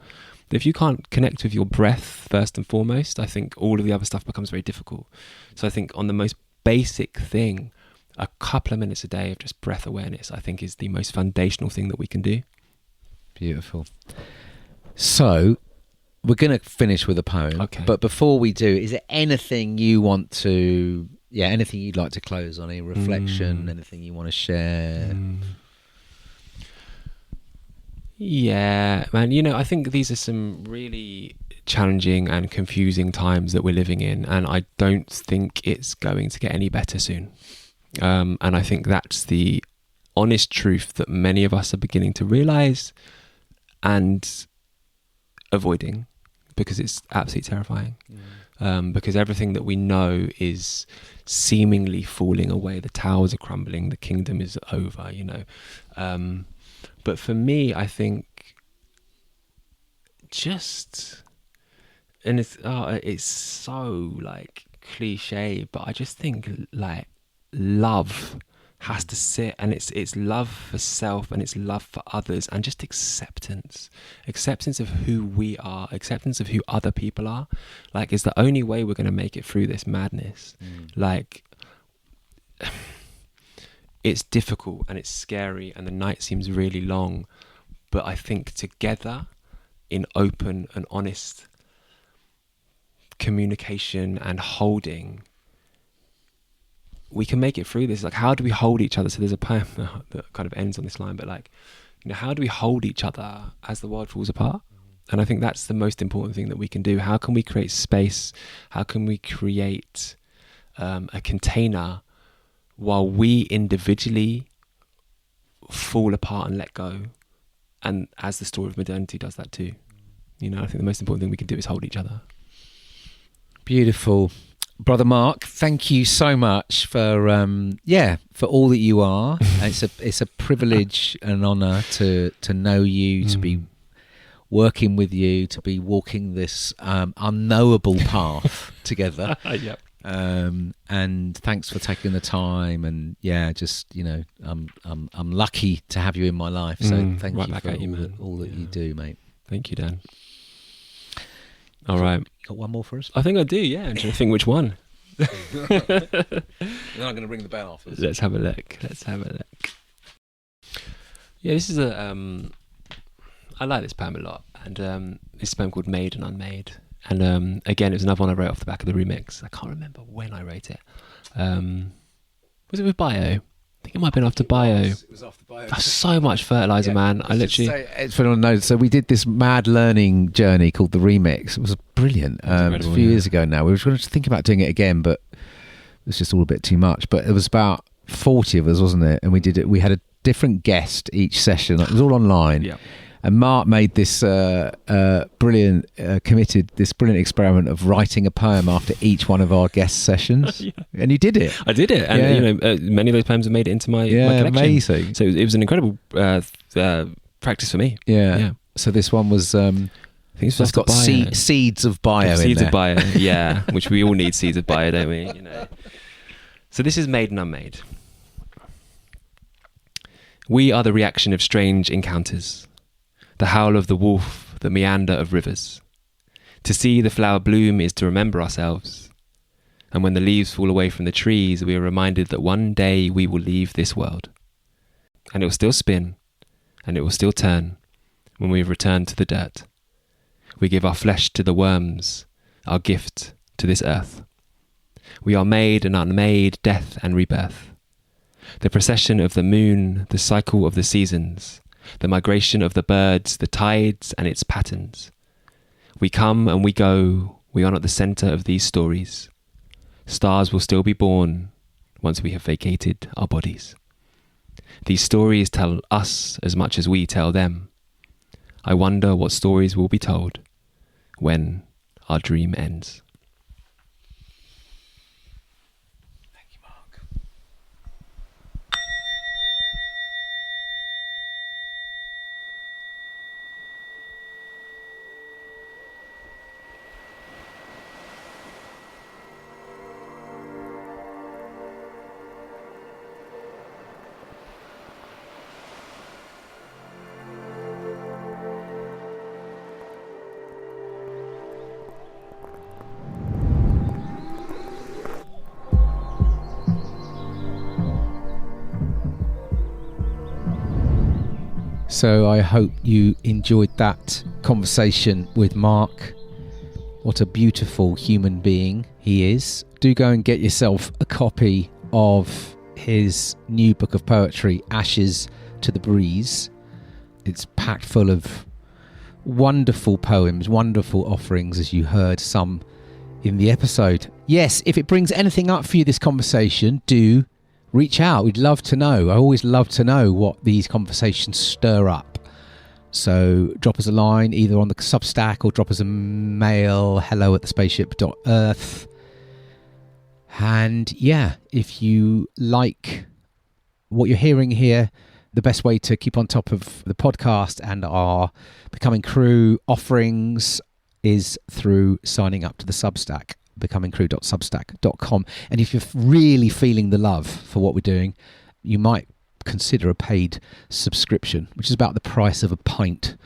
But if you can't connect with your breath first and foremost, I think all of the other stuff becomes very difficult. So I think on the most basic thing, a couple of minutes a day of just breath awareness, I think is the most foundational thing that we can do. Beautiful. So we're going to finish with a poem, okay. But before we do, is there anything you want to, anything you'd like to close on, any reflection, anything you want to share? Yeah, man, you know, I think these are some really challenging and confusing times that we're living in, and I don't think it's going to get any better soon. And I think that's the honest truth that many of us are beginning to realize and avoiding, because it's absolutely terrifying. Because everything that we know is seemingly falling away. The towers are crumbling. The kingdom is over, you know. But for me, I think just, and it's so like cliche, but I just think like love has to sit, and it's love for self and it's love for others, and just acceptance of who we are, acceptance of who other people are, like, is the only way we're going to make it through this madness. Like, it's difficult and it's scary and the night seems really long, but I think together in open and honest communication and holding, we can make it through this. Like, how do we hold each other? So there's a poem that kind of ends on this line, but like, you know, how do we hold each other as the world falls apart? And I think that's the most important thing that we can do. How can we create space? How can we create a container while we individually fall apart and let go? And as the story of modernity does that too. You know, I think the most important thing we can do is hold each other. Beautiful. Brother Mark, thank you so much for all that you are. It's a privilege and an honour to know you, to be working with you, to be walking this unknowable path together. Yep. And thanks for taking the time. And yeah, just I'm lucky to have you in my life. So thank you for all that you do, mate. Thank you, Dan. All right. You got one more for us? I think I do. Yeah, I'm trying to think which one. Then I'm going to ring the bell afterwards. Let's have a look. Yeah, this is I like this poem a lot, and this poem called "Made and Unmade." And again, it was another one I wrote off the back of the remix. I can't remember when I wrote it. Was it with Bio? I think it might have been after Bio. It was after Bio. That's so much fertilizer, man. I literally. It's been on notes. So we did this mad learning journey called the Remix. It was brilliant. A few years ago now. We were going to think about doing it again, but it was just all a bit too much. But it was about 40 of us, wasn't it? And we did it. We had a different guest each session. It was all online. Yeah. And Mark made this brilliant experiment of writing a poem after each one of our guest sessions. Yeah. And you did it. I did it. And, many of those poems have made it into my collection. Amazing. So it was an incredible practice for me. Yeah. So this one was... I think it's got seeds of bio in there. Seeds of bio, yeah. Which we all need seeds of bio, don't we? So this is Made and Unmade. We are the reaction of strange encounters. The howl of the wolf, the meander of rivers. To see the flower bloom is to remember ourselves. And when the leaves fall away from the trees, we are reminded that one day we will leave this world. And it will still spin, and it will still turn when we have returned to the dirt. We give our flesh to the worms, our gift to this earth. We are made and unmade, death and rebirth. The procession of the moon, the cycle of the seasons, the migration of the birds, the tides and its patterns. We come and we go, we are not the centre of these stories. Stars will still be born once we have vacated our bodies. These stories tell us as much as we tell them. I wonder what stories will be told when our dream ends. Thank you, Mark. So I hope you enjoyed that conversation with Mark. What a beautiful human being he is. Do go and get yourself a copy of his new book of poetry, Ashes to the Breeze. It's packed full of wonderful poems, wonderful offerings, as you heard some in the episode. Yes, if it brings anything up for you, this conversation, do reach out. We'd love to know. I always love to know what these conversations stir up. So drop us a line either on the Substack or drop us a mail, hello@thespaceship.earth. And yeah, if you like what you're hearing here, the best way to keep on top of the podcast and our Becoming Crew offerings is through signing up to the Substack, becomingcrew.substack.com. And if you're really feeling the love for what we're doing, you might consider a paid subscription, which is about the price of a pint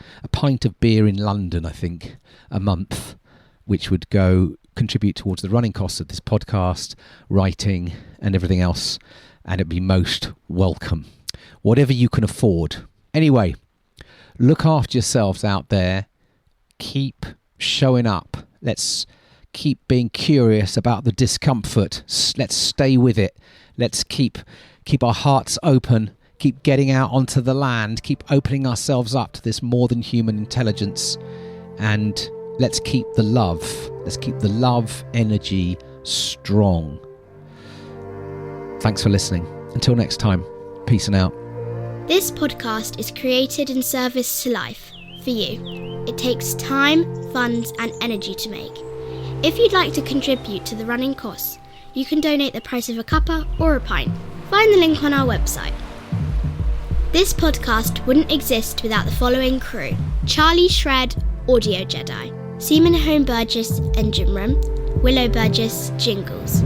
of beer in London, I think, a month, which would go contribute towards the running costs of this podcast, writing and everything else, and it'd be most welcome. Whatever you can afford. Anyway, look after yourselves out there. Keep showing up. Let's keep being curious about the discomfort. Let's stay with it. Let's keep our hearts open. Keep getting out onto the land. Keep opening ourselves up to this more than human intelligence. And let's keep the love. Let's keep the love energy strong. Thanks for listening. Until next time, peace and out. This podcast is created in service to life, for you. It takes time, funds and energy to make. If you'd like to contribute to the running costs, you can donate the price of a cuppa or a pint. Find the link on our website. This podcast wouldn't exist without the following crew: Charlie Shred, Audio Jedi, Seaman Home Burgess, Engine Room, Willow Burgess jingles.